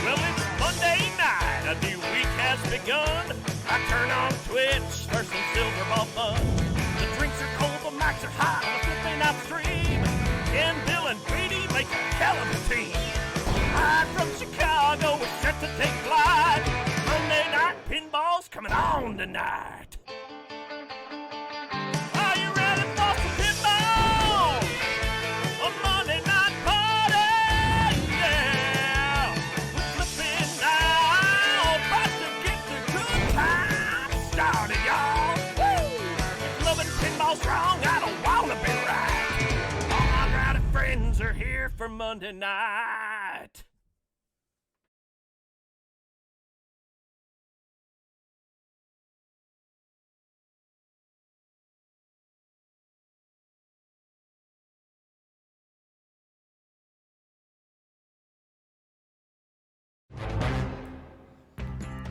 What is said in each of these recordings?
Well, it's Monday night, a new week has begun. I turn on Twitch for some silver ball fun. The drinks are cold, the mics are hot on the Flip N Out stream. And Bill and Brady make a hell of a team. Live from Chicago, we're set to take flight. Monday Night Pinball's coming on tonight. Are you ready for some pinball? A Monday night party, yeah. We're flipping out, about to get the good time started, y'all. Woo! Loving pinball strong, I don't wanna be right. All my rowdy friends are here for Monday night.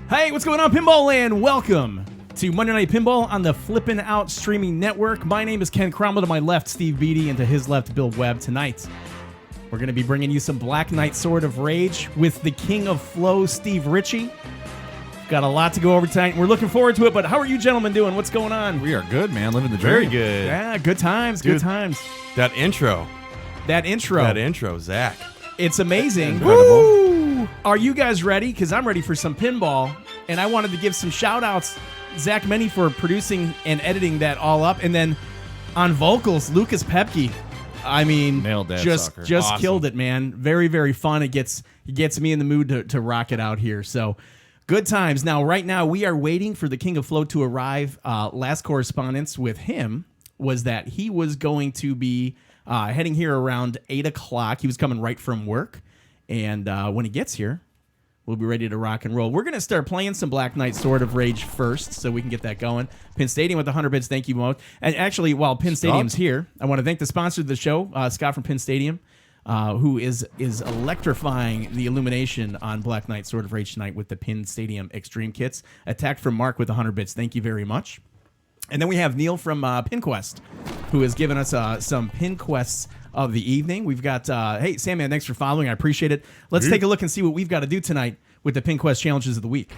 Hey, what's going on, Pinball Land? Welcome to Monday Night Pinball on the Flip N Out streaming network. My name is Ken Cromwell. To my left, Steve Beatty, and to his left, Bill Webb. Tonight, we're going to be bringing you some Black Knight Sword of Rage with the King of Flow, Steve Ritchie. Got a lot to go over tonight. We're looking forward to it, but how are you gentlemen doing? What's going on? We are good, man. Living the dream. Very good. Yeah, good times, Dude, good times. That intro, Zach. It's amazing. Incredible. Woo! Are you guys ready? Because I'm ready for some pinball, and I wanted to give some shout-outs. Zach Meny for producing and editing that all up, and then on vocals, Lucas Pepke. I mean, nailed that just sucker. Just Awesome. killed it, man. Very, very fun. It gets me in the mood to rock it out here. So good times. Now, right now, we are waiting for the King of Flow to arrive. Last correspondence with him was that he was going to be heading here around 8 o'clock. He was coming right from work. And when he gets here, we'll be ready to rock and roll. We're going to start playing some Black Knight Sword of Rage first, so we can get that going. Pin Stadium with 100 bits. Thank you both. And actually, while Pin Stadium's here, I want to thank the sponsor of the show, Scott from Pin Stadium, who is electrifying the illumination on Black Knight Sword of Rage tonight with the Pin Stadium Extreme Kits. Attack from Mark with 100 bits. Thank you very much. And then we have Neil from PinQuest, who has given us some PinQuests of the evening. We've got, hey, Sandman, thanks for following. I appreciate it. Let's take a look and see what we've got to do tonight with the PinQuest Challenges of the Week.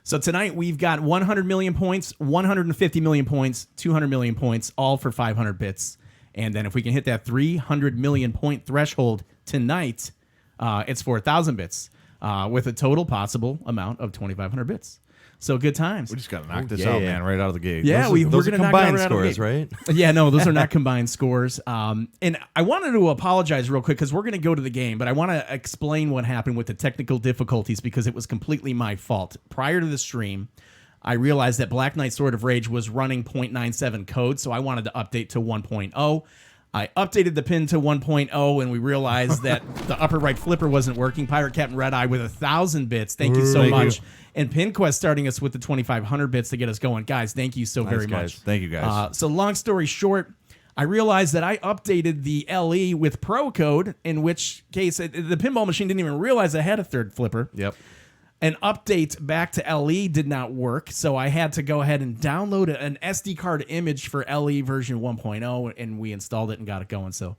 So tonight we've got 100 million points, 150 million points, 200 million points, all for 500 bits. And then if we can hit that 300 million point threshold tonight, it's for 1,000 bits with a total possible amount of 2,500 bits. So good times. We just got to knock this out, man, right out of the gate. Yeah, we're going to knock it out right scores, right? Yeah, no, those are not combined scores. And I wanted to apologize real quick because we're going to go to the game, but I want to explain what happened with the technical difficulties because it was completely my fault. Prior to the stream, I realized that Black Knight Sword of Rage was running 0.97 code, so I wanted to update to 1.0. I updated the pin to 1.0, and we realized that the upper right flipper wasn't working. Pirate Captain Red Eye with 1,000 bits. Thank you so much. And PinQuest starting us with the 2,500 bits to get us going. Guys, thank you so very much. Thank you, guys. So long story short, I realized that I updated the LE with Pro code, in which case the pinball machine didn't even realize I had a third flipper. Yep. An update back to LE did not work, so I had to go ahead and download an SD card image for LE version 1.0, and we installed it and got it going, so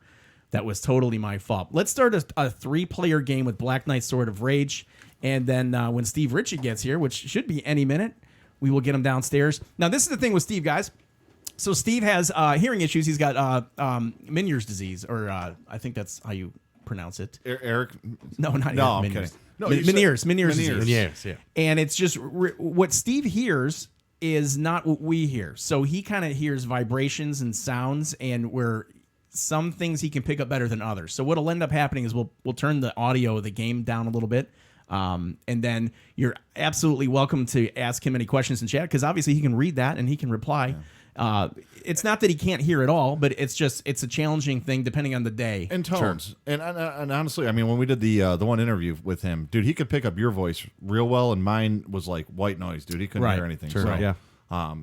that was totally my fault. Let's start a three-player game with Black Knight Sword of Rage, and then when Steve Ritchie gets here, which should be any minute, we will get him downstairs. Now, this is the thing with Steve, guys. So Steve has hearing issues. He's got Meniere's disease, or I think that's how you pronounce it. Eric? No, not No, Meniere's. okay. No, Meniere's disease. Meniere's, yeah. And it's just what Steve hears is not what we hear. So he kind of hears vibrations and sounds, and where some things he can pick up better than others. So what'll end up happening is we'll turn the audio of the game down a little bit. And then you're absolutely welcome to ask him any questions in chat, because obviously he can read that and he can reply. Yeah. It's not that he can't hear at all, but it's a challenging thing depending on the day. And tones. Sure. And honestly, I mean, when we did the one interview with him, dude, he could pick up your voice real well, and mine was like white noise, dude. He couldn't hear anything. Sure. So, yeah.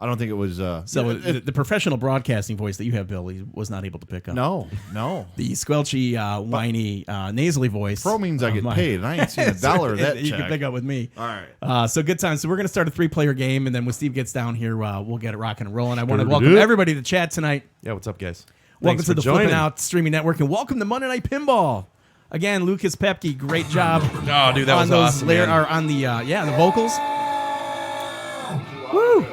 I don't think it was. So the professional broadcasting voice that you have, Bill, he was not able to pick up. No. The squelchy, whiny, nasally voice. Pro means I get paid, and I ain't seen $1 of that You check. can pick up with me. All right. So good times. So we're going to start a 3-player game, and then when Steve gets down here, we'll get it rocking and rolling. I want to welcome everybody to chat tonight. Yeah, what's up, guys? Welcome Thanks to for the joining. Flip N Out Streaming Network, and welcome to Monday Night Pinball. Again, Lucas Pepke, great job. Oh, dude, that on was those awesome, layer, man. or on the the vocals. Woo!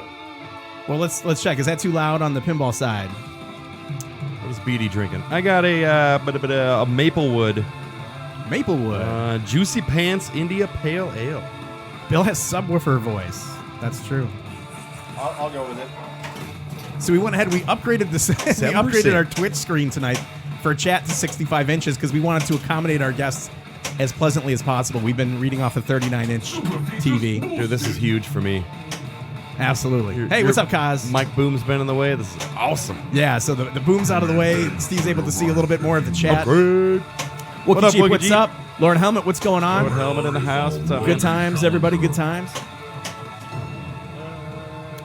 Well, let's check. Is that too loud on the pinball side? What is BD drinking? I got a Maplewood. Maplewood. Juicy Pants India Pale Ale. Bill has subwoofer voice. That's true. I'll go with it. So we went ahead. We upgraded this. We 7%. upgraded our Twitch screen tonight for chat to 65 inches because we wanted to accommodate our guests as pleasantly as possible. We've been reading off a 39-inch TV. Dude, this is huge for me. Absolutely. Hey, what's up, Kaz? Mike Boom's been in the way. This is awesome. Yeah, so the boom's out of the way. Steve's able to see a little bit more of the chat. Upgrade. Wookie up, Chief, Wookie what's Chief? up? Lauren Helmet, what's going on? Lord Helmet in the house. What's up, Good man? times, everybody. Good times.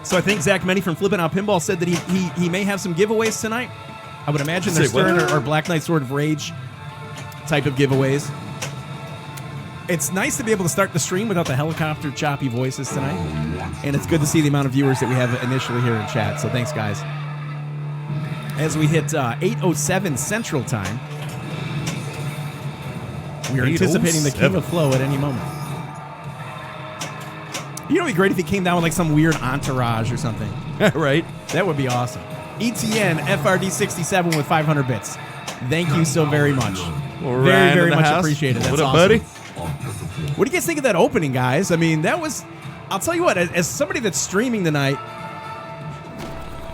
So I think Zach Menny from Flip N Out Pinball said that he may have some giveaways tonight. I would imagine they're Say what? Stern or Black Knight Sword of Rage type of giveaways. It's nice to be able to start the stream without the helicopter choppy voices tonight. And it's good to see the amount of viewers that we have initially here in chat. So thanks, guys. As we hit 8:07 Central Time, we are anticipating the King of Flow at any moment. You know, it'd be great if he came down with like some weird entourage or something. Right? That would be awesome. ETN FRD67 with 500 bits. Thank you so very much. Ryan Very, in very the much house. appreciated. That's What up, awesome. buddy? What do you guys think of that opening, guys? I mean, that was... I'll tell you what, as somebody that's streaming tonight,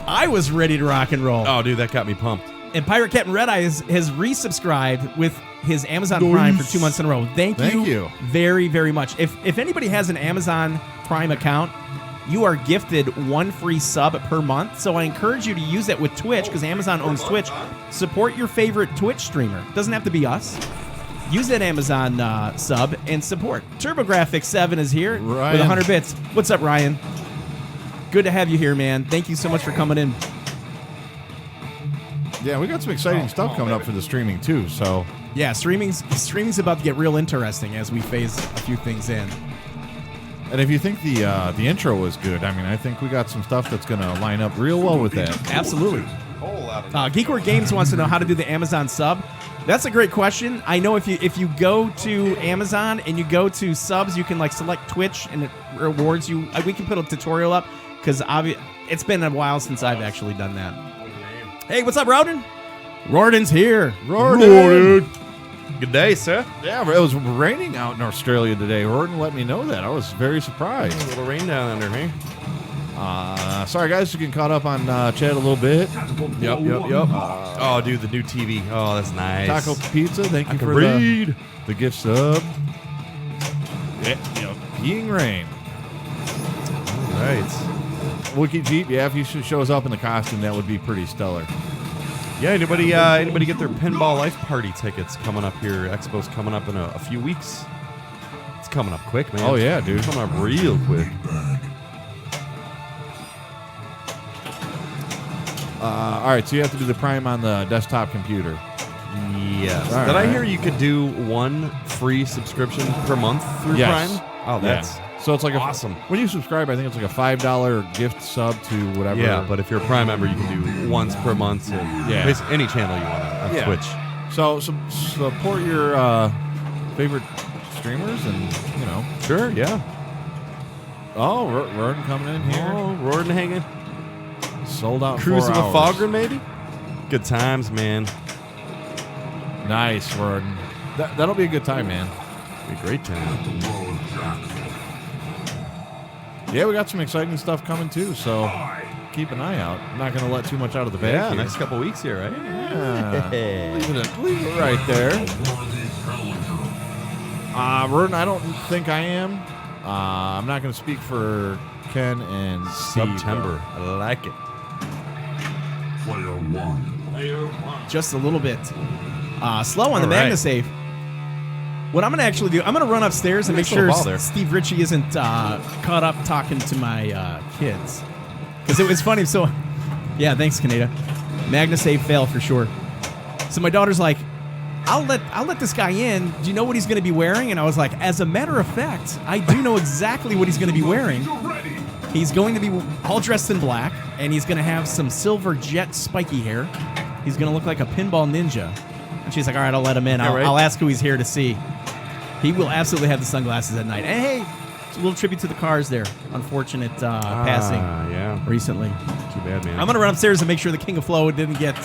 I was ready to rock and roll. Oh, dude, that got me pumped. And Pirate Captain Red Eye has resubscribed with his Amazon Prime for 2 months in a row. Thank you very, very much. If anybody has an Amazon Prime account, you are gifted 1 free sub per month. So I encourage you to use that with Twitch because Amazon owns Twitch. Support your favorite Twitch streamer. Doesn't have to be us. Use that Amazon sub and support. TurboGrafx7 is here with 100 bits. What's up, Ryan? Good to have you here, man. Thank you so much for coming in. Yeah, we got some exciting stuff coming up for the streaming too. So Yeah, streaming's about to get real interesting as we phase a few things in. and if you think the intro was good, I mean, I think we got some stuff that's going to line up real well with that. Absolutely. Geekwork Games wants to know how to do the Amazon sub. That's a great question. I know if you go to Amazon and you go to subs, you can like select Twitch and it rewards you. We can put a tutorial up because it's been a while since I've actually done that. Hey, what's up, Roden? Rorden's here. Rorden. Good day, sir. Yeah, it was raining out in Australia today. Rorden let me know that. I was very surprised. A little rain down under, hey? Sorry, guys, you can caught up on chat a little bit. Yep. Oh, dude, the new TV. Oh, that's nice. Taco Pizza, thank you can for read. the gift sub. Yeah, Peeing Rain. All right. Wookie Jeep, yeah, if he shows up in the costume, that would be pretty stellar. Yeah, anybody get their Pinball Life Party tickets coming up here? Expo's coming up in a few weeks. It's coming up quick, man. Oh, yeah, dude. It's coming up real quick. All right, so you have to do the Prime on the desktop computer. Yes. All Did I right. hear you could do 1 free subscription per month through Yes. Prime? Oh, that's So it's like awesome. When you subscribe, I think it's like a $5 gift sub to whatever. Yeah, but if you're a Prime member, you can do once per month to basically any channel you want on Twitch. So support your favorite streamers, and Sure, yeah. Oh, Roden coming in here. Oh, Roaring hanging. Sold out. Cruising 4 with hours. Fogren, maybe? Good times, man. Nice, Roden. That'll be a good time, man. Be a great time. Yeah, we got some exciting stuff coming too, so keep an eye out. I'm not going to let too much out of the bag. Yeah, here. next couple weeks here, right? Yeah. leave it right there. Roden, I don't think I am. I'm not going to speak for Ken and Steve. September. I like it. Just a little bit slow on the All right. MagnaSafe. What I'm going to actually do, I'm going to run upstairs and make Nice little sure ball there. Steve Ritchie isn't caught up talking to my kids. Because it was funny. So, yeah, thanks, Kaneda. Magna save fail for sure. So my daughter's like, I'll let this guy in. Do you know what he's going to be wearing? And I was like, as a matter of fact, I do know exactly what he's going to be wearing. He's going to be all dressed in black, and he's going to have some silver jet spiky hair. He's going to look like a pinball ninja. And she's like, all right, I'll let him in. I'll ask who he's here to see. He will absolutely have the sunglasses at night. And hey, it's a little tribute to the cars there. Unfortunate passing recently. Too bad, man. I'm going to run upstairs and make sure the King of Flow didn't get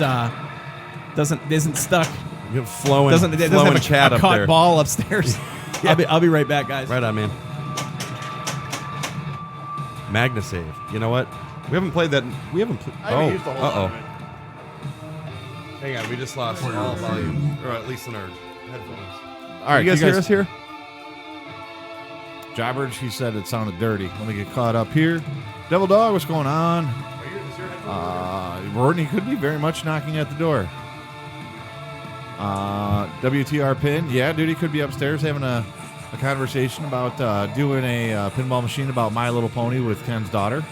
isn't stuck. You have flowing, Doesn't have a chat up caught there. ball upstairs. I'll be right back, guys. Right on, man. Magna save. You know what? We haven't played that. We haven't. used the whole Uh-oh. time. Hang on. We just lost all volume, or at least in our headphones. All right, you guys hear us here? Jobbers, he said it sounded dirty. Let me get caught up here. Devil Dog, what's going on? Rodney could be very much knocking at the door. WTR Pin, yeah, dude, he could be upstairs having a conversation about doing a pinball machine about My Little Pony with Ken's daughter.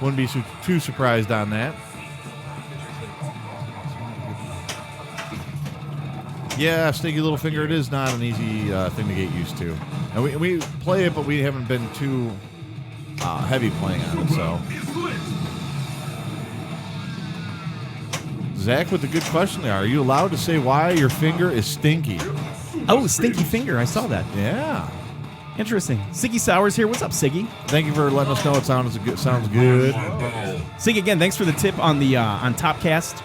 Wouldn't be too surprised on that. Yeah, Stinky Little Finger, it is not an easy thing to get used to. And we play it, but we haven't been too heavy playing on it, so. Zach with the good question there. Are you allowed to say why your finger is stinky? Oh, Stinky Finger. I saw that. Yeah. Interesting. Siggy Sours here. What's up, Siggy? Thank you for letting us know it sounds good. Siggy, again, thanks for the tip on the on Topcast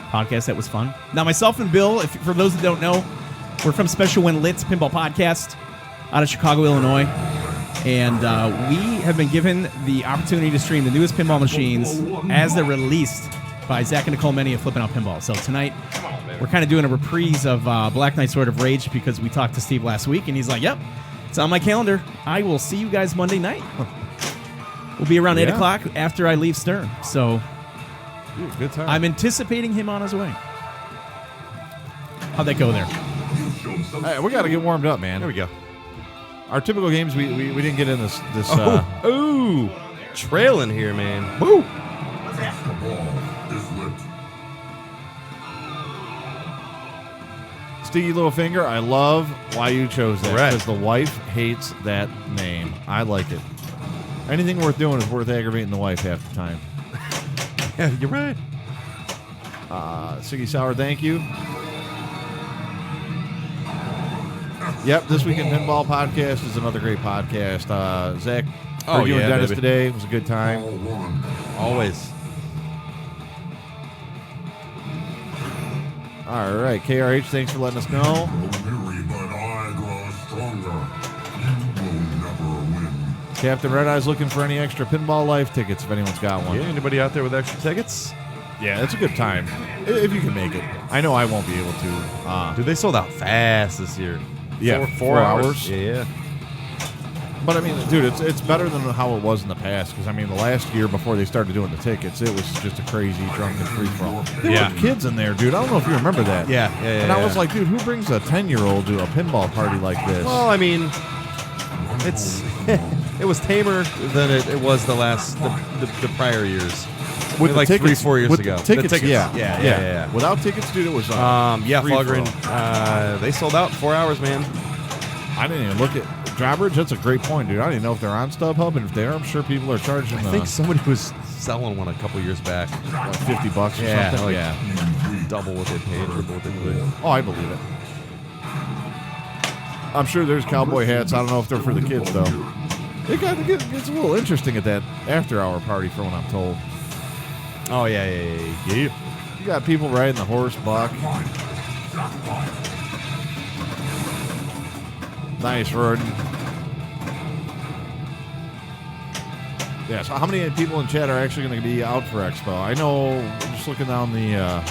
podcast. That was fun. Now, myself and Bill, for those that don't know, we're from Special When Lit Pinball Podcast out of Chicago, Illinois. And we have been given the opportunity to stream the newest pinball machines as they're released by Zach and Nicole Menny of Flip N Out Pinball. So tonight, we're kind of doing a reprise of Black Knight Sword of Rage because we talked to Steve last week, and he's like, yep, it's on my calendar. I will see you guys Monday night. We'll be around 8 o'clock after I leave Stern. So Dude, good time. I'm anticipating him on his way. How'd that go there? Hey, we got to get warmed up, man. There we go. Our typical games, we didn't get in this. Ooh, trailing here, man. Woo. Stinky Little Finger, I love why you chose that. Correct. Because the wife hates that name. I like it. Anything worth doing is worth aggravating the wife half the time. Yeah, you're right. Siggy Sour, thank you. Yep, This Week in Pinball podcast is another great podcast. Zach, Oh, you and yeah, Dennis baby. today. It was a good time. Always. All right, KRH, thanks for letting us know. Captain Red Eye's looking for any extra Pinball Life tickets if anyone's got one. Yeah, anybody out there with extra tickets? Yeah, it's a good time if you can make it. I know I won't be able to. Dude, they sold out fast this year. Yeah, 4 hours. Yeah. Yeah. But I mean, dude, it's better than how it was in the past. Because I mean, the last year before they started doing the tickets, it was just a crazy drunken free for all. There Yeah. were kids in there, dude. I don't know if you remember that. Yeah. And I was like, dude, who brings a 10-year-old to a pinball party like this? Well, I mean, it's it was tamer than it was the prior years. with like the tickets, 3-4 years with ago. The tickets, The tickets, yeah. yeah. Without tickets, dude, it was Yeah, free for Fahlgren, all. they sold out 4 hours, man. I didn't even look at Drawbridge. That's a great point, dude. I don't even know if they're on StubHub, and if they are, I'm sure people are charging. I think somebody was selling one a couple years back. like $50 or something. like Yeah. double what they paid, triple what they paid. Oh, I believe it. I'm sure there's cowboy hats. I don't know if they're for the kids though. It gets a little interesting at that after-hour party, for what I'm told. Oh yeah. You got people riding the horse buck. Nice, Rodin. Yeah, so how many people in chat are actually going to be out for Expo? I know, just looking down the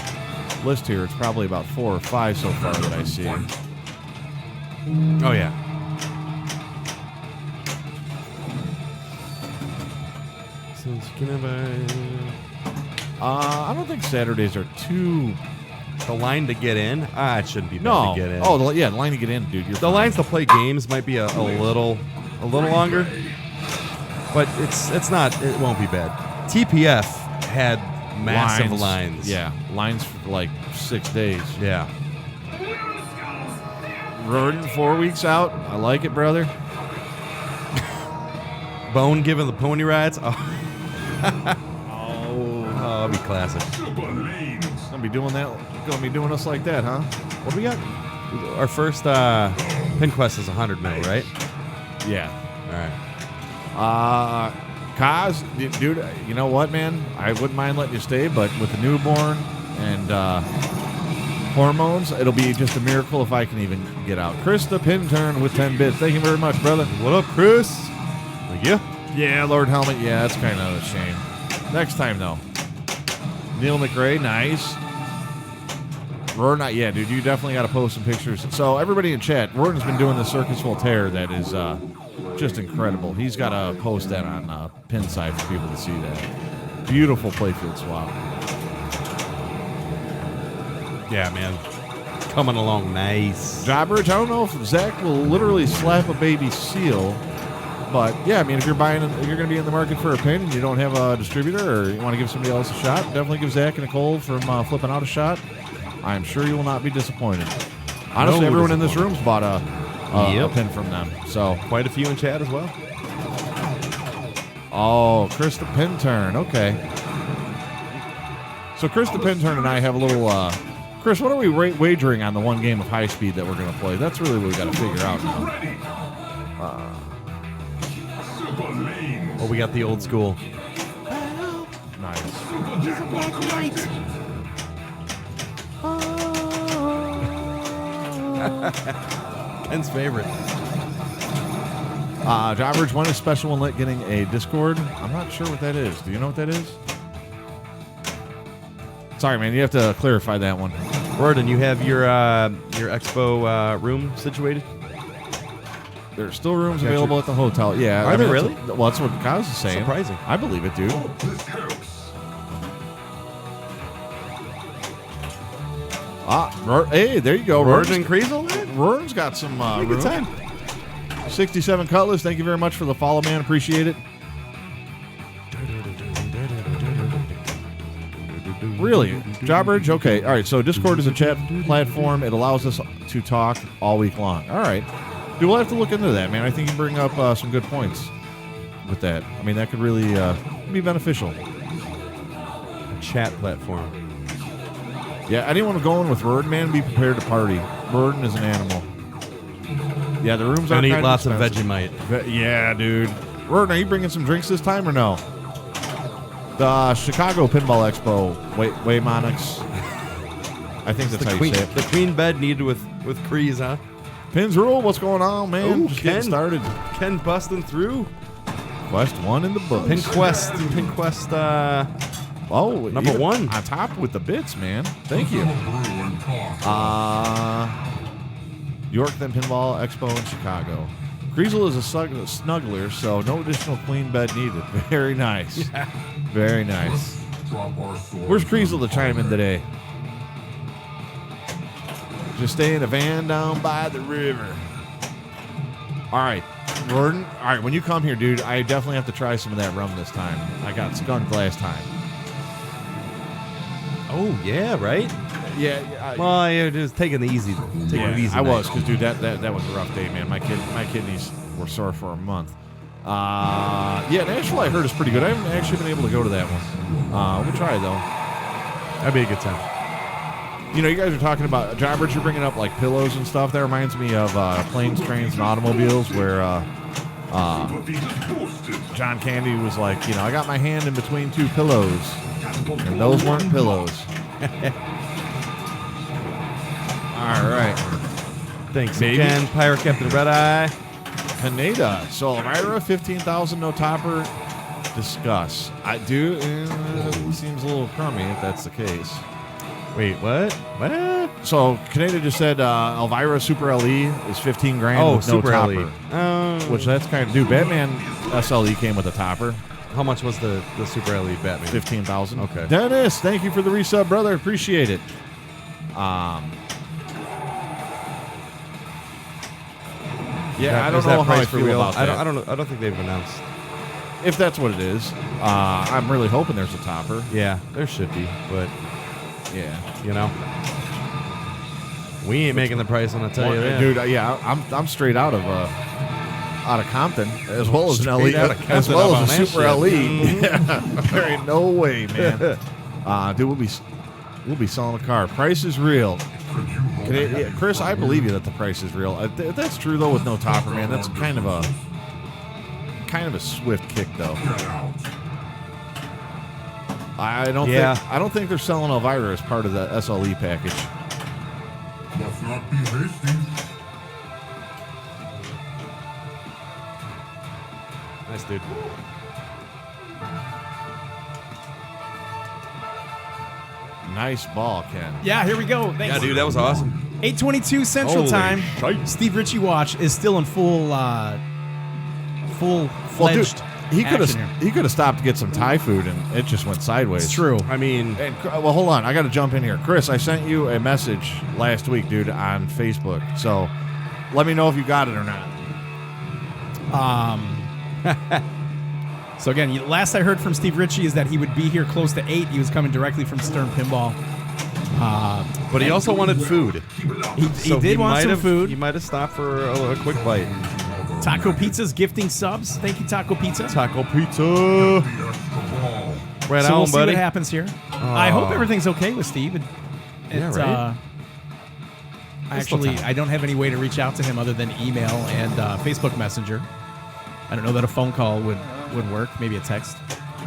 list here, it's probably about 4 or 5 so far that I see. Oh yeah. I don't think Saturdays are too... The line to get in? It shouldn't be bad No. to get in. Oh, the line to get in, dude. You're the fine. lines to play games might be a little longer, but it's not. It won't be bad. TPF had massive lines. Yeah, lines for like 6 days. Yeah. Roden 4 weeks out. I like it, brother. Bone giving the pony rides. Oh, Oh, that'd be classic. gonna be doing that. Gonna be doing us like that, huh? What do we got? Our first pin quest is 100 mil, right? Yeah. All right. Kaz, dude, you know what, man? I wouldn't mind letting you stay, but with the newborn and hormones, it'll be just a miracle if I can even get out. Chris the Pin Turn with 10 bits. Thank you very much, brother. What up, Chris? Thank you. Yeah, Lord Helmet. Yeah, that's kind of a shame. Next time, though. Neil McRae, nice. Roar, yeah, dude, you definitely got to post some pictures. So everybody in chat, Roar's been doing the Circus Voltaire that is just incredible. He's got to post that on Pinside for people to see that. Beautiful playfield swap. Yeah, man. Coming along nice. Jobbers, I don't know if Zach will literally slap a baby seal, but yeah, I mean, if you're going to be in the market for a pin and you don't have a distributor or you want to give somebody else a shot, definitely give Zach and Nicole from Flip N Out a shot. I'm sure you will not be disappointed. Honestly, everyone in this room's bought a pin from them. So Quite a few in chat as well. Oh, Chris the Pin Turn. Okay. So Chris the Pin Turn and I have a little. Chris, what are we wagering on the one game of high speed that we're going to play? That's really what we got to figure out now. Oh, we got the old school. Nice. Ken's favorite. Jobbers, when is Special One Lit getting a Discord? I'm not sure what that is. Do you know what that is? Sorry, man. You have to clarify that one. Roden, you have your expo room situated? There's still rooms available at the hotel. Yeah. Are there really? Well, that's what Kaz is saying. Surprising. I believe it, dude. Hey, there you go. Roden and Kreisel? Roden's got some room. Good time. 67 Cutlass, thank you very much for the follow, man. Appreciate it. Really? Jobbridge? Okay. All right. So Discord is a chat platform. It allows us to talk all week long. All right. Dude, we'll have to look into that, man. I think you bring up some good points with that. I mean, that could really be beneficial. Chat platform. Yeah, anyone going with Roden, man, be prepared to party. Roden is an animal. Yeah, the rooms are And eat kind lots of expensive. Vegemite. Yeah, dude. Roden, are you bringing some drinks this time or no? The Chicago Pinball Expo, Waymonix. I think that's how you say it. The queen bed needed with Kreese, huh? Pins Rule, what's going on, man? Ooh, Just getting started. Ken busting through. Quest 1 in the books. Pin Quest. Oh, Number even 1. on top with the bits, man. Thank you. York then Pinball Expo in Chicago. Kreisel is a snuggler, so no additional queen bed needed. Very nice. Very nice. Where's Kreisel to chime in today? Just stay in a van down by the river. All right, Gordon. All right, when you come here, dude, I definitely have to try some of that rum this time. I got skunked last time. Oh, yeah, right? Yeah. Well, you're just taking it easy. Taking it easy. I was, because, dude, that was a rough day, man. My kidneys were sore for a month. Yeah, Nashville, I heard, is pretty good. I haven't actually been able to go to that one. We'll try it, though. That'd be a good time. You know, you guys are talking about, Jobbers, you're bringing up, like, pillows and stuff. That reminds me of Planes, Trains, and Automobiles, where John Candy was like, you know, I got my hand in between two pillows, and those weren't pillows. All right. Thanks Maybe. again, Pirate Captain Red Eye. Pineda. So, Elvira, 15,000, no topper. Discuss. I do. It seems a little crummy if that's the case. Wait, what? What? So, Pineda just said Elvira Super LE is 15 grand Oh, with Super no LE. topper. Which that's kind of. Dude, Batman SLE came with a topper. How much was the Super LE Batman? 15,000. Okay. Dennis, thank you for the resub, brother. Appreciate it. Yeah, I don't know how I feel about that. I don't think they've announced. if that's what it is. I'm really hoping there's a topper. Yeah, there should be, but Yeah. you know, we ain't making the price. I'm gonna tell you that, Dude, yeah, I'm straight out of Compton, as well as an Straight LE, outta Compton, as well I'm as a on that Super shit. LE. Yeah, there ain't no way, man. Dude, we'll be selling a car. Price is real. Chris, I believe you that the price is real. If that's true though, with no topper, man, that's kind of a swift kick though. I don't think they're selling Elvira as part of the SLE package. Must not be hasty. nice dude. Nice ball, Ken. Yeah, here we go. Thanks. Yeah, dude, that was awesome. 8:22 Central Holy Time. shite. Steve Ritchie watch is still in full-fledged He could action here. have stopped to get some Thai food, and it just went sideways. It's true. I mean, And well, hold on. I got to jump in here, Chris. I sent you a message last week, dude, on Facebook. So let me know if you got it or not. So again, last I heard from Steve Ritchie is that he would be here close to 8. He was coming directly from Stern Pinball. but he also wanted food. He did want some He food. might have stopped for a quick bite. Taco Pizza's gifting subs. Thank you, Taco Pizza. Taco pizza. Right So on, we'll see buddy. what happens here. I hope everything's okay with Steve. Yeah, right. Actually, I don't have any way to reach out to him other than email and Facebook Messenger. I don't know that a phone call would work. Maybe a text.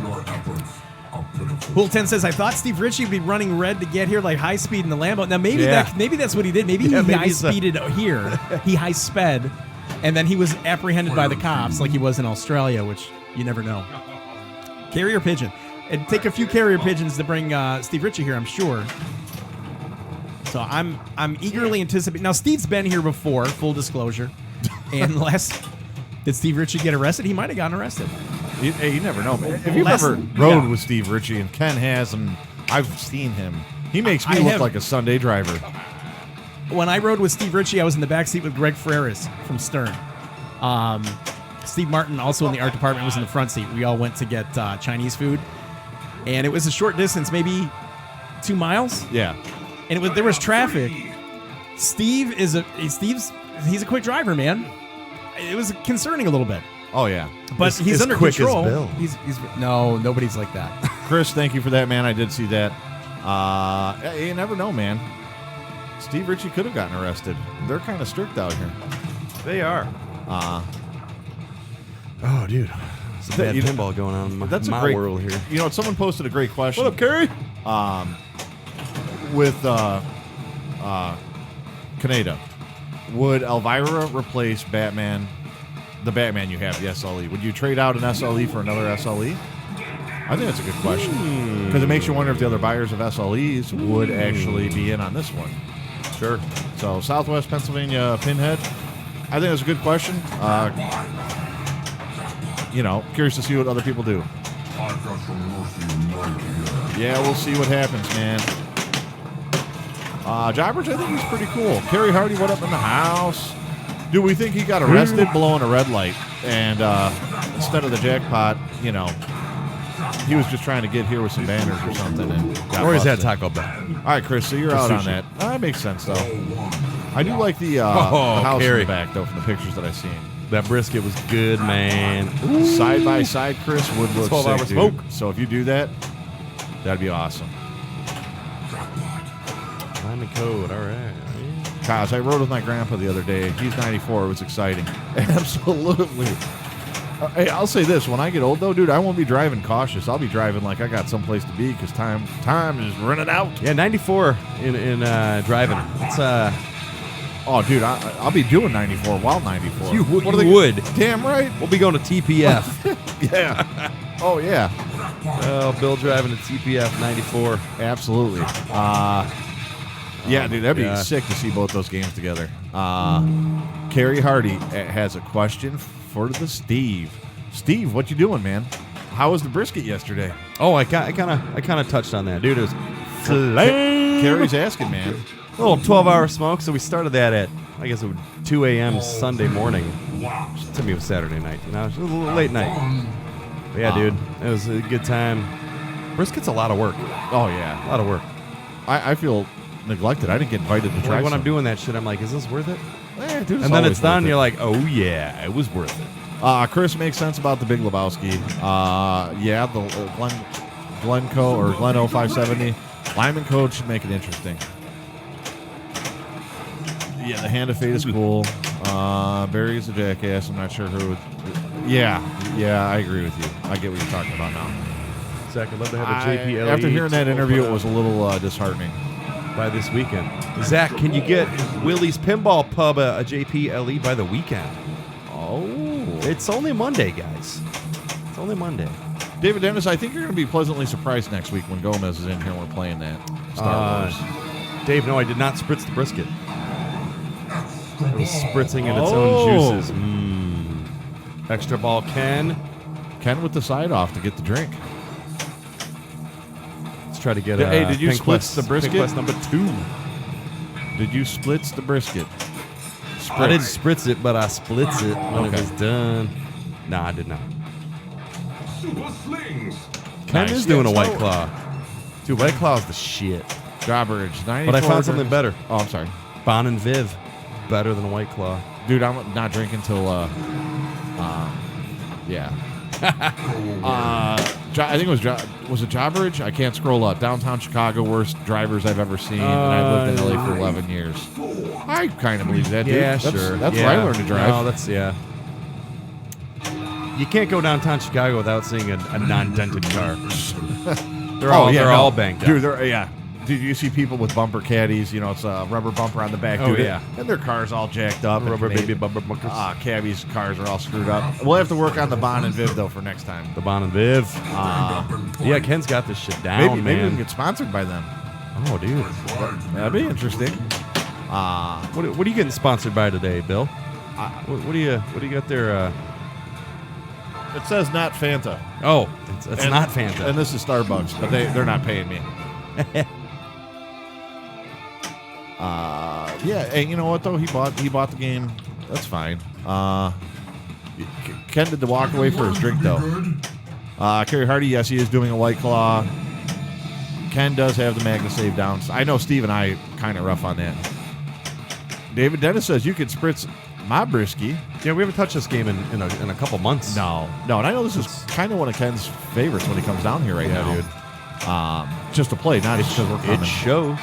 Your efforts are pitiful. Pool 10 says, I thought Steve Ritchie would be running red to get here like high speed in the Lambo. Now, maybe Yeah. maybe that's what he did. Maybe Yeah, he maybe high he's a- speeded here. He high sped, and then he was apprehended by the cops like he was in Australia, which you never know. Carrier pigeon. It'd take a few carrier pigeons to bring Steve Ritchie here, I'm sure. So I'm eagerly anticipating. Now, Steve's been here before, full disclosure. And did Steve Ritchie get arrested? He might have gotten arrested. You never know, man. If you've Last- ever rode yeah. with Steve Ritchie, and Ken has, and I've seen him, he makes me I look have- like a Sunday driver. When I rode with Steve Ritchie, I was in the back seat with Greg Ferreras from Stern. Steve Martin, also in the art department, was in the front seat. We all went to get Chinese food, and it was a short distance, maybe 2 miles, Yeah. and there was traffic. He's a quick driver, man. It was concerning a little bit, Oh, yeah. but he's as under quick as control. Bill. No, nobody's like that. Chris, thank you for that, man. I did see that. You never know, man. Steve Ritchie could have gotten arrested. They're kind of strict out here. They are. Oh, dude. It's a bad pinball going on in my world here. You know, someone posted a great question. What up, Kerry? With Kaneda. Would Elvira replace Batman, the Batman you have, the SLE? Would you trade out an SLE for another SLE? I think that's a good question. Because it makes you wonder if the other buyers of SLEs would actually be in on this one. Sure. So, Southwest Pennsylvania Pinhead. I think that's a good question. Curious to see what other people do. I got some mercy right here. Yeah, we'll see what happens, man. Jobbers, I think he's pretty cool. Kerry Hardy, what up in the house? Do we think he got arrested blowing a red light? And instead of the jackpot, he was just trying to get here with some banners or something. And got Or he's had busted. Taco Bell. All right, Chris, so you're out on sushi. that. That makes sense, though. I do like the house in Kerry. the back, though, from the pictures that I've seen. That brisket was good, man. Side by side, Chris, would look 12-hour sick, dude. smoke. So if you do that, that'd be awesome. Diamond code, all right. Gosh, I rode with my grandpa the other day. He's 94. It was exciting. Absolutely. Hey, I'll say this. When I get old, though, dude, I won't be driving cautious. I'll be driving like I got someplace to be because time is running out. Yeah, 94 in driving. It's Oh, dude, I'll be doing 94 while 94. You What are they- would. Damn right. We'll be going to TPF. Yeah. Oh, yeah. Bill driving a TPF 94. Absolutely. Yeah, dude, that'd be God. sick to see both those games together. Kerry Hardy has a question for the Steve. Steve, what you doing, man? How was the brisket yesterday? Oh, I kind of touched on that, dude. It was flame. Kerry's asking, man. A little 12-hour smoke. So we started that at, I guess, it was 2 a.m. Sunday morning. To me, it was Saturday night. It was a little late night. But yeah, dude, it was a good time. Brisket's a lot of work. Oh yeah, A lot of work. I feel neglected. I didn't get invited to try. Like when I'm some. doing that shit, I'm like, is this worth it? Dude, And then it's done, you're like, oh yeah, it was worth it. Chris makes sense about the Big Lebowski. Yeah, the Glencoe or Glen 0570 lineman code should make it interesting. Yeah, the Hand of Fate is cool. Barry is a jackass. I'm not sure who. Yeah, I agree with you. I get what you're talking about now. Zach, I'd love to have a JP. After hearing that interview, it was a little disheartening. By this weekend. Zach, can you get Willie's Pinball Pub a JPLE by the weekend? Oh. It's only Monday, guys. It's only Monday. David Dennis, I think you're going to be pleasantly surprised next week when Gomez is in here and we're playing that Star Wars. Dave, no, I did not spritz the brisket. It was spritzing in its own juices. Extra ball, Ken. Ken with the side off to get the drink. Let's try to get Hey, did you Pink split Quest- the brisket? Pink Quest number 2. Did you split the brisket? I didn't spritz it, but I splits it when it Okay. was done. No, I did not. Super slings. Ken Nice. is doing a Yeah, White so- Claw. Dude, White Claw is the shit. Drawbridge, 94. But I found something better. Oh, I'm sorry. Bon and Viv. Better than a White Claw. Dude, I'm not drinking till, yeah. I think it was it Jawbridge? I can't scroll up. Downtown Chicago, worst drivers I've ever seen, and I've lived in LA for 11 years. I kind of believe that, dude. Yeah, That's- sure. That's yeah. where I learned to drive. No, that's, yeah. You can't go downtown Chicago without seeing a non-dented car. They're all banged up. Dude, yeah. Dude, you see people with bumper caddies, it's a rubber bumper on the back, Oh, dude. yeah. And their cars all jacked up. Rubber and baby bumper bunkers. cabbies' cars are all screwed up. We'll have to work on the Bon and Viv, though, for next time. The Bon and Viv. Yeah, Ken's got this shit down, Maybe we man. can get sponsored by them. Oh, dude. That'd be interesting. What are you getting sponsored by today, Bill? What do you got there? It says not Fanta. Oh, it's not Fanta. And this is Starbucks, but they're not paying me. Yeah, and you know what though? He bought the game. That's fine. Ken did the walk away for his drink though. Kerry Hardy, yes, he is doing a White Claw. Ken does have the Magna Save down. I know Steve and I kind of rough on that. David Dennis says you could spritz my brisky. Yeah, we haven't touched this game in a couple months. No, and I know this is kind of one of Ken's favorites when he comes down here right now, dude. Just to play, not just because we're coming. It shows.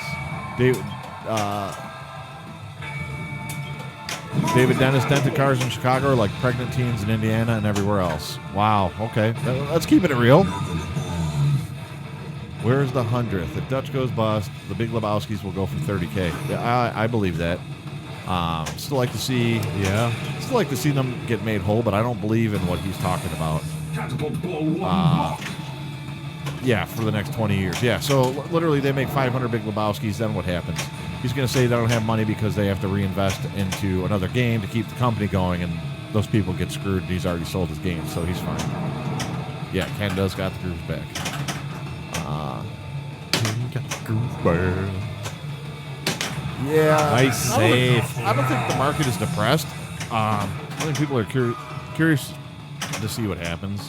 David Dennis, dented cars in Chicago are like pregnant teens in Indiana and everywhere else. Wow, okay. Let's keep it real. Where's the 100th? If Dutch goes bust, the Big Lebowskis will go for $30K. Yeah, I believe that. Still like to see them get made whole, but I don't believe in what he's talking about. Yeah, for the next 20 years. Yeah, so literally they make 500 Big Lebowskis, then what happens? He's going to say they don't have money because they have to reinvest into another game to keep the company going, and those people get screwed, and he's already sold his game, so he's fine. Yeah, Ken does got the grooves back. Yeah. Nice save. I don't think the market is depressed. I think people are curious to see what happens.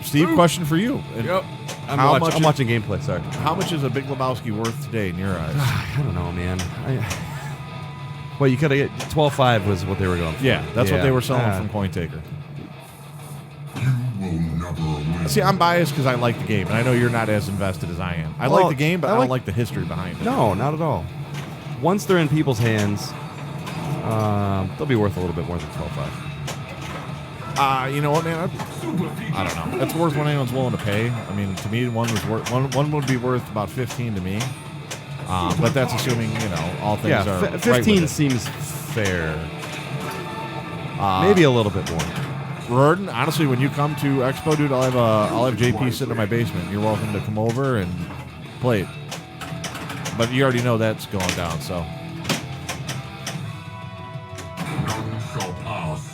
Steve, question for you. Yep. How I'm watching gameplay, sorry. How much is a Big Lebowski worth today in your eyes? I don't know, man. Well, you could have 12.5 was what they were going for. Yeah, that's what they were selling Ah. from CoinTaker. You will never win. See, I'm biased because I like the game, and I know you're not as invested as I am. I Well, like the game, but I I don't like- like the history behind it. No, not at all. Once they're in people's hands, they'll be worth a little bit more than 12.5. You know what, man? I don't know. It's worth what anyone's willing to pay. I mean, to me, one would be worth about 15 to me. But that's assuming all things Yeah, are right 15 with it. seems fair. Maybe a little bit more. Rorton, honestly, when you come to Expo, dude, I'll have JP sitting in my basement. You're welcome to come over and play it. But you already know that's going down, so. None shall pass.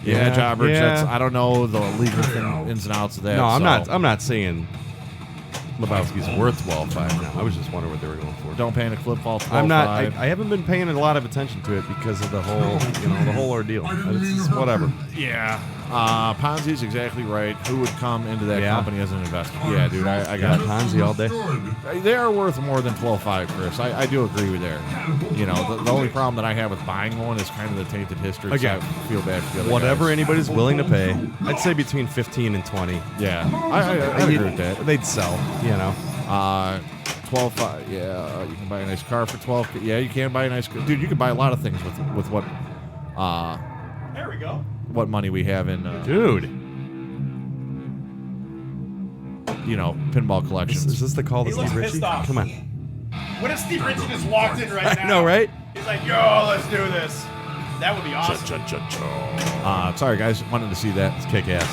Yeah, Jobbers. yeah. I don't know the legal ins and outs of that. No, I'm so not saying Lebowski's worth 12.5 now. I was just wondering what they were going for. Don't panic, flip fall. 12.5. I'm not. I haven't been paying a lot of attention to it because of the whole ordeal. It's just whatever. Yeah. Ponzi's exactly right. Who would come into that Yeah. company as an investor? Yeah, dude, I got it. Ponzi all day. They are worth more than 12.5, Chris. I do agree with there. You know, the only problem that I have with buying one is kind of the tainted history. So Again, I feel bad for the other Whatever guys. anybody's willing to pay, I'd say between 15 and 20. Yeah, I agree with that. They'd sell, you know. 12.5. Yeah, you can buy a nice car for 12. Yeah, you can buy a nice car. Dude, you can buy a lot of things with what There we go. what money we have in Dude, you know, pinball collections. is this the call to He looks Steve Ritchie? pissed off. Come on. What if Steve Ritchie just walked in right now? I know, right? He's like, yo, let's do this. That would be awesome. Sorry guys, wanted to see that. It's kick ass.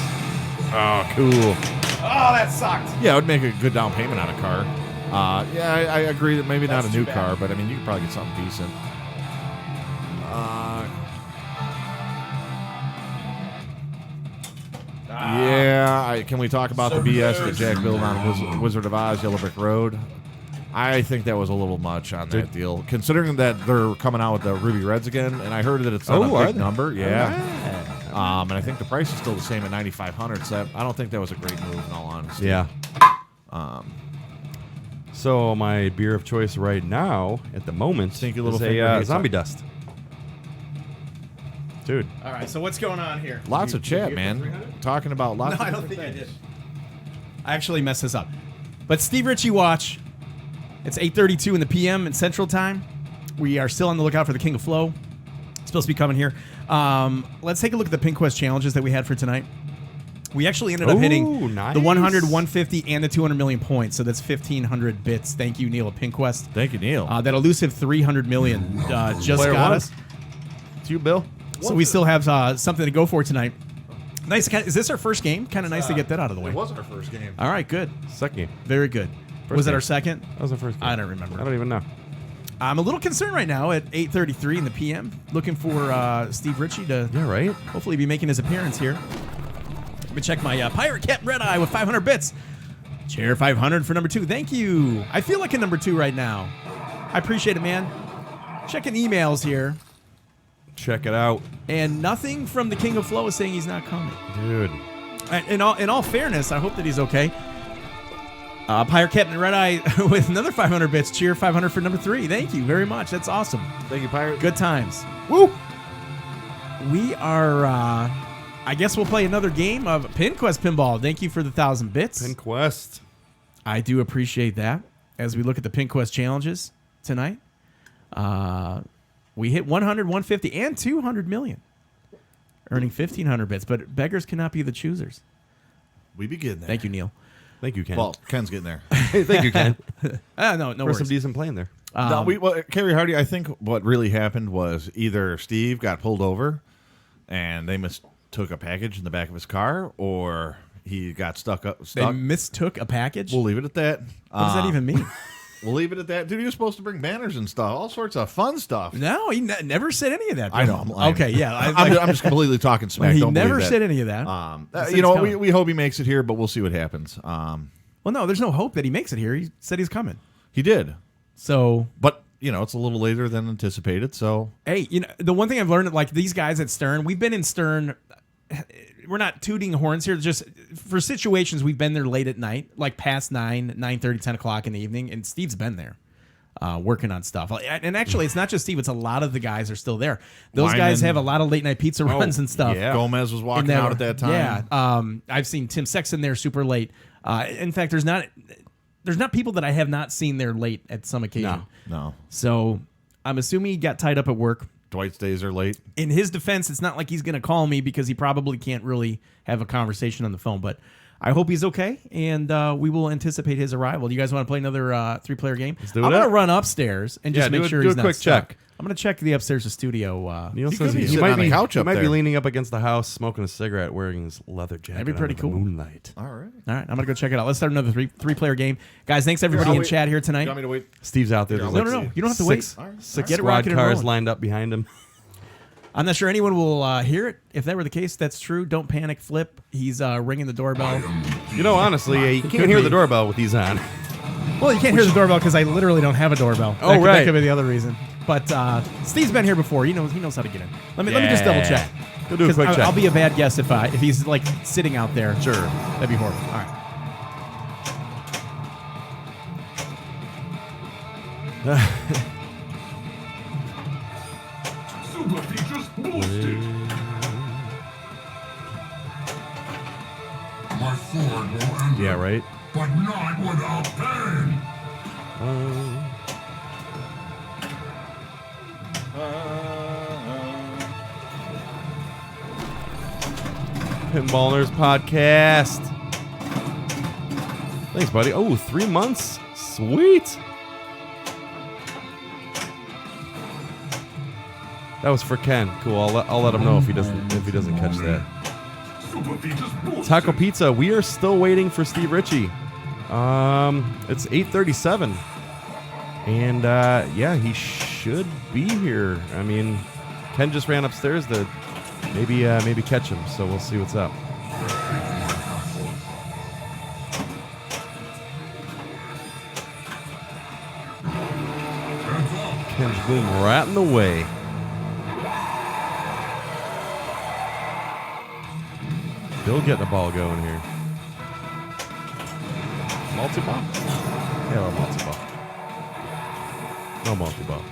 Oh, cool. Oh, that sucked. Yeah, it would make a good down payment on a car. Yeah, I agree that maybe not That's a new too bad. car, but I mean, you could probably get something decent. Yeah, can we talk about the BS that Jack built on Wizard of Oz, Yellow Brick Road? I think that was a little much on that deal, considering that they're coming out with the Ruby Reds again, and I heard that it's not a big number. Yeah. And I think the price is still the same at $9,500, so I don't think that was a great move, in all honesty. Yeah. So my beer of choice right now, at the moment, Stinky little is finger a hates zombie it. dust. Dude, All right, so what's going on here? Lots of chat, man. Talking about lots No, of I don't different think I things. did. I actually messed this up. But Steve Ritchie watch. It's 8:32 in the PM in Central Time. We are still on the lookout for the King of Flow. It's supposed to be coming here. Let's take a look at the Pin Quest challenges that we had for tonight. We actually ended up hitting nice. the 100, 150, and the 200 million points. So that's 1,500 bits. Thank you, Neil at Pin Quest. Thank you, Neil. That elusive 300 million just Player got one. us. It's you, Bill. So we still have something to go for tonight. Nice. Is this our first game? Kind of nice to get that out of the way. It was our first game. All right, good. Second game. Very good. First Was it game. our second? That was the first game. I don't remember. I don't even know. I'm a little concerned right now at 8:33 in the PM, looking for Steve Ritchie to Yeah, right? hopefully be making his appearance here. Let me check my Pirate Captain Red Eye with 500 bits. Chair 500 for number 2. Thank you. I feel like a number 2 right now. I appreciate it, man. Checking emails here, Check it out. and nothing from the King of Flow is saying he's not coming. Dude. In all fairness, I hope that he's okay. Pirate Captain Red Eye with another 500 bits. Cheer 500 for number 3. Thank you very much. That's awesome. Thank you, Pirate. Good times. Woo! We are, I guess we'll play another game of Pin Quest Pinball. Thank you for the 1,000 bits. Pin Quest. I do appreciate that. As we look at the Pin Quest challenges tonight, we hit 100, 150, and 200 million, earning 1,500 bits. But beggars cannot be the choosers. We begin there. Thank you, Neil. Thank you, Ken. Well, Ken's getting there. Hey, thank you, Ken. No For worries. some decent playing there. No, Kerry Hardy, I think what really happened was either Steve got pulled over and they mistook a package in the back of his car, or he got stuck. They mistook a package? We'll leave it at that. What does that even mean? We'll leave it at that. Dude, he was supposed to bring banners and stuff, all sorts of fun stuff. No, he never said any of that. I know. I'm lying. Okay, yeah. I'm just completely talking smack. he Don't believe never that. said any of that. He said You know, he's coming. we hope he makes it here, but we'll see what happens. Well, no, there's no hope that he makes it here. He said he's coming. He did, So, but you know, it's a little later than anticipated. So hey, you know, the one thing I've learned, like these guys at Stern, we've been in Stern. We're not tooting horns here. Just for situations, we've been there late at night, like past 9, 9:30, 10 o'clock in the evening, and Steve's been there. Working on stuff. And actually, it's not just Steve, it's a lot of the guys are still there. Those guys Wyman. have a lot of late night pizza runs and stuff. yeah. Gomez was walking out at that time. Yeah. I've seen Tim Sexton there super late. In fact, there's not people that I have not seen there late at some occasion. No. So I'm assuming he got tied up at work. Dwight's days are late. In his defense, it's not like he's going to call me because he probably can't really have a conversation on the phone. But I hope he's okay, and we will anticipate his arrival. Do you guys want to play another 3-player game? Let's do I'm it. going to run upstairs and just Yeah, make sure do he's a not quick stuck. check. I'm going to check the upstairs of studio. Neil He says could be he sitting might on the be, couch he up might be there. leaning up against the house, smoking a cigarette, wearing his leather jacket. That'd be pretty under the cool. Moonlight. All right. All right, I'm going to go check it out. Let's start another three-player game. Guys, thanks everybody in chat here tonight. You want me to wait? Steve's out there. No, There's no, like you don't have to wait. Six Get it squad rocking and cars rolling. lined up behind him. I'm not sure anyone will hear it. If that were the case, that's true. Don't panic, Flip. He's ringing the doorbell. You know, honestly, you can't hear the doorbell with these on. Well, you can't hear the doorbell because I literally don't have a doorbell. Oh, That right. could be the other reason. But Steve's been here before. He knows how to get in. Let me just double check. Go do a quick check. I'll be a bad guess if he's like sitting out there. Sure. That'd be horrible. All right. Super features boosted. My sword will end Yeah, it, right? but not without pain. Pinballers Podcast. Thanks, buddy. Oh, 3 months. Sweet. That was for Ken. Cool. I'll let him know if he doesn't catch that. Super features boosted. Taco Pizza. We are still waiting for Steve Ritchie. It's 8:37, and yeah, he should be here. I mean, Ken just ran upstairs to maybe catch him. So we'll see what's up. Ken's boom right in the way. Still getting the ball going here. Multi-ball? Yeah, a multi-ball. No multi-ball.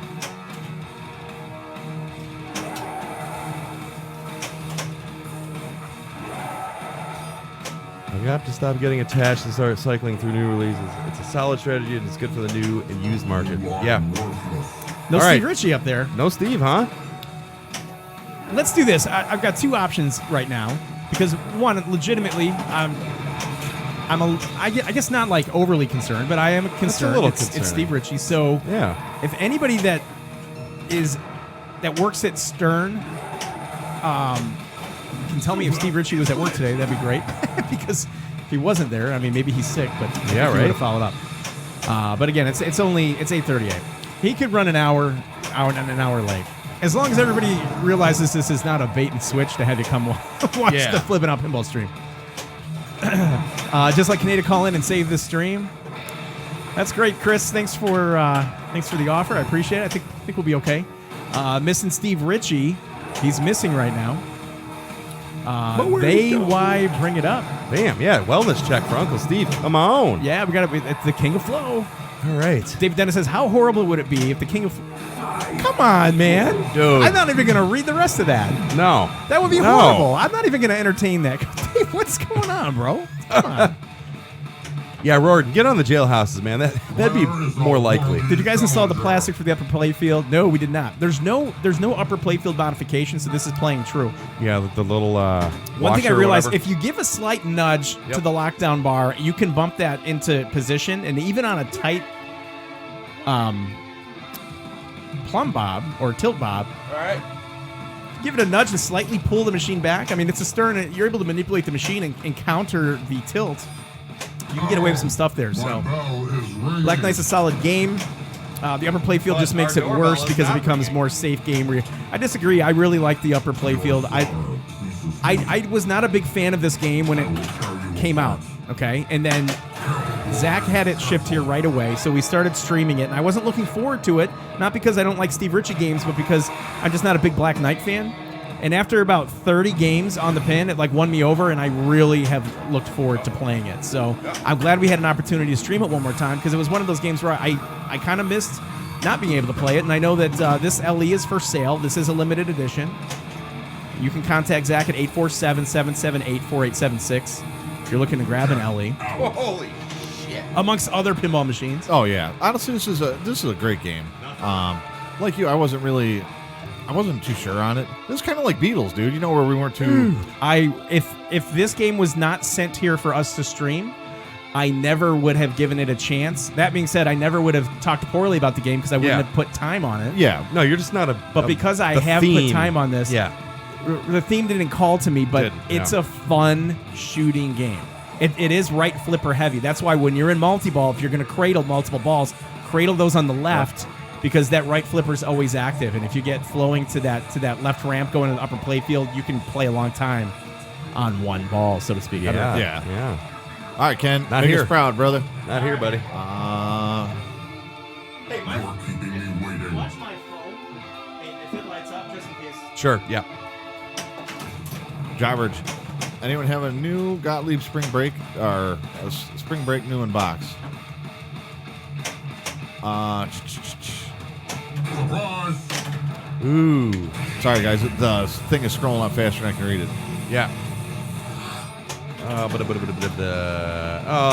I have to stop getting attached and start cycling through new releases. It's a solid strategy and it's good for the new and used market. Yeah. No All Steve right. Ritchie up there. No Steve, huh? Let's do this. I've got two options right now because one, legitimately, I guess not like overly concerned, but I am concerned. little It's concerning. Steve Ritchie. So Yeah. if anybody that works at Stern can tell me if Steve Ritchie was at work today, that'd be great. Because if he wasn't there, I mean, maybe he's sick, but Yeah, he right. would have followed up. But again, it's 8:38. He could run an hour late. As long as everybody realizes this is not a bait and switch to have you come watch Yeah. the Flip N Out Pinball stream. Just like Canada call in and save this stream. That's great, Chris. Thanks for the offer. I appreciate it. I think we'll be okay. Missing Steve Ritchie. He's missing right now. Why bring it up? Damn, yeah. Wellness check for Uncle Steve. Come on. Yeah, we got it's the King of Flow. All right. David Dennis says, how horrible would it be if the King of Come on, man. Dude. I'm not even going to read the rest of that. No. That would be No. horrible. I'm not even going to entertain that. Dave, what's going on, bro? Come on. Yeah, Rory, get on the jailhouses, man. That'd be more likely. Did you guys install the plastic for the upper playfield? No, we did not. There's no upper playfield modification, so this is playing true. Yeah, the little One thing I washer or realized, whatever. if you give a slight nudge to Yep. the lockdown bar, you can bump that into position, and even on a tight plumb bob or tilt bob, All right. give it a nudge to slightly pull the machine back. I mean, it's a Stern. You're able to manipulate the machine and counter the tilt. You can get away with some stuff there. So, Black Knight's a solid game. The upper playfield just makes it worse because it becomes more safe game. I disagree. I really like the upper playfield. I was not a big fan of this game when it came out. Okay, and then Zach had it shipped here right away, so we started streaming it, and I wasn't looking forward to it, not because I don't like Steve Ritchie games, but because I'm just not a big Black Knight fan. And after about 30 games on the pin, it like won me over, and I really have looked forward to playing it. So I'm glad we had an opportunity to stream it one more time, because it was one of those games where I kind of missed not being able to play it, and I know that this LE is for sale. This is a limited edition. You can contact Zach at 847-778-4876 if you're looking to grab an LE. Holy shit. Amongst other pinball machines. Oh yeah, honestly, this is a great game. Like you, I wasn't too sure on it. This is kind of like Beatles, dude. You know, where we weren't too. If this game was not sent here for us to stream, I never would have given it a chance. That being said, I never would have talked poorly about the game because I wouldn't Yeah. have put time on it. Yeah, No, you're just not a. But because I the have theme. put time on this, Yeah. the theme didn't call to me, but Didn't, it's yeah. a fun shooting game. It is right flipper heavy. That's why when you're in multi-ball, if you're going to cradle multiple balls, cradle those on the left because that right flipper is always active. And if you get flowing to that left ramp going to the upper playfield, you can play a long time on one ball, so to speak. Yeah. Yeah. Yeah. All right, Ken. Not make us here. proud, brother. Not here, buddy. Hey, You're keeping me waiting. watch my phone. If it lights up, just in case. Sure. Yeah. Jobberge. Anyone have a new Gottlieb Spring Break or a Spring Break new in box? Surprise! Ooh. Sorry, guys. The thing is scrolling up faster than I can read it. Yeah.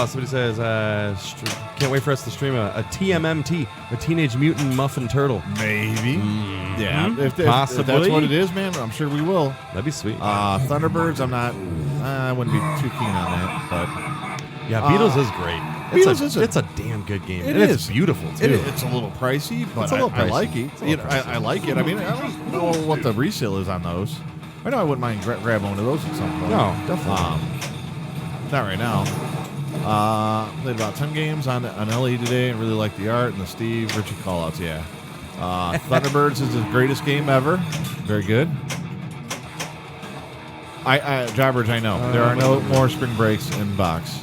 Somebody says, can't wait for us to stream a TMMT, a Teenage Mutant Muffin Turtle. Maybe. Yeah. Mm-hmm. If Possibly. that's what it is, man, I'm sure we will. That'd be sweet. Thunderbirds, I wouldn't be too keen on that. But yeah, Beatles is great. It's a damn good game. It and is. It's beautiful, too. It's a little pricey, but It's a little I pricey. like it. It's a little I like it. I mean, I don't know what the resale is on those. I know I wouldn't mind grabbing one of those at some point. No, definitely. Not right now. Played about 10 games on LE today and really liked the art and the Steve Ritchie callouts. Yeah. Thunderbirds is the greatest game ever. Very good. Jobberge, I know. There are no more spring breaks in box.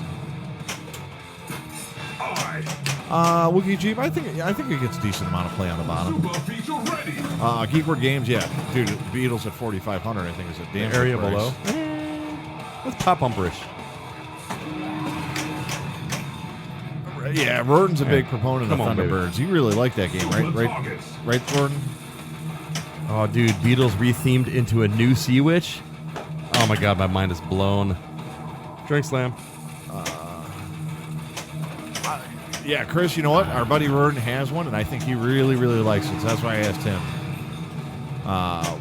Wookie Jeep, I think it gets a decent amount of play on the bottom. Super feature ready. Geekward Games, yeah. Dude, Beatles at 4,500, I think is a damn Area good price. below. That's pop bumperish. Yeah, Roden's a big proponent of Come on, baby. Thunderbirds. You really like that game, right, Roden? Oh, dude, Beatles rethemed into a new Sea Witch. Oh my God, my mind is blown. Drink slam. Yeah, Chris, you know what? Our buddy Roden has one, and I think he really, really likes it. So that's why I asked him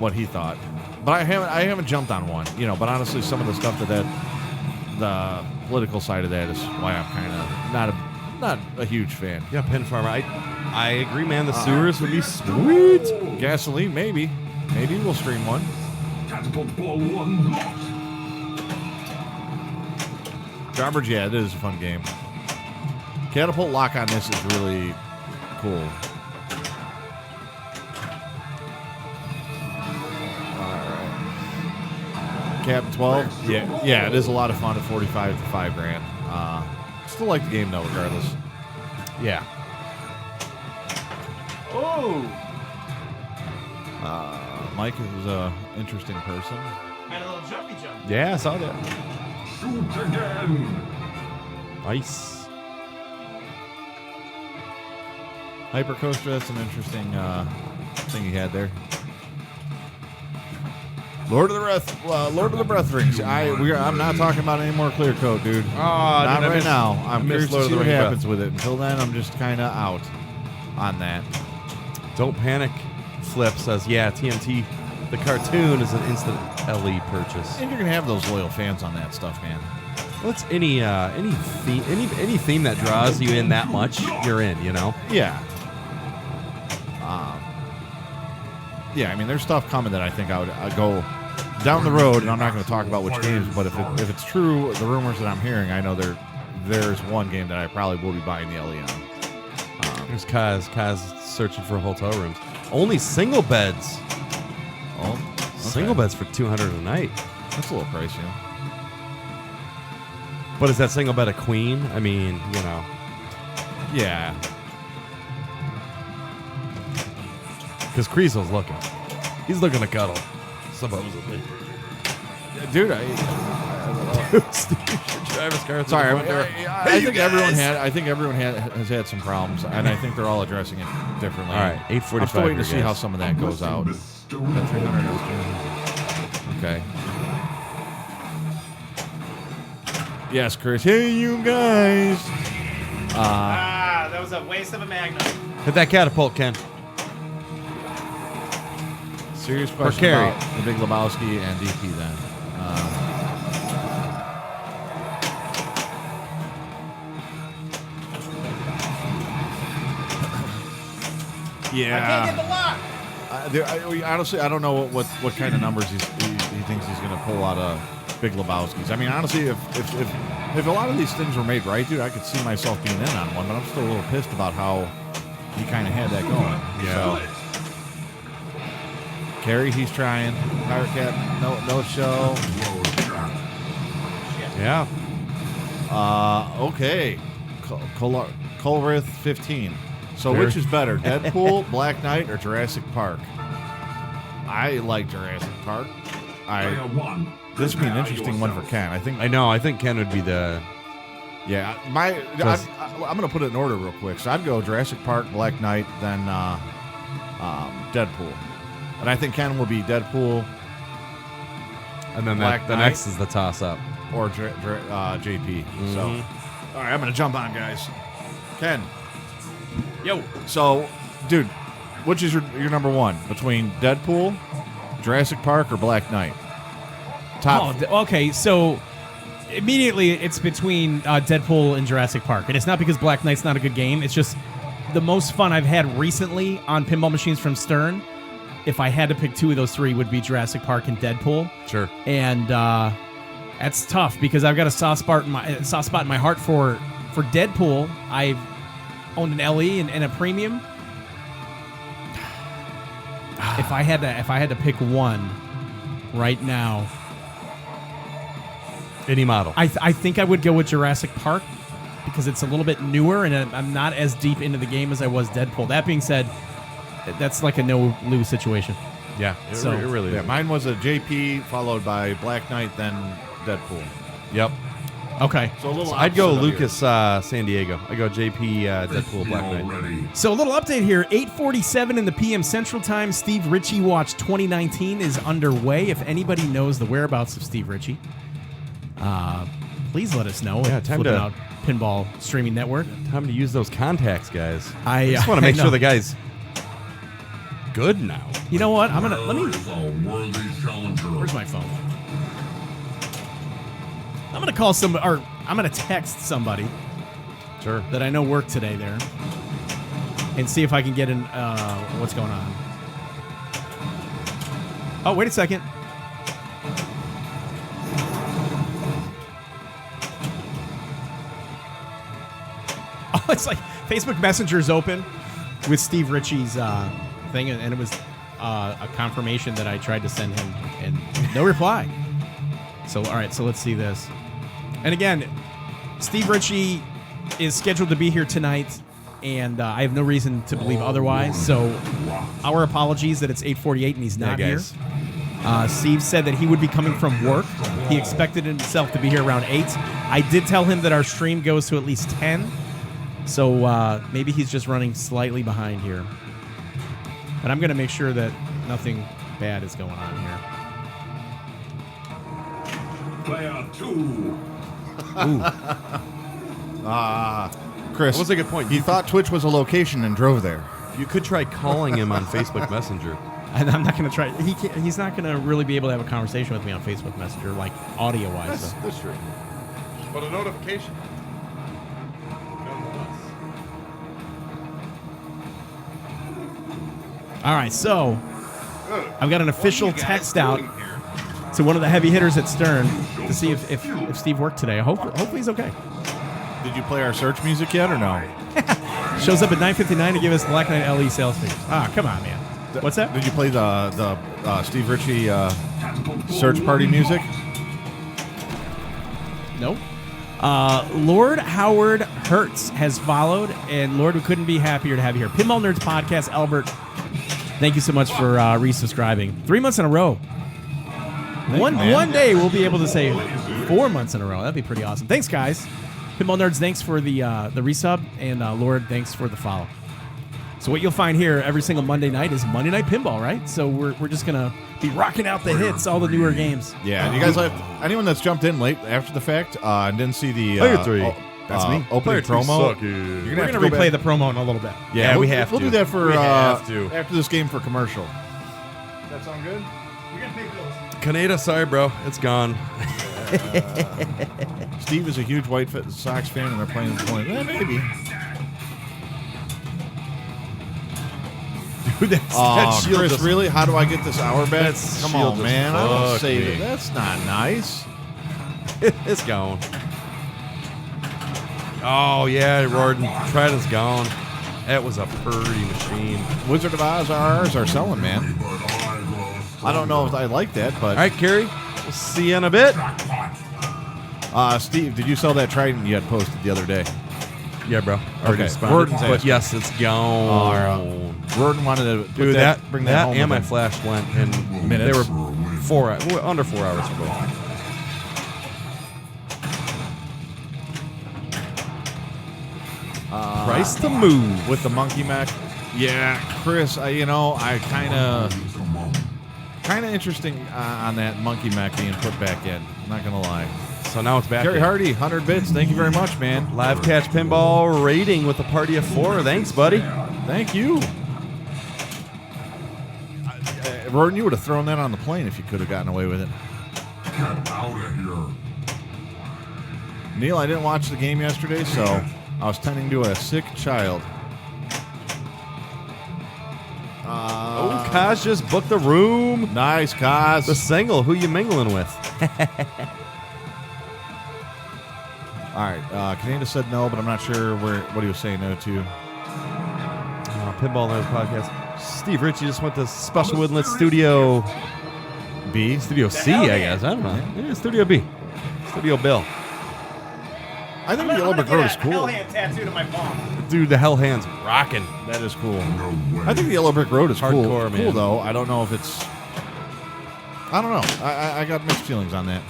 what he thought. But I haven't jumped on one, But honestly, some of the stuff the political side of that is why I'm kind of not a huge fan. Yeah, Pin Farmer. I agree, man. The sewers would be sweet. Gasoline, maybe we'll stream one. Catapult ball 1 locked. Jobberge, yeah, it is a fun game. Catapult lock on this is really cool. Alright. Cap 12? Yeah, it is a lot of fun at 45 to $5,000. Still like the game though, regardless. Yeah. Oh, Mike is an interesting person. had a little jumpy jump. Yeah, I saw that. Shoot again. Nice. Hypercoaster, that's an interesting thing you had there. Lord of the Breath Rings. I'm not talking about any more clear coat, dude. Not right now. I'm curious to see what happens with it. Until then, I'm just kind of out on that. Don't panic. Flip says, yeah, TMT, the cartoon is an instant LE purchase. And you're gonna have those loyal fans on that stuff, man. Well, it's any theme that draws you in that much, you're in, Yeah. Yeah, I mean, there's stuff coming that I think I'd go down the road, and I'm not going to talk about which games, but if it's true, the rumors that I'm hearing, I know there's one game that I probably will be buying the LE on. There's Kaz. Kaz searching for hotel rooms. Only single beds. Oh, okay. Single beds for $200 a night. That's a little pricey. But is that single bed a queen? I mean, Yeah. Because Creasel's looking. He's looking to cuddle. Supposedly. Dude, Steve, your driver's car. sorry. I think everyone has had some problems, and I think they're all addressing it differently. All right, 8:45. I'm still waiting to see here, how guys. some of that goes out. Okay. Yes, Chris. Hey, you guys. That was a waste of a magnum. Hit that catapult, Ken. Serious question Carrie. about the Big Lebowski and DP then. Yeah. I can't get the lock. Honestly, I don't know what kind of numbers he thinks he's going to pull out of Big Lebowski's. I mean, honestly, if a lot of these things were made right, dude, I could see myself being in on one, but I'm still a little pissed about how he kind of had that going. Yeah. So, Carrie, he's trying. Pirate Cat, no show. Yeah. Okay. Colrith 15. So which is better, Deadpool, Black Knight, or Jurassic Park? I like Jurassic Park. Player one. This would be an Prepare interesting one for yourself. Ken. I think. I know. I think Ken would be the. Yeah, I'm going to put it in order real quick. So I'd go Jurassic Park, Black Knight, then Deadpool, and I think Ken will be Deadpool And then Black the Knight. next is the toss up. or JP. So, all right, I'm going to jump on, guys. Ken. Yo. So, dude, which is your number one between Deadpool, Jurassic Park, or Black Knight? Top. Okay, so immediately it's between Deadpool and Jurassic Park. And it's not because Black Knight's not a good game. It's just the most fun I've had recently on pinball machines from Stern. If I had to pick two of those three, would be Jurassic Park and Deadpool. Sure. And that's tough because I've got a soft spot in my heart for Deadpool. I've owned an LE and a premium. If I had to pick one right now, Any model. I think I would go with Jurassic Park because it's a little bit newer and I'm not as deep into the game as I was Deadpool. That being said, that's like a no-lose situation. Yeah. It really Yeah, is. mine was a JP followed by Black Knight, then Deadpool. Yep. Okay. So a little. I'd go opposite of Lucas San Diego. I go JP Deadpool Black Knight. Ready. So a little update here. 8:47 in the PM Central Time. Steve Ritchie Watch 2019 is underway. If anybody knows the whereabouts of Steve Ritchie, please let us know. Yeah, at time Flip N to- Out Pinball Streaming Network. Time to use those contacts, guys. I just want to make know. sure the guy's good now. You know what? Let me. Is a worthy challenger. Where's my phone? I'm gonna call or I'm gonna text somebody Sure. that I know worked today there, and see if I can get in. What's going on? Oh, wait a second. Oh, it's like Facebook Messenger's open with Steve Ritchie's thing, and it was a confirmation that I tried to send him, and no reply. So, all right, so let's see this. And again, Steve Ritchie is scheduled to be here tonight, and I have no reason to believe otherwise. So, our apologies that it's 8:48 and he's not Yeah, here. guys. Steve said that he would be coming from work. He expected himself to be here around 8. I did tell him that our stream goes to at least 10. So maybe he's just running slightly behind here. But I'm going to make sure that nothing bad is going on here. Player two. Chris. That was a good point. He thought Twitch was a location and drove there. You could try calling him on Facebook Messenger. And I'm not going to try. He's not going to really be able to have a conversation with me on Facebook Messenger, like audio-wise. So. That's true. But a notification. All right, so I've got an official text out to one of the heavy hitters at Stern to see if Steve worked today. Hopefully he's okay. Did you play our search music yet or no? Shows up at 9:59 to give us Black Knight LE sales figures. Ah, come on, man. What's that? Did you play the Steve Ritchie search party music? Nope. Lord Howard Hertz has followed, and Lord, we couldn't be happier to have you here. Pinball Nerds Podcast, Albert, thank you so much for resubscribing. 3 months in a row. One day we'll be able to say 4 months in a row. That'd be pretty awesome. Thanks, guys. Pinball Nerds, thanks for the resub, and Lord, thanks for the follow. So what you'll find here every single Monday night is Monday Night Pinball, right? So we're just gonna be rocking out the hits, all the newer games. Yeah, you guys anyone that's jumped in late after the fact and didn't see the Player three. That's me. opening Player three promo. suck, You're We're gonna gonna replay the the promo in a little bit. Yeah, we have We'll to. do that for We have to. after this game for commercial. That sound good? Kaneda, sorry, bro. It's gone. Steve is a huge White Sox fan, and they're playing the point. Maybe. Dude, that shield Chris, just- really? How do I get this hour back? That Come shield on, just man. I don't fucked say me. that. That's not nice. It's gone. Oh, yeah, Rorden. Trident's is gone. That was a pretty machine. Wizard of Oz RRs are selling, man. I don't know if I like that, but All right, Kerry. We'll see you in a bit. Steve, did you sell that Trident you had posted the other day? Yeah, bro. Already Okay. responded, Rorden's but asking. yes, it's gone. Gordon wanted to put Dude, bring that home and with my him. flash went, and Minutes. they were under 4 hours for both. Price to move. With the monkey mech. Yeah, Chris, I kind of interesting on that monkey mech being put back in. Not going to lie. So now it's back. Gary in. Hardy, 100 bits. Thank you very much, man. Live Catch Pinball rating with a party of 4. Thanks, buddy. Thank you. Roden, you would have thrown that on the plane if you could have gotten away with it. Get out of here. Neil, I didn't watch the game yesterday, so I was tending to a sick child. Oh, Kaz just booked the room. Nice, Kaz. The single. Who you mingling with? All right, Canada said no, but I'm not sure what he was saying no to. Pinball Nerds Podcast. Steve Ritchie just went to Special Woodland Studio B. Studio C, I guess. I don't know. Yeah, Studio B. Studio Bill. I think the Yellow Brick Road is cool. tattoo to my palm. Dude, the Hell Hand's rocking. That is cool. No way. I think the Yellow Brick Road is cool. Hardcore, man. Cool, though. I don't know if it's... I don't know. I got mixed feelings on that.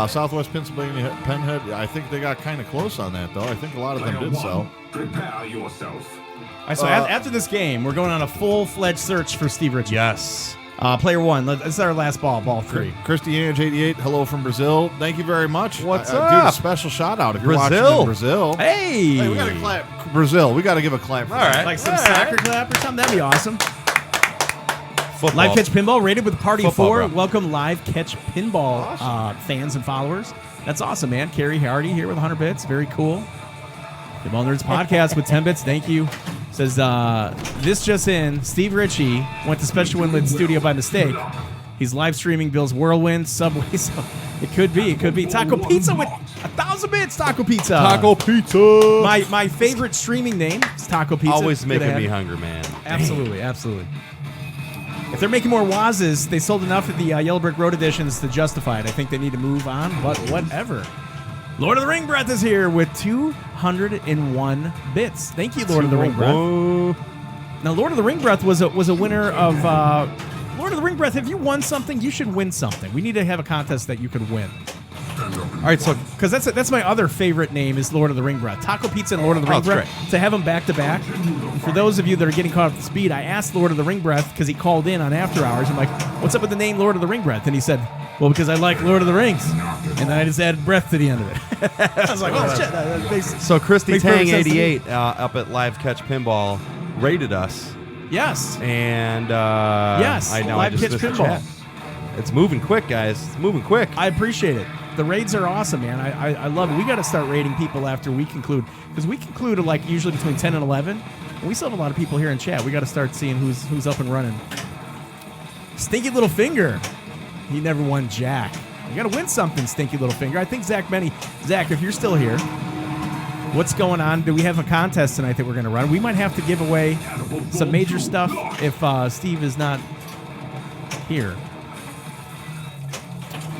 Southwest Pennsylvania Penhead, I think they got kind of close on that, though. I think a lot of them Player did one, so. Prepare yourself. All right, so after this game, we're going on a full-fledged search for Steve Ritchie. Yes. Player 1. This is our last ball 3. Christy Ange 88, hello from Brazil. Thank you very much. What's Dude, up? a special shout out if you're Brazil. watching in Brazil. Hey! Hey, we got to clap. Brazil, we got to give a clap. For All that. right. Like some soccer clap or something? That'd be awesome. Football. Live Catch Pinball rated with a party of Football, 4. bro. Welcome Live Catch Pinball fans and followers. That's awesome, man. Carrie Hardy here with 100 bits. Very cool. Pinball Nerds Podcast with 10 bits. Thank you. Says, this just in. Steve Ritchie went to Special Woodland Studio by mistake. He's live streaming Bill's Whirlwind Subway. So it could be. Taco Pizza with 1,000 bits. Taco Pizza. Taco Pizza. My favorite streaming name is Taco Pizza. Always Good making to have me it. hungry, man. Absolutely. If they're making more Wazes, they sold enough of the Yellow Brick Road editions to justify it. I think they need to move on, but whatever. Lord of the Ring Breath is here with 201 bits. Thank you, Lord of the Ring Breath. Now, Lord of the Ring Breath was a winner of Lord of the Ring Breath. If you won something, you should win something. We need to have a contest that you could win. All right, so Because that's my other favorite name is Lord of the Ring Breath. Taco Pizza and Lord of the Ring that's Breath. great. To have them back to back. For those of you that are getting caught up to speed, I asked Lord of the Ring Breath because he called in on After Hours. I'm like, what's up with the name Lord of the Ring Breath? And he said, well, because I like Lord of the Rings. And then I just added breath to the end of it. I was like, oh, shit. That makes, So Christy makes perfect Tang sense to me. 88 up at Live Catch Pinball rated us, Yes. and Yes, I Live just Catch missed the Pinball. chat. It's moving quick, guys. It's moving quick. I appreciate it. The raids are awesome, man. I love it. We got to start raiding people after we conclude. Because we conclude like usually between 10 and 11. And we still have a lot of people here in chat. We got to start seeing who's up and running. Stinky Little Finger. He never won Jack. You got to win something, Stinky Little Finger. I think Zach, if you're still here, what's going on? Do we have a contest tonight that we're going to run? We might have to give away some major stuff if Steve is not here.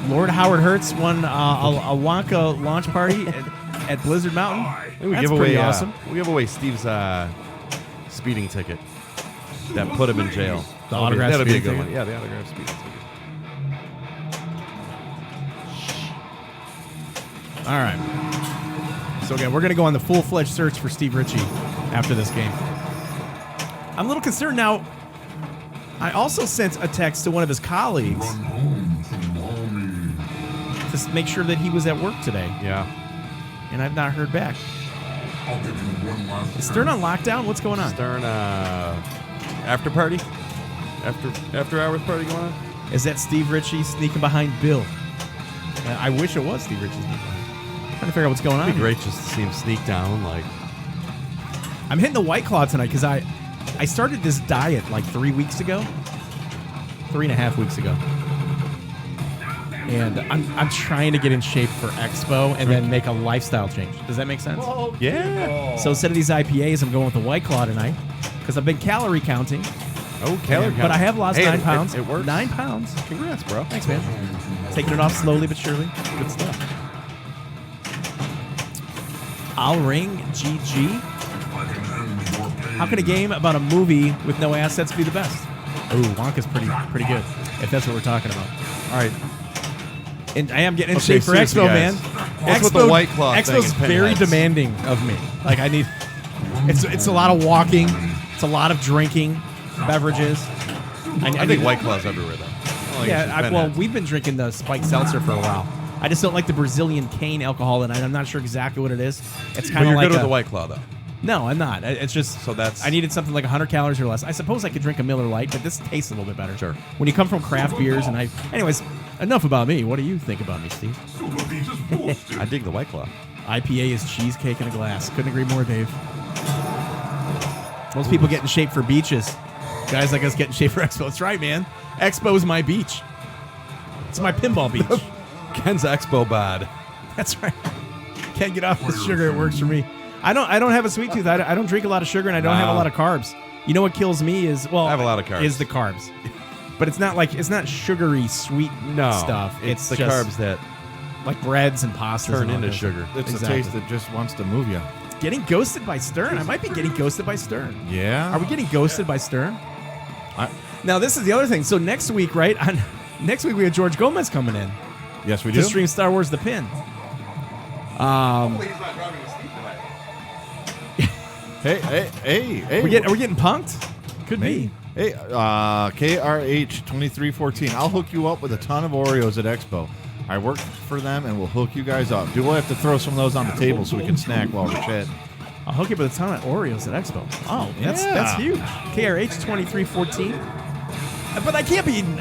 Lord Howard Hertz won a Wonka launch party at Blizzard Mountain. We That's give pretty away awesome. We give away Steve's speeding ticket that put him in jail. The autographed That'll be a speeding good ticket? one. Yeah, the autographed speeding ticket. All right. So again, we're going to go on the full-fledged search for Steve Ritchie after this game. I'm a little concerned now. I also sent a text to one of his colleagues Run home to mommy. to make sure that he was at work today, Yeah. and I've not heard back. I'll give you one last Is Stern on lockdown? What's going on? Stern after party, after hours party going on. Is that Steve Ritchie sneaking behind Bill? I wish it was Steve Ritchie sneaking behind. Trying to figure out what's going on. It'd be great just to see him sneak down. Like, I'm hitting the White Claw tonight because I started this diet like 3 weeks ago, 3.5 weeks ago, and I'm trying to get in shape for Expo and then make a lifestyle change. Does that make sense? yeah. So instead of these IPAs, I'm going with the White Claw tonight because I've been calorie counting. Oh, calorie count. But I have lost Hey, 9 pounds. It works. 9 pounds. Congrats, bro. Thanks, man. Taking it off slowly but surely. Good stuff. I'll ring GG. I can end your pain. How can a game about a movie with no assets be the best? Ooh, Wonka's pretty good, if that's what we're talking about. All right. And I am getting in Okay, shape for seriously, Expo, guys. man. What's with the White Claw thing Expo's and very pinheads? demanding of me. Like I need. It's a lot of walking. It's a lot of drinking, beverages. I think White Claw's everywhere, though. Well, we've been drinking the spiked seltzer for a while. I just don't like the Brazilian cane alcohol, and I'm not sure exactly what it is. It's But kind of you're like good with the White Claw, though. No, I'm not. It's just So that's- I needed something like 100 calories or less. I suppose I could drink a Miller Lite, but this tastes a little bit better. Sure. When you come from craft beers, and anyways, enough about me. What do you think about me, Steve? I dig the White Claw. IPA is cheesecake in a glass. Couldn't agree more, Dave. Most people get in shape for beaches. Guys like us get in shape for Expo. That's right, man. Expo's my beach. It's my pinball beach. Ken's Expo bod. That's right. Can't get off the sugar. It works for me. I don't have a sweet tooth. I don't drink a lot of sugar, and I don't have a Wow. lot of carbs. You know what kills me is I have a lot of carbs. Is the carbs. But it's not sugary sweet No. stuff. It's the just carbs that like breads and pastas turn and all into those. sugar. It's Exactly. a taste that just wants to move you. Getting ghosted by Stern. I might be getting ghosted by Stern. Yeah. Are we getting ghosted by Stern? I- Now this is the other thing. So next week, right? Next week we have George Gomez coming in Yes, we to do. stream Star Wars: The Pin. Hey. Are we getting punked? Could be. Hey, KRH2314. I'll hook you up with a ton of Oreos at Expo. I work for them and we'll hook you guys up. We'll have to throw some of those on the table so we can snack while we're chatting. I'll hook you up with a ton of Oreos at Expo. Oh, that's Yeah. huge. KRH 2314. But I can't be eating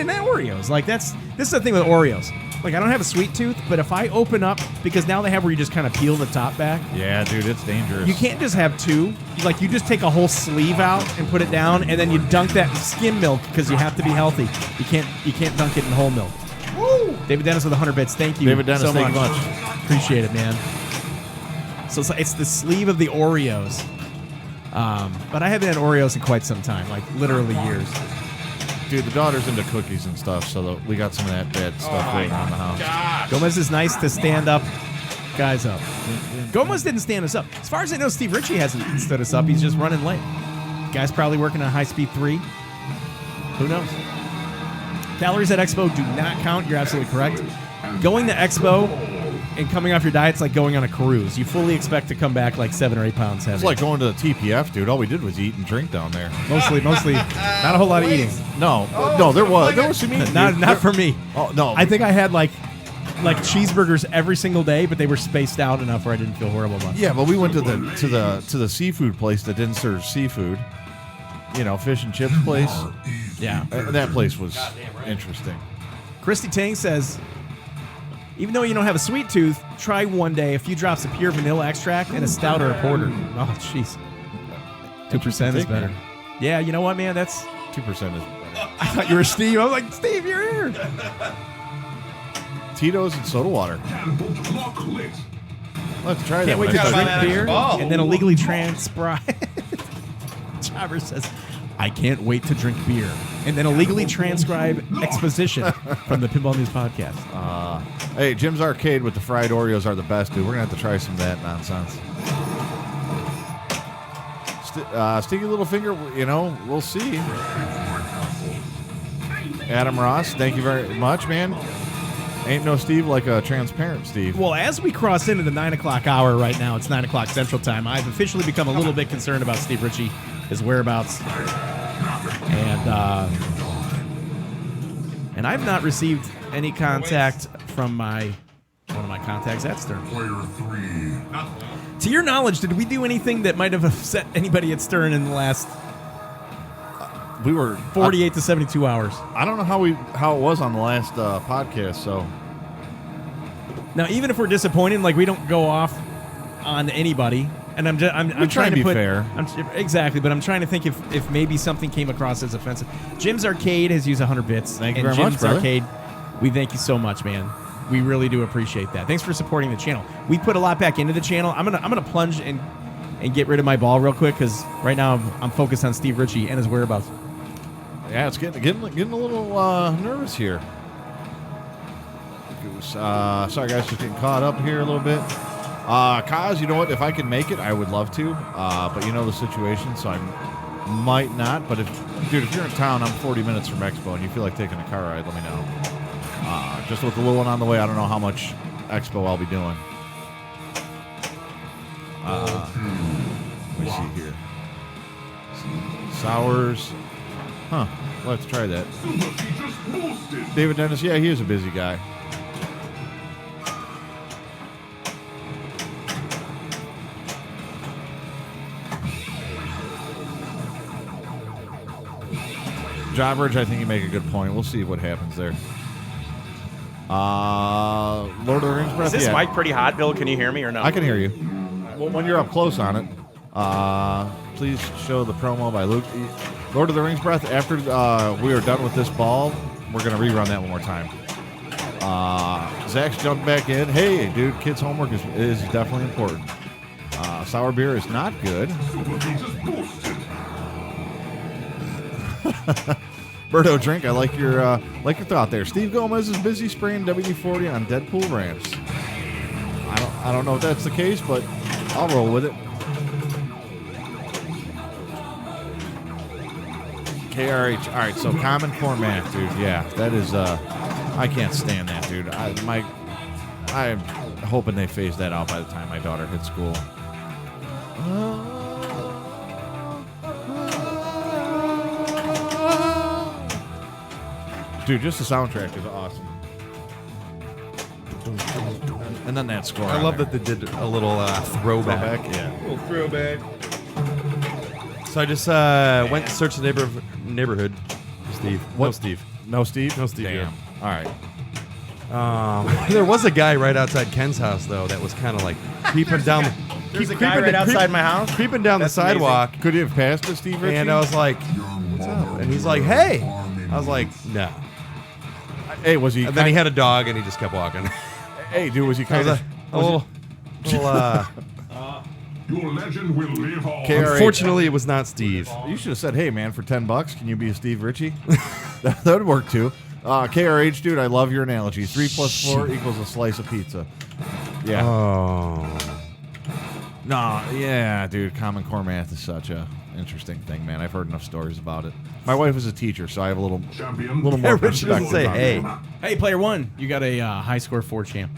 that Oreos. Like this is the thing with Oreos. Like I don't have a sweet tooth, but if I open up, because now they have where you just kind of peel the top back. Yeah, dude, it's dangerous. You can't just have two. Like you just take a whole sleeve out and put it down, and then you dunk that in skim milk because you have to be healthy. You can't dunk it in whole milk. Woo! David Dennis with 100 bits. Thank you, David Dennis, so thank you much. much. Appreciate it, man. So it's the sleeve of the Oreos. But I haven't had Oreos in quite some time, like literally years. Dude, the daughter's into cookies and stuff, so we got some of that bad stuff waiting on the house. Gomez is nice to stand up guys up. Gomez didn't stand us up. As far as I know, Steve Ritchie hasn't stood us up. He's just running late. Guy's probably working on high speed 3. Who knows? Calories at Expo do not count. You're absolutely correct. Going to Expo and coming off your diet's like going on a cruise. You fully expect to come back like 7 or 8 pounds heavy. It's like going to the TPF, dude. All we did was eat and drink down there. mostly, not a whole lot of eating. No, there was some eating. Not dude. for me. Oh no, I think I had like cheeseburgers every single day, but they were spaced out enough where I didn't feel horrible about it. Yeah, but we went to the seafood place that didn't serve seafood. You know, fish and chips place. Yeah. That place was interesting. Christy Tang says, even though you don't have a sweet tooth, try one day a few drops of pure vanilla extract and a stout or a porter. Oh, jeez. 2% is better. Yeah, you know what, man? That's 2% is better. I thought you were Steve. I was like, Steve, you're here. Tito's and soda water. Let's try that. Can't wait to one. drink that beer extra. and then illegally transcribe. Jobber says, I can't wait to drink beer and then illegally transcribe exposition from the Pinball News Podcast. Hey, Jim's Arcade with the fried Oreos are the best, dude. We're gonna have to try some of that nonsense. Sticky little finger, you know, we'll see. Adam Ross, thank you very much, man. Ain't no Steve like a transparent Steve. Well, as we cross into the 9 o'clock hour right now, it's 9 o'clock Central Time, I've officially become a little bit concerned about Steve Ritchie, his whereabouts. And I've not received any contact from one of my contacts at Stern. Player 3. To your knowledge, did we do anything that might have upset anybody at Stern in the last We were 48 to 72 hours? I don't know how it was on the last podcast. So Now, even if we're disappointed, like we don't go off on anybody, and I'm try trying to to be put fair. Exactly, but I'm trying to think if maybe something came across as offensive. Jim's Arcade has used 100 bits. Thank you and very much, Jim's brother. Arcade, we thank you so much, man. We really do appreciate that. Thanks for supporting the channel. We put a lot back into the channel. I'm gonna plunge and get rid of my ball real quick because right now I'm focused on Steve Ritchie and his whereabouts. yeah, it's getting a little nervous here. Sorry guys, just getting caught up here a little bit. Kaz, you know what? If I can make it, I would love to. But you know the situation, so I might not. But if Dude, if you're in town, I'm 40 minutes from Expo, and you feel like taking a car ride, let me know. Just with the little one on the way, I don't know how much Expo I'll be doing. Let me see here. Sours. Huh. We'll have to try that. David Dennis, yeah, he is a busy guy. Jobridge, I think you make a good point. We'll see what happens there. Lord of the Rings breath. Is this mic pretty hot, Bill? Can you hear me or no? I can hear you. Well, when you're up close on it, please show the promo by Luke. Lord of the Rings breath. After we are done with this ball, we're gonna rerun that one more time. Zach's jumped back in. Hey, dude, kids' homework is definitely important. Sour beer is not good. Berto Drink, I like your thought there. Steve Gomez is busy spraying WD-40 on Deadpool ramps. I don't know if that's the case, but I'll roll with it. KRH. All right, so Common Core math, dude. Yeah, that is. I can't stand that, dude. I'm hoping they phase that out by the time my daughter hits school. Dude, just the soundtrack is awesome. And then that score. I love that they did a little throwback. Yeah. A little throwback. So I just went to search the neighborhood. Steve. What? No, Steve. No Steve? No Steve. Damn. Yeah. All right. There was a guy right outside Ken's house, though, that was kind of like creeping down. There's a guy right outside my house. Creeping down That's the sidewalk. Could you have passed to Steve Ritchie? And I was like, what's up? And he's like, hey. I was like, no. Hey, was he? And then he had a dog, and he just kept walking. Hey, dude, was he I kind was of a little Your legend will live on. Unfortunately, it was not Steve. You should have said, "Hey, man, for $10, can you be a Steve Ritchie?" that would work too. KRH, dude, I love your analogy. 3 + 4 equals a slice of pizza. Yeah. Oh. No, yeah, dude. Common Core math is such a interesting thing, man. I've heard enough stories about it. My wife is a teacher, so I have a little more Rich perspective. doesn't say, on hey. it. Hey, player one, you got a high score 4 champ.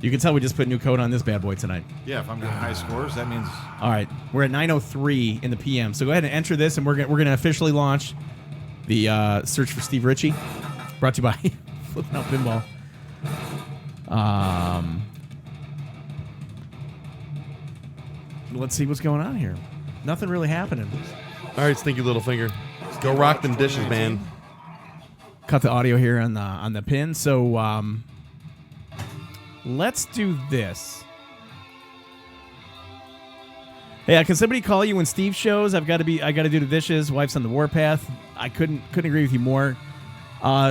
You can tell we just put new code on this bad boy tonight. Yeah, if I'm getting high scores, that means All right, we're at 9:03 in the PM. So go ahead and enter this, and we're gonna officially launch the search for Steve Ritchie, brought to you by Flip N Out Pinball. Let's see what's going on here. Nothing really happening. All right, Stinky Little Finger. Go rock them dishes, man. Cut the audio here on the pin. So let's do this. Hey, can somebody call you when Steve shows? I got to do the dishes. Wife's on the warpath. I couldn't agree with you more.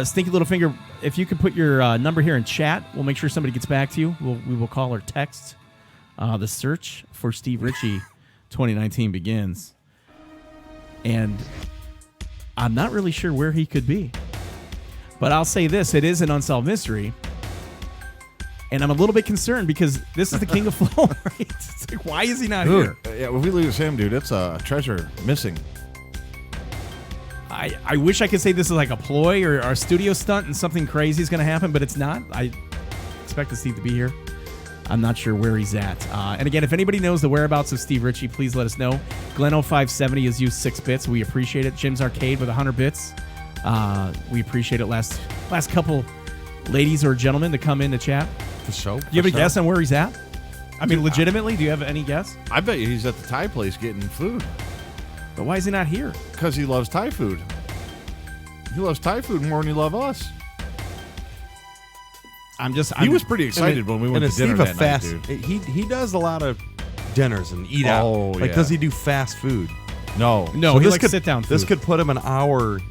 Stinky Little Finger, if you could put your number here in chat, we'll make sure somebody gets back to you. We will call or text. The search for Steve Ritchie 2019 begins. And I'm not really sure where he could be. But I'll say this, it is an unsolved mystery. And I'm a little bit concerned because this is the king of flow, right? It's like, why is he not here? yeah. If we lose him, dude, it's a treasure missing. I wish I could say this is like a ploy or a studio stunt and something crazy is going to happen, but it's not. I expect Steve to be here. I'm not sure where he's at. And again, if anybody knows the whereabouts of Steve Ritchie, please let us know. Glenn0570 has used 6 bits. We appreciate it. Jim's Arcade with 100 bits. We appreciate it. Last couple ladies or gentlemen to come in to chat. For sure. Do you have a guess on where he's at? I mean, legitimately, do you have any guess? I bet you he's at the Thai place getting food But why is he not here? because he loves Thai food. He loves Thai food more than he loves us. He was pretty excited when we went to dinner that night, dude. He does a lot of dinners and eat out. Oh, Like, yeah. does he do fast food? No. No, So he this likes could sit-down food. This could put him an hour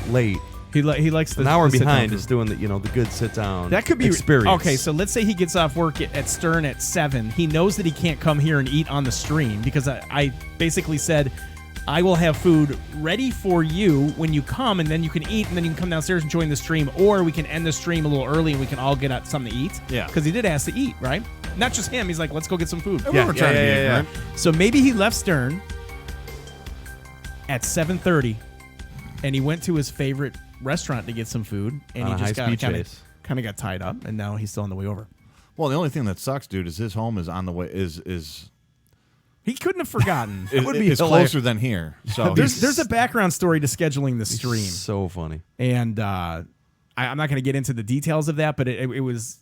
late. He likes the An hour the sit-down behind food. is doing the good sit down. That could be experience. Okay, so let's say he gets off work at Stern at 7. He knows that he can't come here and eat on the stream because I basically said, I will have food ready for you when you come, and then you can eat, and then you can come downstairs and join the stream, or we can end the stream a little early and we can all get out something to eat. Yeah. Because he did ask to eat, right? Not just him. He's like, let's go get some food. We were trying to be yeah. ignorant. So maybe he left Stern at 7:30 and he went to his favorite restaurant to get some food, and On he a just high-speed chase. kind of got tied up, and now he's still on the way over. Well, the only thing that sucks, dude, is his home is on the way. Is He couldn't have forgotten. it would be it's hilarious. closer than here. So There's a background story to scheduling the stream, So funny. and I'm not going to get into the details of that, but it was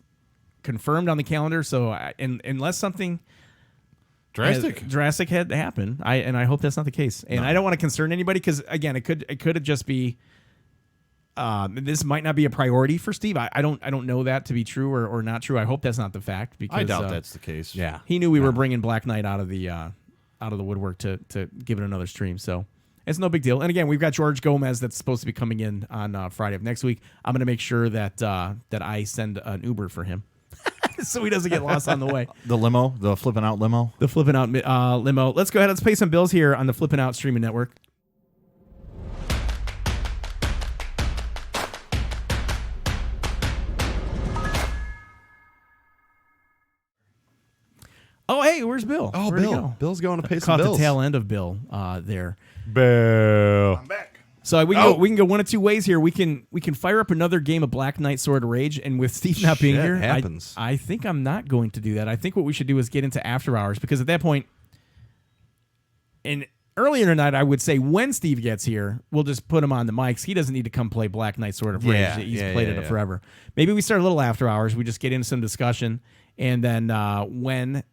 confirmed on the calendar. So unless something drastic had happened, I hope that's not the case, and I don't want to concern anybody because again, it could just be. This might not be a priority for Steve. I don't know that to be true or not true. I hope that's not the fact because I doubt that's the case. Yeah. he knew we were bringing Black Knight out of the woodwork to give it another stream. So it's no big deal. And again, we've got George Gomez that's supposed to be coming in on Friday of next week. I'm going to make sure that I send an Uber for him so he doesn't get lost on the way. The limo, the flipping out limo. The Flippin' Out limo. Let's go ahead. Let's pay some bills here on the Flippin' Out streaming network. Oh, hey, where's Bill? Oh, Where'd he Bill. go? Bill's going to pay some Caught bills. the tail end of Bill there. Bill. I'm back. So we can go one of two ways here. We can fire up another game of Black Knight Sword of Rage, and with Steve not being Shit here, happens. I think I'm not going to do that. I think what we should do is get into after hours because at that point, and earlier tonight, I would say when Steve gets here, we'll just put him on the mics. He doesn't need to come play Black Knight Sword of Rage. Yeah, He's yeah, played yeah, it yeah. forever. Maybe we start a little after hours. We just get into some discussion, and then when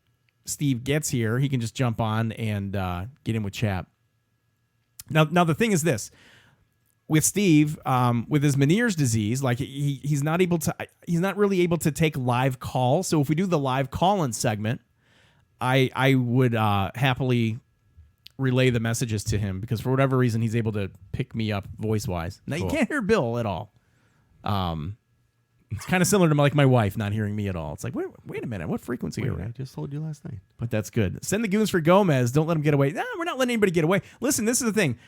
Steve gets here, he can just jump on and get in with chat. Now the thing is this. With Steve, with his Meniere's disease, like he's not really able to take live calls. So if we do the live call-in segment, I would happily relay the messages to him because for whatever reason he's able to pick me up voice-wise. Now you can't hear Bill at all. It's kind of similar to my wife not hearing me at all. It's like wait a minute, what frequency are we I at? just told you last night. But that's good. Send the goons for Gomez. Don't let him get away. No, we're not letting anybody get away. Listen, this is the thing.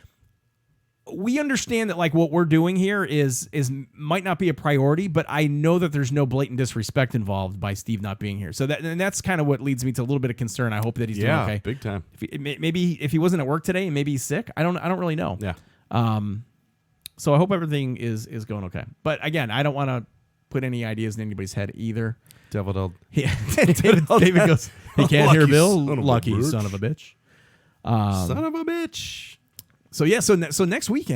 We understand that like what we're doing here is might not be a priority, but I know that there's no blatant disrespect involved by Steve not being here. So that's kind of what leads me to a little bit of concern. I hope that he's doing okay. Big time. Maybe if he wasn't at work today, maybe he's sick. I don't really know. Yeah. So I hope everything is going okay. But again, I don't want to put any ideas in anybody's head either. Devil. Yeah. David goes, he can't hear Lucky Bill. son of a Lucky bitch. son of a bitch. Son of a bitch. So yeah, so next week,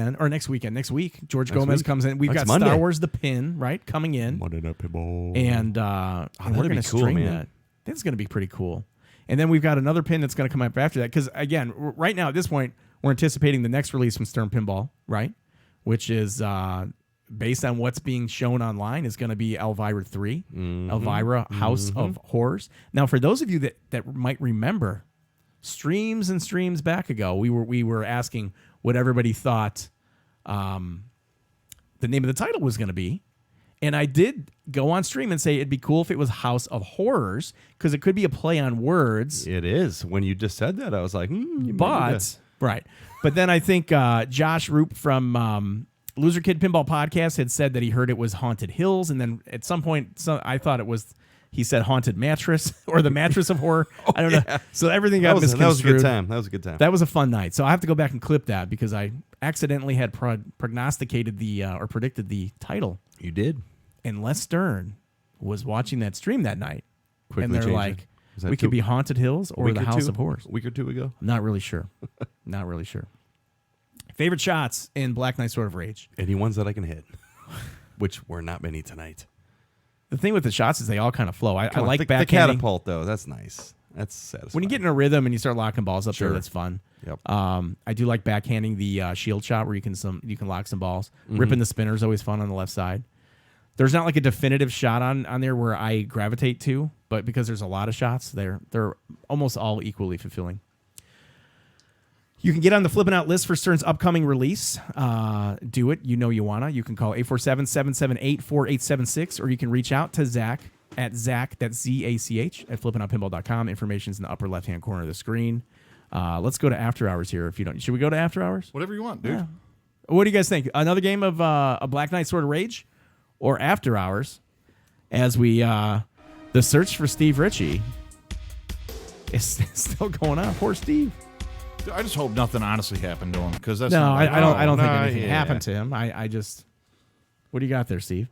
George Gomez week? comes in. We've Next got Monday. Star Wars: The Pin, right, coming in, Monday Night Pinball. and that'd we're be going to cool, stream man. that. I think it's going to be pretty cool. And then we've got another pin that's going to come up after that because again, right now at this point, we're anticipating the next release from Stern Pinball, right, which is based on what's being shown online is going to be Elvira 3, Elvira House of Horrors. Now, for those of you that might remember, streams and streams back ago, we were asking what everybody thought the name of the title was going to be. And I did go on stream and say it'd be cool if it was House of Horrors because it could be a play on words. It is. When you just said that, I was like, Right. But then I think Josh Roop from Loser Kid Pinball Podcast had said that he heard it was Haunted Hills. And then at some point, I thought it was... He said Haunted Mattress or the Mattress of Horror. I don't know. So everything got misconstrued. That was a good time. That was a fun night. So I have to go back and clip that because I accidentally had prognosticated or predicted the title. You did. And Les Stern was watching that stream that night. Quickly and they're changed like, it. Is that we could be Haunted Hills or the House of Horrors. A week or two ago? Not really sure. Not really sure. Favorite shots in Black Knight Sword of Rage? Any ones that I can hit, which were not many tonight. The thing with the shots is they all kind of flow. I like the backhanding. catapult, though. That's nice. That's satisfying. When you get in a rhythm and you start locking balls up there, Sure. that's fun. Yep. I do like backhanding the shield shot where you can lock some balls. Ripping the spinner is always fun on the left side. There's not like a definitive shot on there where I gravitate to, but because there's a lot of shots, they're almost all equally fulfilling. You can get on the Flippin' Out list for Stern's upcoming release. Do it. You know you wanna. You can call 847-778-4876, or you can reach out to Zach at Zach, that's Z-A-C-H, at flippinoutpinball.com. Information's in the upper left-hand corner of the screen. Let's go to After Hours here if you don't. Should we go to After Hours? Whatever you want, dude. Yeah. What do you guys think? Another game of a Black Knight Sword of Rage or After Hours as we, the search for Steve Ritchie is still going on. Poor Steve. I just hope nothing honestly happened to him because that's No, not like, I don't think nah, anything yeah. happened to him. I just. What do you got there, Steve?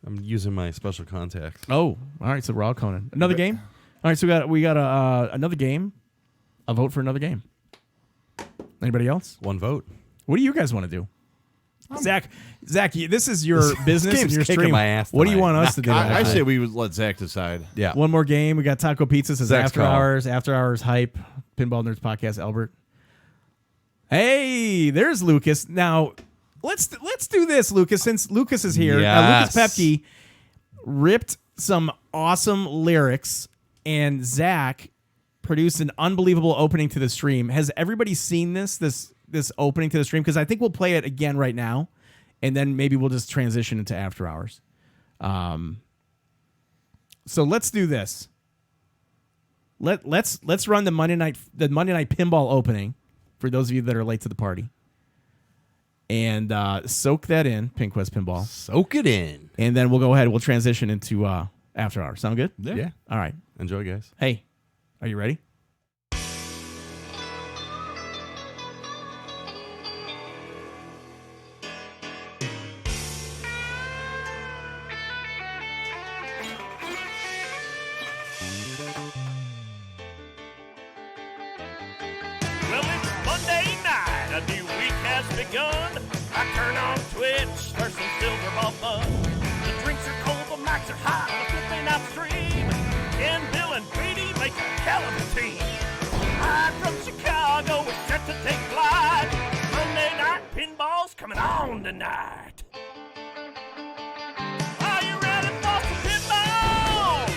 I'm using my special contacts. Oh, all right. So we're all Conan. Another game. All right. So we got another game. A vote for another game. Anybody else? One vote. What do you guys want to do? Zach, this is your business and game's your kicking stream. my ass What do you tonight. want us to do? I say we would let Zach decide. Yeah. One more game. We got Taco Pizza says Zach's after call. hours hype. Pinball Nerds Podcast. Albert. Hey, there's Lucas. Now let's do this, Lucas. Since Lucas is here, Yes. Lucas Pepke ripped some awesome lyrics, and Zach produced an unbelievable opening to the stream. Has everybody seen this opening to the stream? Because I think we'll play it again right now, and then maybe we'll just transition into after hours. So let's do this. Let's run the Monday night pinball opening for those of you that are late to the party, and soak that in. PinQuest Pinball. Soak it in. And then we'll go ahead. We'll transition into after hours. Sound good? Yeah. All right. Enjoy, guys. Hey, are you ready? Well, it's Monday night, a new week has begun. I turn on Twitch for some silver ball fun. The drinks are cold, the mics are hot, the Flip N Out stream. Ken, Bill, and Petey make a hell of a team. I'm from Chicago, we're set to take flight. Monday night pinball's coming on tonight. Are you ready for some pinball?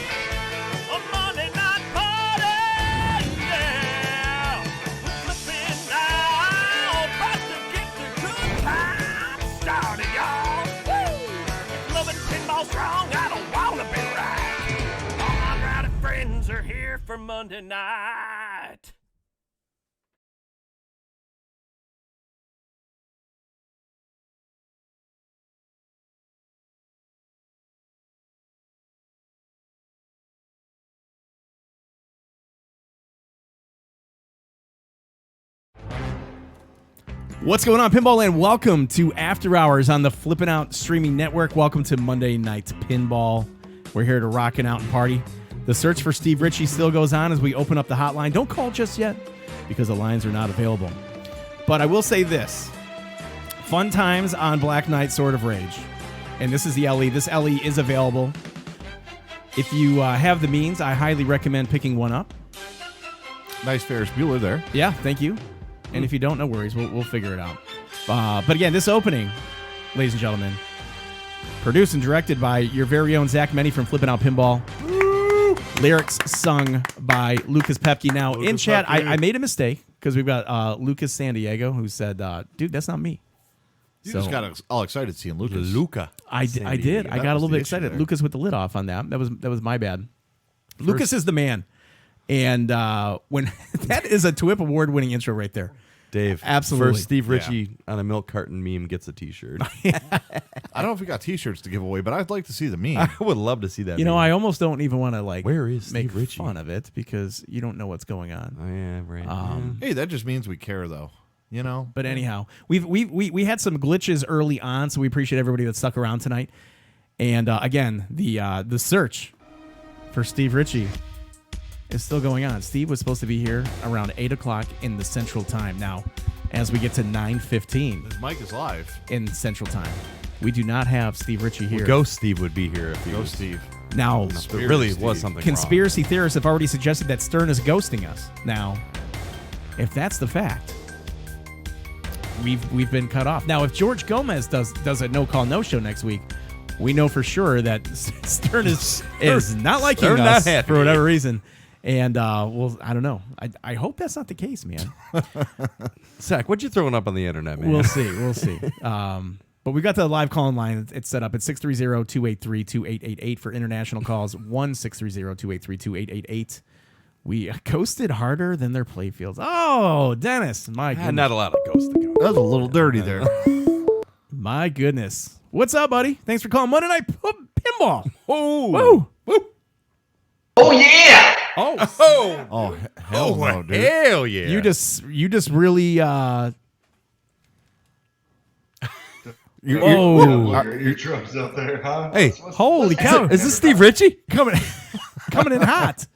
A Monday night party, yeah. We're flipping out, about to get the good time started, y'all. Woo! If loving pinball's wrong, I don't wanna be right. All my rowdy friends are here for Monday night. What's going on, Pinball Land? Welcome to After Hours on the Flip N Out streaming network. Welcome to Monday Night Pinball. We're here to rock and out and party. The search for Steve Ritchie still goes on as we open up the hotline. Don't call just yet because the lines are not available. But I will say this. Fun times on Black Knight Sword of Rage. And this is the LE. This LE is available. If you have the means, I highly recommend picking one up. Nice Ferris Bueller there. Yeah, thank you. And if you don't, no worries. We'll figure it out. But again, this opening, ladies and gentlemen, produced and directed by your very own Zach Meny from Flip N Out Pinball. Lyrics sung by Lucas Pepke. Now, in chat, I made a mistake because we've got Lucas San Diego who said, dude, that's not me. You just got all excited seeing Lucas. Luca. I did. I got a little bit excited. There. Lucas with the lid off on that. That was my bad. Lucas is the man. And when that is a TWIP award-winning intro right there. Dave. Absolutely. First Steve Ritchie on a milk carton meme gets a T-shirt. I don't know if we got T-shirts to give away, but I'd like to see the meme. I would love to see that. You know, meme. I almost don't even want to Where is make Steve Ritchie? fun of it because you don't know what's going on. Oh yeah, right. Hey, that just means we care, though. You know. But anyhow, we had some glitches early on, so we appreciate everybody that stuck around tonight. And again, the search for Steve Ritchie is still going on. Steve was supposed to be here around 8 o'clock in the Central Time. Now, as we get to 9:15 His mic is live. in Central Time, we do not have Steve Ritchie here. Ghost Steve would be here if he Go, was. Steve. Now, There really was something conspiracy theorists have already suggested that Stern is ghosting us. Now, if that's the fact, we've been cut off. Now, if George Gomez does a no-call, no-show next week, we know for sure that Stern is not liking Stern us not happy. for whatever reason. And, well, I don't know. I hope that's not the case, man. wrong. Zach, what you throwing up on the internet, man? We'll see. We'll see. But we got the live call-in line. It's set up at 630-283-2888 for international calls, 1-630-283-2888. We ghosted harder than their playfields. Oh, Dennis. My goodness. Not allowed to ghost the ghost. That was a little dirty there. My goodness. What's up, buddy? Thanks for calling Monday Night Pinball. Oh, Woo! Woo! Oh yeah! Oh, hell no, dude. Hell yeah. You just really Whoa. Your drums up there, huh? Hey, holy cow. Is this Steve Ritchie? coming in hot.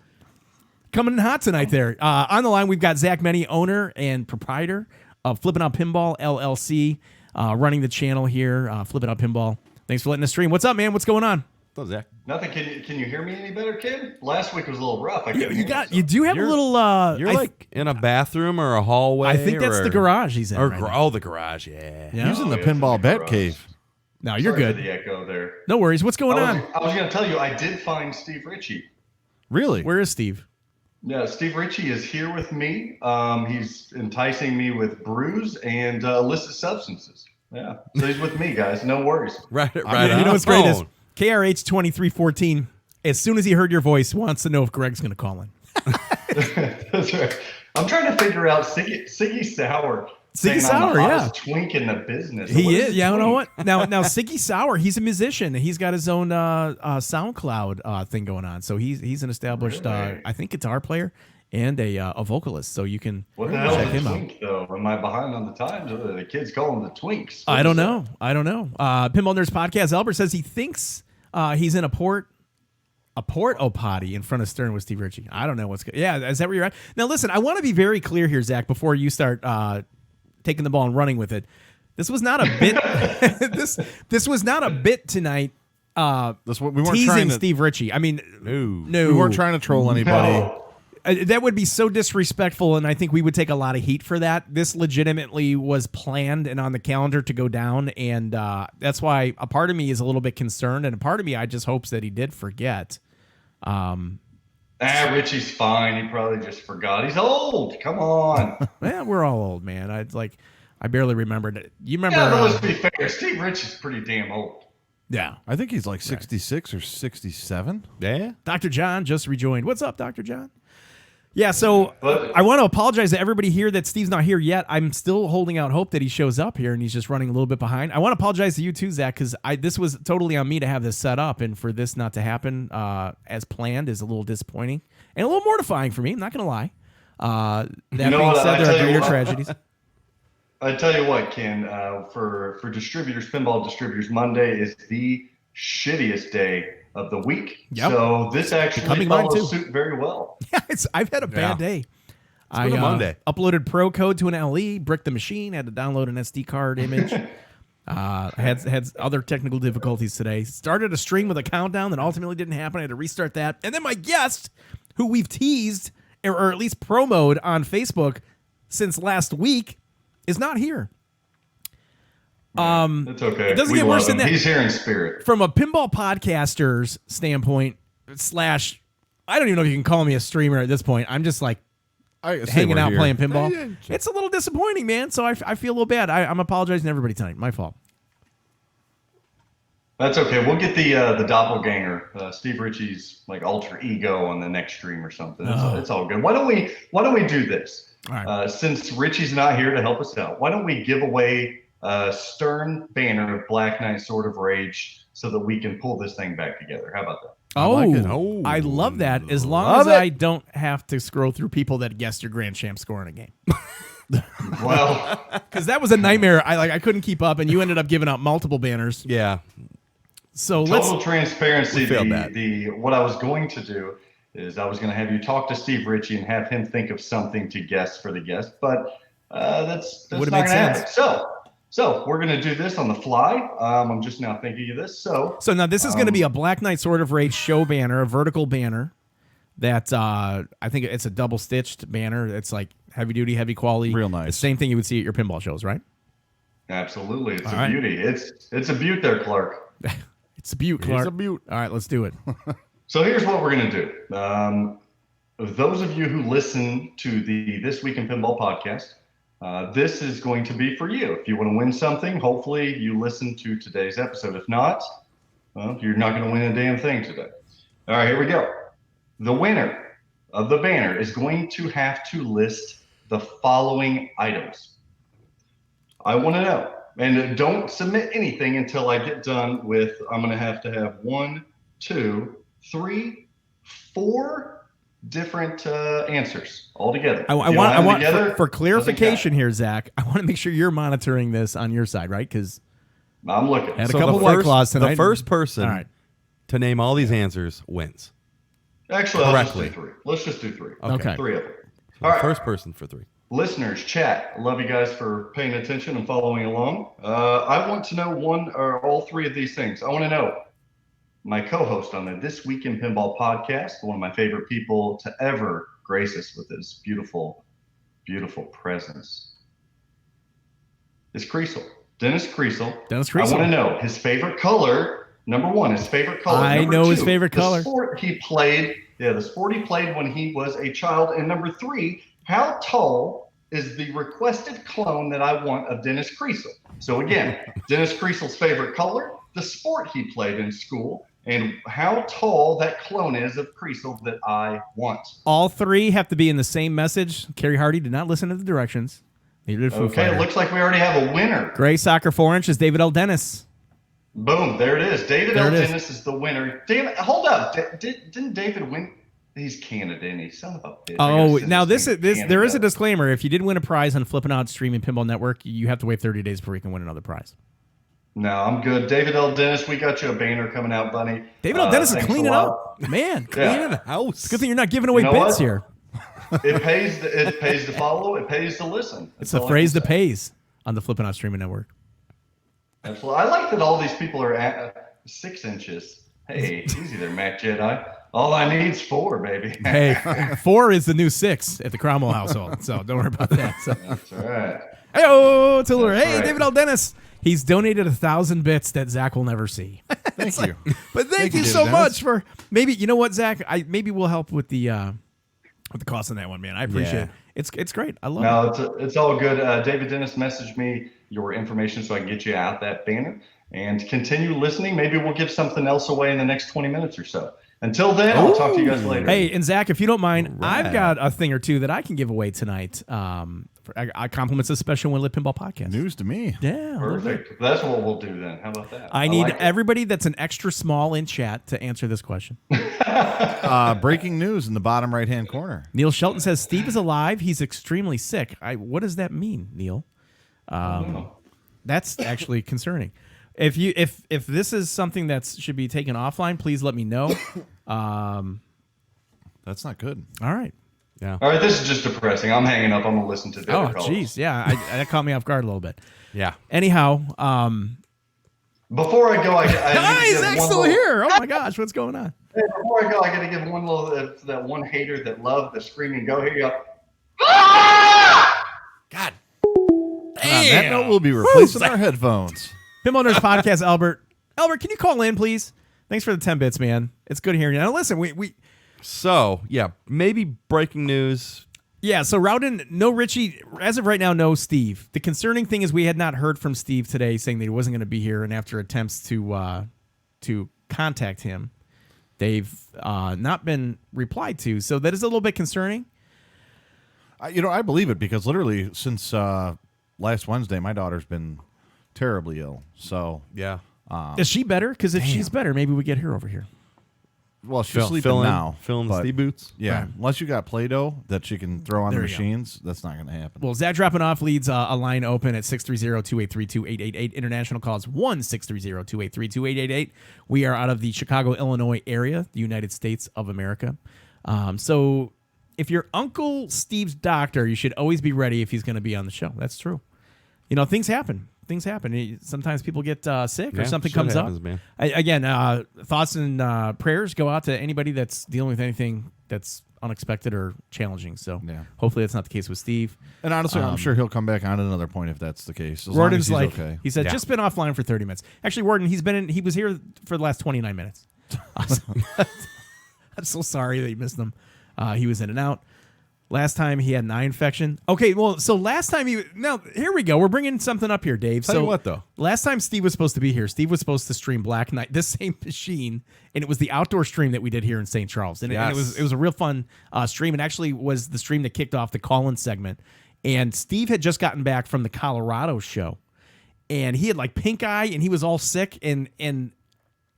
Coming in hot tonight there. On the line, we've got Zach Menny, owner and proprietor of Flip N Out Pinball, LLC, running the channel here, Flip N Out Pinball. Thanks for letting us stream. What's up, man? What's going on? What's up, Zach? Nothing. Can you hear me any better, kid? Last week was a little rough. You do have a little. You're like in a bathroom or a hallway. I think that's the garage he's in. Or right now. the garage. Yeah. Yeah. Using the yeah, pinball it's in the bet garage. cave. No, you're Sorry good. for the echo there. No worries. What's going on? I was going to tell you, I did find Steve Ritchie. Really? Where is Steve? Yeah, Steve Ritchie is here with me. He's enticing me with brews and illicit substances. Yeah, so he's with me, guys. No worries. Right. You know what's great is KRH 2314. As soon as he heard your voice, wants to know if Greg's going to call in. That's right. I'm trying to figure out Siggy Sauer. Siggy saying I'm Sauer, the yeah. hottest twink in the business. He What is. a Yeah, you know twink? what? Now Siggy Sauer, he's a musician. He's got his own SoundCloud thing going on. So he's an established, Really? I think, guitar player and a vocalist. So you can What the hell check is a him out. twink, though? Am I behind on the times? The kids call them the twinks. What I is don't that? know. Pinball Nerds Podcast. Albert says he thinks he's in a port potty in front of Stern with Steve Ritchie. I don't know what's good. Yeah, is that where you're at? Now, listen, I want to be very clear here, Zach, before you start taking the ball and running with it. This was not a bit. this was not a bit tonight. We weren't Teasing trying to. Steve Ritchie. I mean, no, We weren't trying to troll anybody. No. That would be so disrespectful, and I think we would take a lot of heat for that. This legitimately was planned and on the calendar to go down, and that's why a part of me is a little bit concerned, and a part of me I just hopes that he did forget. Richie's fine. He probably just forgot. He's old. Come on. Yeah, we're all old, man. I barely remembered it. You remember? Yeah, but let's be fair. Steve Ritchie's pretty damn old. Yeah. I think he's like 66 or 67. Yeah. Dr. John just rejoined. What's up, Dr. John? Yeah, so But- I want to apologize to everybody here that Steve's not here yet. I'm still holding out hope that he shows up here, and he's just running a little bit behind. I want to apologize to you too, Zach, because this was totally on me to have this set up, and for this not to happen as planned is a little disappointing and a little mortifying for me. I'm not going to lie. That know being what, said, I there are tell you greater what. tragedies. I tell you what, Ken, for distributors, pinball distributors, Monday is the shittiest day of the week. Yep. So this actually Becoming mine, follows too. suit very well. Yeah, I've had a bad day. been a Monday. Uploaded pro code to an LE, bricked the machine, had to download an SD card image. Had other technical difficulties today. Started a stream with a countdown that ultimately didn't happen. I had to restart that. And then my guest, who we've teased or at least promoted on Facebook since last week, is not here. It's okay. It doesn't We get worse love than him. that. He's here in spirit. From a pinball podcaster's standpoint, / I don't even know if you can call me a streamer at this point. I'm just like hanging out playing pinball. It's a little disappointing, man. So I feel a little bad. I'm apologizing to everybody tonight. My fault. That's okay. We'll get the doppelganger, Steve Ritchie's like alter ego on the next stream or something. It's all good. Why don't we do this? All right. Since Richie's not here to help us out, why don't we give away a Stern banner of Black Knight Sword of Rage so that we can pull this thing back together? How about that? Oh, like it. Oh, I love that. As long love as it. I don't have to scroll through people that guessed your Grand Champ score in a game, Well, because that was a nightmare. I couldn't keep up, and you ended up giving out multiple banners. Yeah. So let's. total transparency. We failed that. What I was going to do is I was going to have you talk to Steve Ritchie and have him think of something to guess for the guest, but that's Would've not made going to sense. happen. So we're going to do this on the fly. I'm just now thinking of this. So So now this is going to be a Black Knight Sword of Rage show banner, a vertical banner. That I think it's a double stitched banner. It's like heavy duty, heavy quality. Real nice. The same thing you would see at your pinball shows, right? absolutely, it's All a right. beauty. It's a beaut there, Clark. It's a beaut, Clark. It's a beaut. All right, let's do it. So here's what we're going to do. Those of you who listen to the This Week in Pinball podcast, this is going to be for you. If you want to win something, hopefully you listen to today's episode. If not, well, you're not going to win a damn thing today. All right, here we go. The winner of the banner is going to have to list the following items. I want to know. And don't submit anything until I get done with, I'm going to have 1, 2, 3, 4 different answers altogether. I If you don't have them want together, for doesn't clarification count. here, Zach. I want to make sure you're monitoring this on your side, right? Because I'm looking. had a So couple the White first- Claws tonight. The first person All right. to name all these answers wins. Actually, I'll just correctly. do 3. Let's just do 3. Okay. 3 of them. So All the right. first person for 3. Listeners, chat. I love you guys for paying attention and following along. I want to know one or all 3 of these things. I want to know my co-host on the This Week in Pinball podcast, one of my favorite people to ever grace us with his beautiful, beautiful presence, is Creasel. Dennis Creasel. Dennis I Creasel. want to know his favorite color. Number 1, his favorite color. I Number know his 2, favorite color. The sport he played. Yeah, the sport he played when he was a child. And number 3, how tall is the requested clone that I want of Dennis Creasel? So again, Dennis Creasel's favorite color, the sport he played in school, and how tall that clone is of Creasel that I want. All 3 have to be in the same message. Kerry Hardy did not listen to the directions. Neither did Foo Okay, Fighter. it looks like we already have a winner. Gray Soccer 4-inch is David L. Dennis. Boom, there it is. David There L. it is. Dennis is the winner. Damn it, hold up. Didn't David win? He's Canada, and he son of a bitch. I gotta Oh, send now this this thing is to there is a Canada. disclaimer. If you did win a prize on Flip N Out Streaming Pinball Network, you have to wait 30 days before you can win another prize. No, I'm good. David L. Dennis, we got you a banner coming out, buddy. David L. Dennis is thanks a cleaning lot. up. Man, Yeah. cleaning the house. Good thing you're not giving away You know bits what? here. It pays to follow. It pays to listen. It's That's a all I phrase can that say. pays on the Flip N Out Streaming Network. Absolutely. I like that all these people are at 6 inches. Hey, easy there, Mac Jedi. All I need's 4, baby. Hey, 4 is the new 6 at the Cromwell household, so don't worry about that. So. That's all right. Hey-oh, Tiller. That's Hey, right. David L. Dennis. He's donated 1,000 bits that Zach will never see. Thank you. But thank you you, so David much Dennis. for maybe you know what, Zach? Maybe we'll help with the cost on that one, man. I appreciate it. It's great. I love it. No, it's all good. David Dennis messaged me your information so I can get you out that banner and continue listening. Maybe we'll give something else away in the next 20 minutes or so. Until then, I'll talk to you guys later. Hey, and Zach, if you don't mind, Right. I've got a thing or two that I can give away tonight. I compliments of Special Win Lit Pinball Podcast. News to me. Yeah, a little bit. Perfect. That's what we'll do then. How about that? I need like it. everybody that's an extra small in chat to answer this question. Breaking news in the bottom right-hand corner. Neil Shelton says Steve is alive. He's extremely sick. What does that mean, Neil? That's actually concerning. If this is something that should be taken offline, please let me know. That's not good. All right. All right, this is just depressing. I'm hanging up. I'm going to listen to the Oh, other calls. jeez. Yeah, that caught me off guard a little bit. Yeah. Anyhow, Before I go, I need to give Zach's one still little- here. Oh my gosh, what's going on? Hey, before I go, I got to give one little that one hater that loved the screaming go. Here you go. God. And on that note, we'll be replacing our headphones. Pinball Nerds Podcast, Albert. Albert, can you call in, please? Thanks for the 10 bits, man. It's good hearing you. Now, listen, we So, yeah, maybe breaking news. yeah, so Rowden, no Richie, as of right now, no Steve. The concerning thing is we had not heard from Steve today saying that he wasn't going to be here, and after attempts to contact him, they've not been replied to. So that is a little bit concerning. I believe it because literally since last Wednesday, my daughter's been terribly ill. So, Yeah. Is she better? Because if she's better, maybe we get her over here. well, she's sleeping Fill in, now. Fill in the but, Steve boots. Yeah, Right. unless you got Play-Doh that she can throw on There the you go. machines, that's not going to happen. Well, Zach dropping off leads a line open at 630-283-2888. International calls 1-630-283-2888. We are out of the Chicago, Illinois area, the United States of America. So if your Uncle Steve's doctor, you should always be ready if he's going to be on the show. That's true. You know, things happen. Things happen. Sometimes people get sick or Yeah, something shit comes happens, up. man. Again, thoughts and prayers go out to anybody that's dealing with anything that's unexpected or challenging. So Yeah. hopefully that's not the case with Steve. And honestly, I'm sure he'll come back on at another point if that's the case. As long Warden's as he's like, okay. he said, Yeah. just been offline for 30 minutes. Actually, Warden, he was here for the last 29 minutes. I'm so sorry that you missed him. He was in and out. Last time he had an eye infection. Okay, well, so last time now here we go. We're bringing something up here, Dave. Tell so you what, though. last time Steve was supposed to be here, Steve was supposed to stream Black Knight, this same machine, and it was the outdoor stream that we did here in St. Charles, and, and Yes. it was a real fun stream. It actually was the stream that kicked off the call-in segment, and Steve had just gotten back from the Colorado show, and he had like pink eye, and he was all sick, and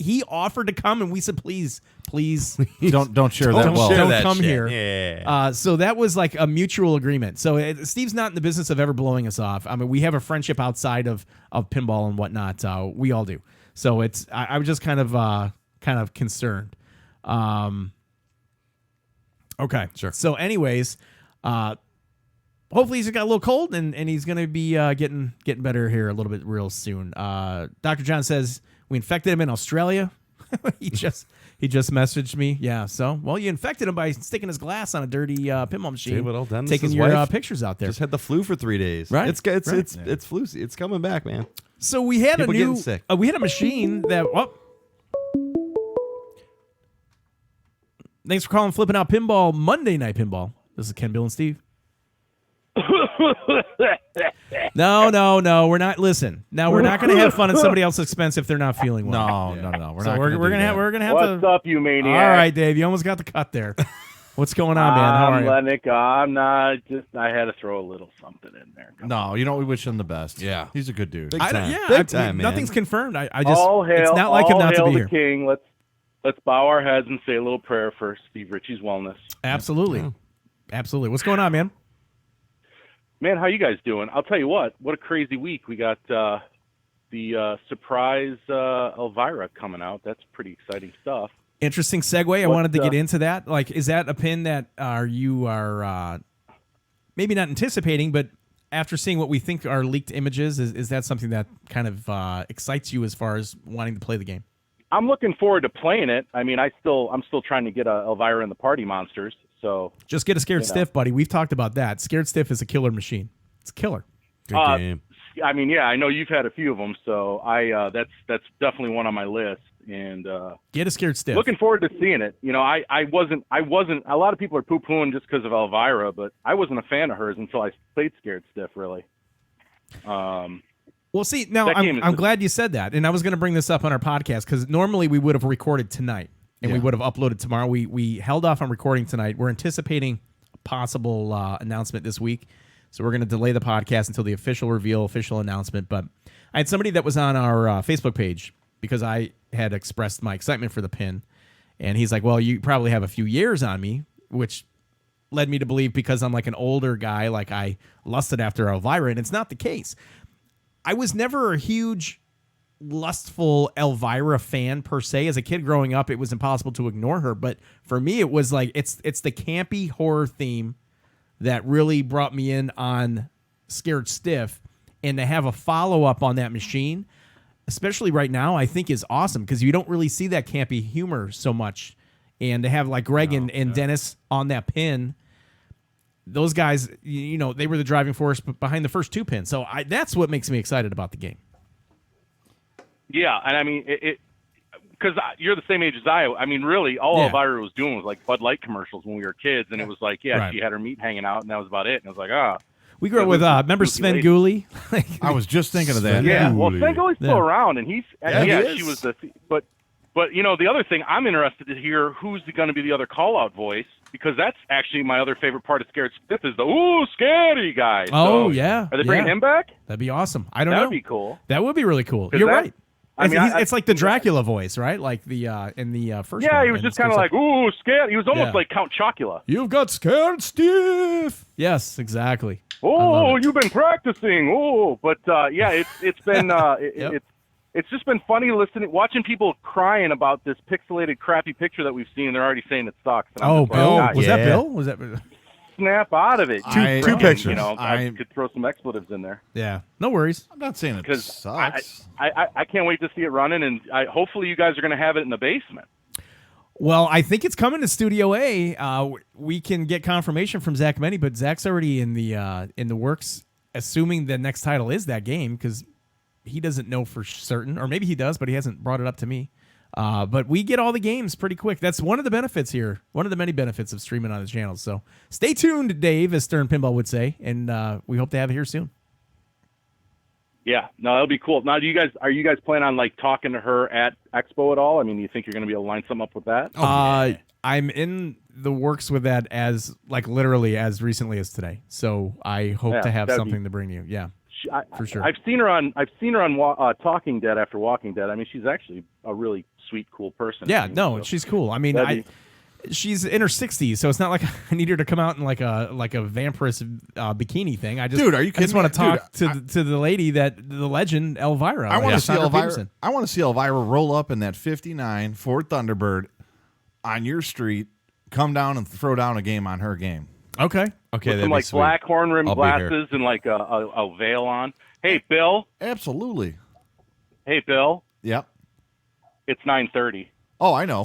he offered to come, and we said, please, Don't share that. Well, don't come shit. here. Yeah. So that was like a mutual agreement. So Steve's not in the business of ever blowing us off. I mean, we have a friendship outside of pinball and whatnot. We all do. So I was just kind of concerned. Okay. Sure. So anyways, hopefully he's got a little cold and he's going to be getting better here a little bit real soon. Dr. John says we infected him in Australia. he just messaged me. Yeah. So, well, you infected him by sticking his glass on a dirty pinball machine. David L. Dennis's taking your wife pictures out there. Just had the flu for 3 days. Right. It's flu. It's coming back, man. So we had People a new getting sick. we had a machine that Thanks for calling Flipping Out Pinball Monday Night Pinball. This is Ken, Bill, and Steve. No, we're not. Listen, now we're not going to have fun at somebody else's expense if they're not feeling well. No. We're So not. we're gonna have What's to. up, you maniac? All right, Dave, you almost got the cut there. What's going on, man? How are I'm you? Lennox. I'm not. I had to throw a little something in there. No, you know we wish him the best. Yeah. He's a good dude. Big time. Yeah, Big time, man. nothing's confirmed. I just All hail, it's not like him all not to hail be the here. king. Let's bow our heads and say a little prayer for Steve Ritchie's wellness. Absolutely, absolutely. What's going on, man? Man, how you guys doing? I'll tell you what a crazy week. We got the surprise Elvira coming out. That's pretty exciting stuff. Interesting segue. I wanted to get into that. Like, is that a pin that you are maybe not anticipating, but after seeing what we think are leaked images, is that something that kind of excites you as far as wanting to play the game? I'm looking forward to playing it. I mean, I'm still trying to get a Elvira and the Party Monsters. So just get a Scared Stiff, buddy. We've talked about that. Scared Stiff is a killer machine. It's killer. Good game. I mean, yeah, I know you've had a few of them, so that's definitely one on my list. And get a Scared Stiff. looking forward to seeing it. You know, I wasn't. A lot of people are poo-pooing just because of Elvira, but I wasn't a fan of hers until I played Scared Stiff. Really. Well, see, now I'm glad you said that, and I was going to bring this up on our podcast because normally we would have recorded tonight and we would have uploaded tomorrow. We held off on recording tonight. We're anticipating a possible announcement this week, so we're going to delay the podcast until the official reveal, official announcement. But I had somebody that was on our Facebook page because I had expressed my excitement for the pin, and he's like, well, you probably have a few years on me, which led me to believe because I'm like an older guy, like I lusted after Elvira, and it's not the case. I was never a huge lustful Elvira fan per se. As a kid growing up, it was impossible to ignore her. But for me, it was like it's the campy horror theme that really brought me in on Scared Stiff. And to have a follow-up on that machine, especially right now, I think is awesome because you don't really see that campy humor so much. And to have like Greg and Dennis on that pin, those guys, you know, they were the driving force behind the first two pins. So that's what makes me excited about the game. Yeah, and I mean, because you're the same age as I mean, really, all Elvira was doing was like Bud Light commercials when we were kids, and it was like, she had her meat hanging out, and that was about it. And I was like, We grew up with, remember Sven Gooley? I was just thinking of that. Yeah, well, Sven Gooley's still around, and he she was but you know, the other thing, I'm interested to hear who's going to be the other call-out voice, because that's actually my other favorite part of Scared Stiff is the scary guy. Oh, so, yeah. Are they bringing him back? That'd be awesome. I don't know. That'd be cool. That would be really cool. You're right. I mean, it's like the Dracula voice, right? Like the in the first. Yeah, one, he was just kind of like, ooh, scared. He was almost like Count Chocula. You've got Scared Stiff. Yes, exactly. Oh, you've been practicing. Oh, but it's been it's just been funny watching people crying about this pixelated, crappy picture that we've seen, and they're already saying it sucks. Oh, Bill, was that Bill? Was that? Snap out of it. Two pictures. You know, I could throw some expletives in there. Yeah, no worries. I'm not saying it sucks. I can't wait to see it running, and hopefully you guys are going to have it in the basement. Well, I think it's coming to Studio A. We can get confirmation from Zach Meny, but Zach's already in the works, assuming the next title is that game, because he doesn't know for certain, or maybe he does, but he hasn't brought it up to me. But we get all the games pretty quick. That's one of the benefits here, one of the many benefits of streaming on the channel. So stay tuned, Dave, as Stern Pinball would say, and we hope to have it here soon. Yeah, no, that'll be cool. Now, are you guys planning on like talking to her at Expo at all? I mean, do you think you're going to be able to line something up with that? I'm in the works with that as like literally as recently as today. So I hope to have something to bring you. Yeah, for sure. I've seen her on Talking Dead after Walking Dead. I mean, she's actually a really sweet, cool person. Yeah, too, no, so. she's cool. I mean, she's in her 60s, so it's not like I need her to come out in like a vampiress bikini thing. Dude, are you I just kidding want me? to talk Dude, to the lady the legend Elvira. I want to see Cassandra Elvira. Peterson. I want to see Elvira roll up in that 59 Ford Thunderbird on your street, come down and throw down a game on her game. Okay. Okay, With that'd some be like sweet. black horn rimmed I'll be here. glasses and like a veil on. Hey, Bill. Absolutely. Hey, Bill. Yep. It's 9:30. Oh, I know.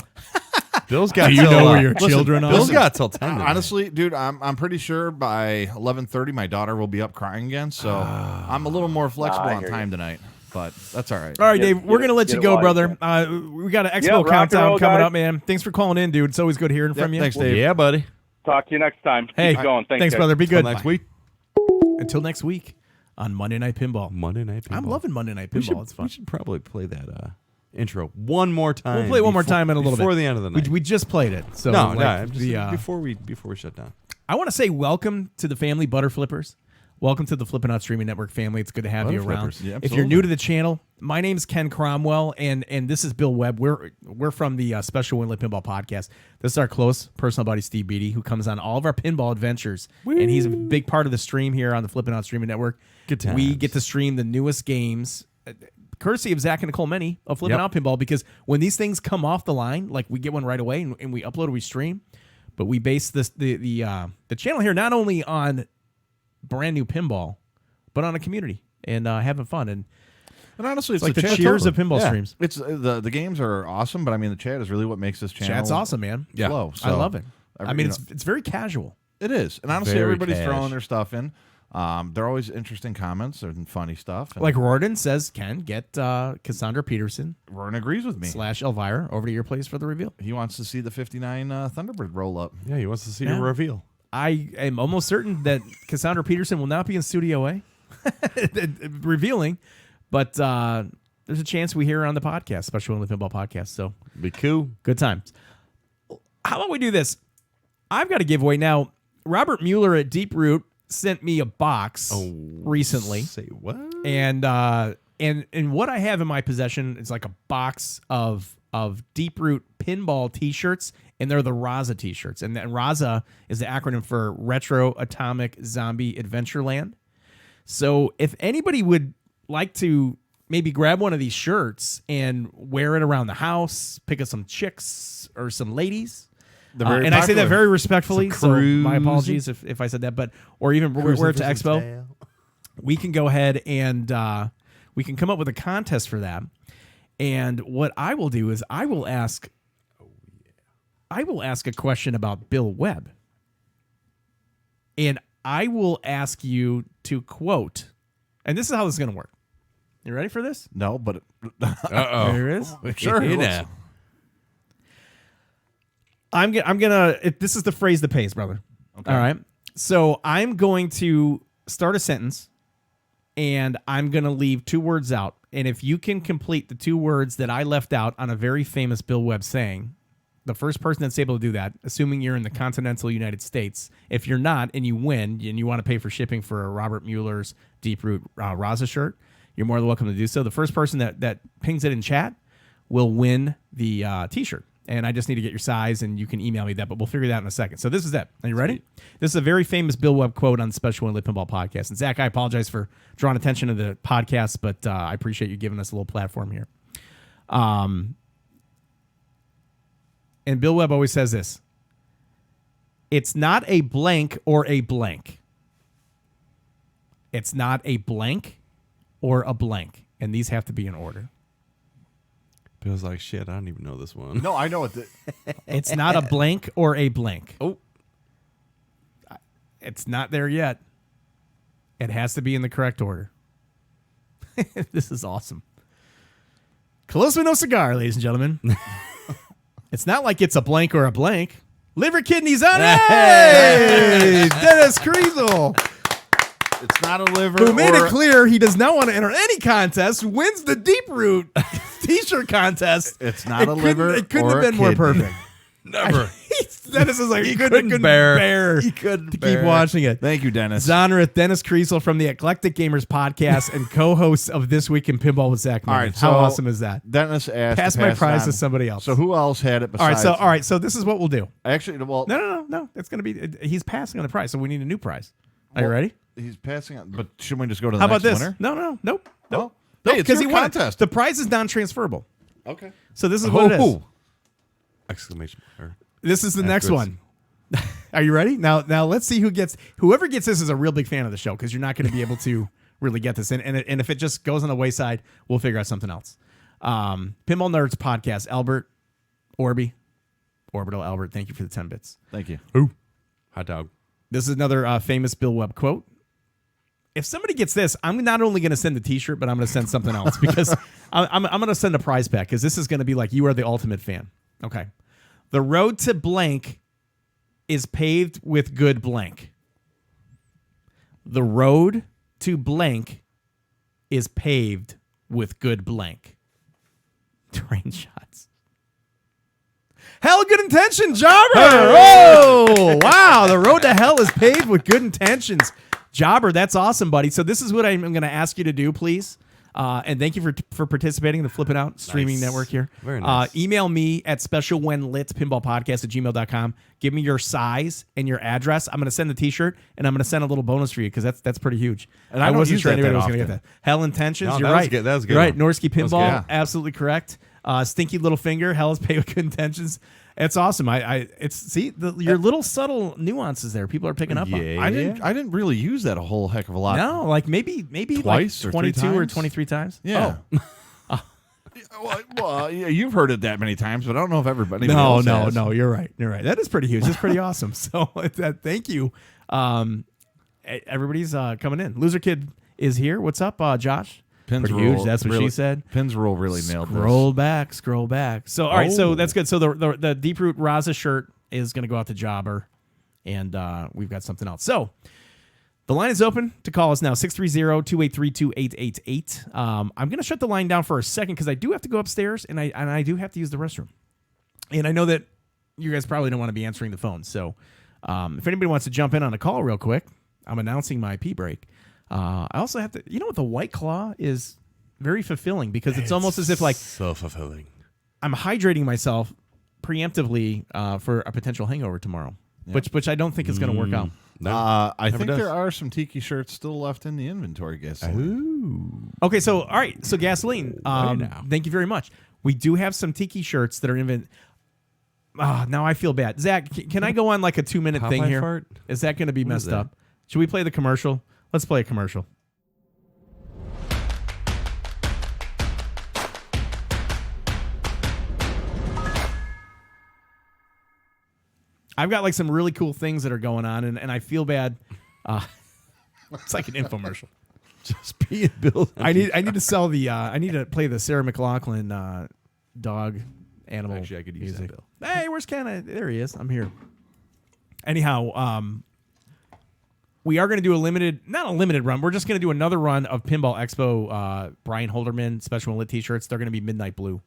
Bill's got Do you till, know where your children are? Bill's got till 10 tonight. Honestly, dude, I'm pretty sure by 11:30 my daughter will be up crying again. So I'm a little more flexible I on hear time tonight, but that's all right. All right, Get- Dave, we're get going to it- let get you it go, while you brother. We got an Yeah, Expo rock and countdown roll, coming guys. up, man. Thanks for calling in, dude. It's always good hearing from you. Thanks, Dave. Yeah, buddy. Talk to you next time. Hey, Keep going. Thanks, guys. brother. Be Till good. next week. Until next week on Monday Night Pinball. Monday Night Pinball. I'm loving Monday Night We Pinball. should, It's fun. we should probably play that intro one more time. We'll play it one more time in a little bit. before the end of the night. We just played it. So no, like, no, just the, before we shut down. I want to say welcome to the family, Butter Flippers. Welcome to the Flip N Out Streaming Network family. It's good to have Butter you around. Flippers, yeah, If you're absolutely. new to the channel, my name's Ken Cromwell, and this is Bill Webb. We're from the Special Winlet Pinball Podcast. This is our close personal buddy, Steve Beatty, who comes on all of our pinball adventures, and he's a big part of the stream here on the Flip N Out Streaming Network. Good times. We get to stream the newest games, courtesy of Zach and Nicole Menny of Flip N Yep. Out Pinball, because when these things come off the line, like we get one right away and we upload or we stream, but we base the channel here not only on brand new pinball, but on a community and having fun. And And honestly, it's like the chat cheers over. of pinball streams. It's the games are awesome, but I mean the chat is really what makes this channel. Chat's awesome, man. Yeah. flow. I So, love it. I mean, you know, it's very casual. it is, and honestly, Very everybody's cash. throwing their stuff in. They're always interesting comments and funny stuff. And Like Rorden says, Ken, get Cassandra Peterson Rowan agrees with me. / Elvira over to your place for the reveal. He wants to see the 59 Thunderbird roll up. Yeah, he wants to see Yeah. your reveal. I am almost certain that Cassandra Peterson will not be in Studio A revealing, but there's a chance we hear her on the podcast, Special Winlet Pinball Podcast. So Be cool. good times. How about we do this? I've got a giveaway now. Robert Mueller at Deep Root sent me a box recently, Say what? and what I have in my possession is like a box of Deep Root pinball T-shirts, and they're the Raza T-shirts, and Raza is the acronym for Retro Atomic Zombie Adventureland. So if anybody would like to maybe grab one of these shirts and wear it around the house, pick up some chicks or some ladies. And I say that popular. very respectfully, Some so my cruising. apologies if I said that, but or even wear it to Expo. We can go ahead and we can come up with a contest for that. And what I will do is I will ask a question about Bill Webb. And I will ask you to quote, and this is how this is going to work. You ready for this? No, but Uh-oh. There it is. sure. Hey, let's- now. I'm gonna. This is the phrase that pays, brother. Okay. All right. So I'm going to start a sentence, and I'm gonna leave 2 words out. And if you can complete the 2 words that I left out on a very famous Bill Webb saying, the first person that's able to do that, assuming you're in the continental United States, if you're not and you win and you want to pay for shipping for a Robert Mueller's Deep Root Raza shirt, you're more than welcome to do so. The first person that pings it in chat will win the T-shirt. And I just need to get your size, and you can email me that, but we'll figure that out in a second. So this is it. Are you ready? This is a very famous Bill Webb quote on the Special Winlet Pinball Podcast. And Zach, I apologize for drawing attention to the podcast, but I appreciate you giving us a little platform here. And Bill Webb always says this: it's not a blank or a blank. It's not a blank or a blank. And these have to be in order. Bill's like, shit, I don't even know this one. No, I know it. It's not a blank or a blank. Oh. It's not there yet. It has to be in the correct order. This is awesome. Close with no cigar, ladies and gentlemen. It's not like it's a blank or a blank. Liver kidneys on it! Hey! Dennis Kriesel, It's not a liver. who made or it clear he does not want to enter any contest, wins the Deep Root T-shirt contest. It's not a couldn't- liver It couldn't or have a been more kidney. perfect. Never. He's Dennis is like, He couldn't couldn't bear bear. He to couldn't keep bear. watching it. Thank you, Dennis. Zonrith, Dennis Kriesel from the Eclectic Gamers podcast and co-host of This Week in Pinball with Zach Miller. All right, How so awesome is that? Dennis asked Pass to my pass prize on. to somebody else. So who else had it besides? All right, so this is what we'll do. Actually, well, No. It's going to be, he's passing on the prize, so we need a new prize. Are you well, ready? he's passing on. But shouldn't we just go to the How next about this? winner? Nope. Oh. Hey, it's your he won it. contest. The prize is non-transferable. Okay. So this is what it is. Exclamation. This is the next Asterisk. one. Are you ready? Now let's see whoever gets this is a real big fan of the show because you're not going to be able to really get this in. And if it just goes on the wayside, we'll figure out something else. Pinball Nerds podcast, Albert, Orbital Albert, thank you for the 10 bits. Thank you. Ooh. Hot dog. This is another famous Bill Webb quote. If somebody gets this, I'm not only going to send the T-shirt, but I'm going to send something else because I'm going to send a prize pack because this is going to be like you are the ultimate fan. Okay. The road to blank is paved with good blank. The road to blank is paved with good blank. Train shots. Hell, good intention, Jobber. Oh, wow. The road to hell is paved with good intentions. Jobber, that's awesome, buddy. So this is what I'm going to ask you to do, please. And thank you for participating in the Flip N Out streaming network here. Very nice. Email me at specialwhenlitpinballpodcast@gmail.com. Give me your size and your address. I'm going to send the T-shirt, and I'm going to send a little bonus for you because that's pretty huge. And I don't wasn't use sure that anybody that was going to get often. that. Hell intentions. No, You're that was right. good. That was a good You're right. one. Norsky That was Pinball. good. Absolutely correct. Stinky little finger. Hell is paid with good intentions. It's awesome. Your little subtle nuances there. People are picking up on. Yeah. I didn't really use that a whole heck of a lot. No, like maybe Twice like or 22 3 or times? 23 times. Yeah. Well, yeah, you've heard it that many times, but I don't know if everybody. No, else has. You're right. That is pretty huge. That's pretty awesome. So thank you. Everybody's coming in. Loser Kid is here. What's up, Josh? Pins Pretty rule, huge. That's what really, she said. Pins rule really nailed this. Scroll back. So all right. So that's good. So the Deep Root Raza shirt is going to go out to Jobber, and we've got something else. So the line is open to call us now, 630-283-2888. I'm going to shut the line down for a second because I do have to go upstairs, and I do have to use the restroom. And I know that you guys probably don't want to be answering the phone. So if anybody wants to jump in on a call real quick, I'm announcing my pee break. I also have to, the White Claw is very fulfilling because it's almost as if like so fulfilling. I'm hydrating myself preemptively for a potential hangover tomorrow, which I don't think is going to work out. No, I never think does. there are some tiki shirts still left in the inventory, guess. Okay, so all right, so gasoline. Thank you very much. We do have some tiki shirts that are in. Now I feel bad. Zach, can I go on like a 2-minute thing Popeye here? fart? Is that going to be What is messed that? up? Should we play the commercial? Let's play a commercial. I've got like some really cool things that are going on, and I feel bad. It's like an infomercial. Just being built. I need to sell the. I need to play the Sarah McLachlan dog animal. Actually, I could use music. that, Bill. Hey, where's Ken? There he is. I'm here. Anyhow, we are going to do not a limited run. We're just going to do another run of Pinball Expo Brian Holderman Special Lit T-shirts. They're going to be midnight blue.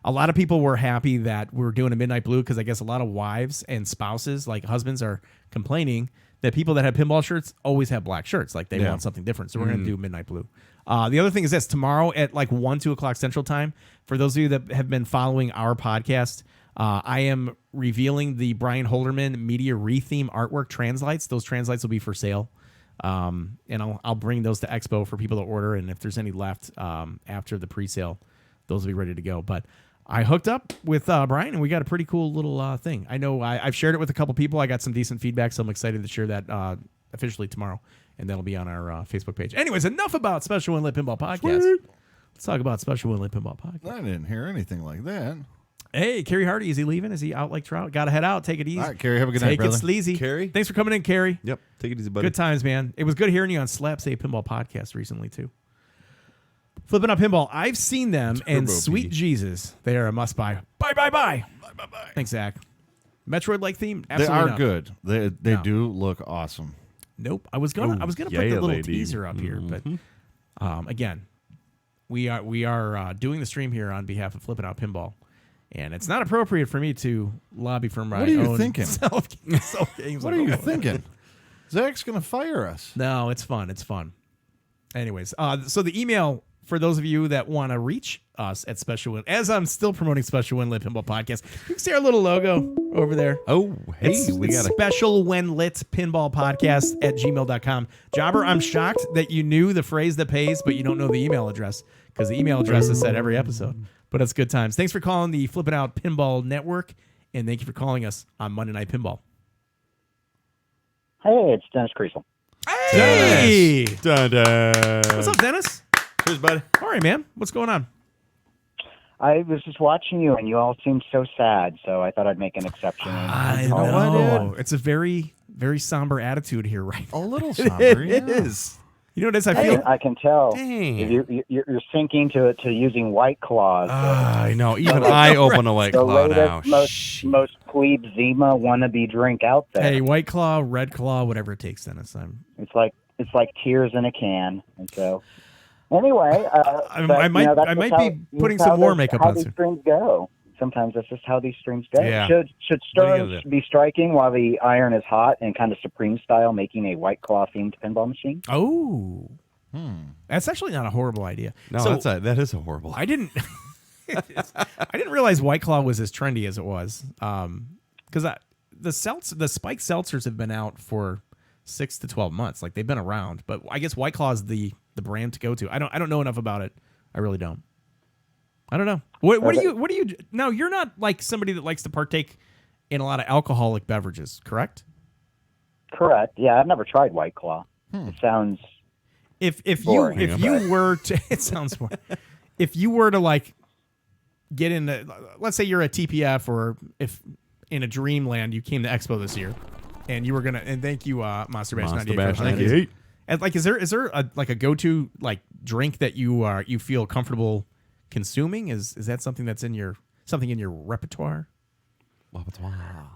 A lot of people were happy that we're doing a midnight blue because I guess a lot of wives and spouses, like husbands, are complaining that people that have pinball shirts always have black shirts. Like they want something different. So we're going to do midnight blue. The other thing is this. Tomorrow at like 1, 2 o'clock Central Time, for those of you that have been following our podcast, I am revealing the Brian Holderman Media Retheme artwork translights. Those translights will be for sale. And I'll bring those to Expo for people to order. And if there's any left after the pre-sale, those will be ready to go. But I hooked up with Brian, and we got a pretty cool little thing. I know I've shared it with a couple people. I got some decent feedback, so I'm excited to share that officially tomorrow, and that'll be on our Facebook page. Anyways, enough about Special Inlet Pinball Podcast. Sweet. Let's talk about Special Inlet Pinball Podcast. I didn't hear anything like that. Hey, Kerry Hardy, is he leaving? Is he out like Trout? Got to head out. Take it easy. All right, Kerry, have a good night, Take brother. it sleazy. Kerry? Thanks for coming in, Kerry. Yep. Take it easy, buddy. Good times, man. It was good hearing you on Slap Say Pinball Podcast recently, too. Flipping Up Pinball. I've seen them, and Turbo sweet P. Jesus, they are a must-buy. Bye. Thanks, Zach. Metroid-like theme? They Absolutely are not. good. They No. do look awestle. Nope. I was gonna put the yeah, little lady. teaser up here, but again, we are doing the stream here on behalf of Flipping Out Pinball, And it's not appropriate for me to lobby for my What are you own thinking? self games. What are you thinking? Zach's going to fire us. No, it's fun. It's fun. Anyways, so the email for those of you that want to reach us at Special Win, as I'm still promoting Special Win Lit Pinball Podcast, you can see our little logo over there. Oh, hey, It's Special When Lit Pinball Podcast at gmail.com. Jobber, I'm shocked that you knew the phrase that pays, but you don't know the email address, because the email address is said every episode. But it's good times. Thanks for calling the Flip N Out Pinball Network, and thank you for calling us on Monday Night Pinball. Hey, it's Dennis Creasel. Hey! Dun-dun. What's up, Dennis? Cheers, buddy. All right, man. What's going on? I was just watching you, and you all seemed so sad, so I thought I'd make an exception. I Oh, know. It's a very, very somber attitude here right now. A little somber. It is. You know what it is? I feel... I can tell. Dang. You're sinking to using White Claws. I know. Even I open a White the Claw now. latest, most plebe Zima wannabe drink out there. Hey, White Claw, Red Claw, whatever it takes, Dennis. It's like tears in a can, and so. Anyway, I might be putting some more makeup on soon. How these soon. streams go. Sometimes that's just how these streams go. Yeah. Should What are you gonna Stearns do? be striking while the iron is hot and kind of Supreme style, making a White Claw themed pinball machine? Oh. That's actually not a horrible idea. No, So, that is a horrible. I didn't realize White Claw was as trendy as it was. Because the spiked seltzers have been out for 6 to 12 months. Like, they've been around, but I guess White Claw is the brand to go to. I don't know enough about it. I really don't. I don't know. What do you now? You're not like somebody that likes to partake in a lot of alcoholic beverages, correct? Correct. Yeah, I've never tried White Claw. It sounds If boring, you were to it sounds boring. If you were to like get into, let's say you're a TPF, or if in a dreamland you came to Expo this year and you were gonna, and thank you Monster Bash 98. And like, is there a go-to like drink that you feel comfortable consuming? Is that something that's in your repertoire?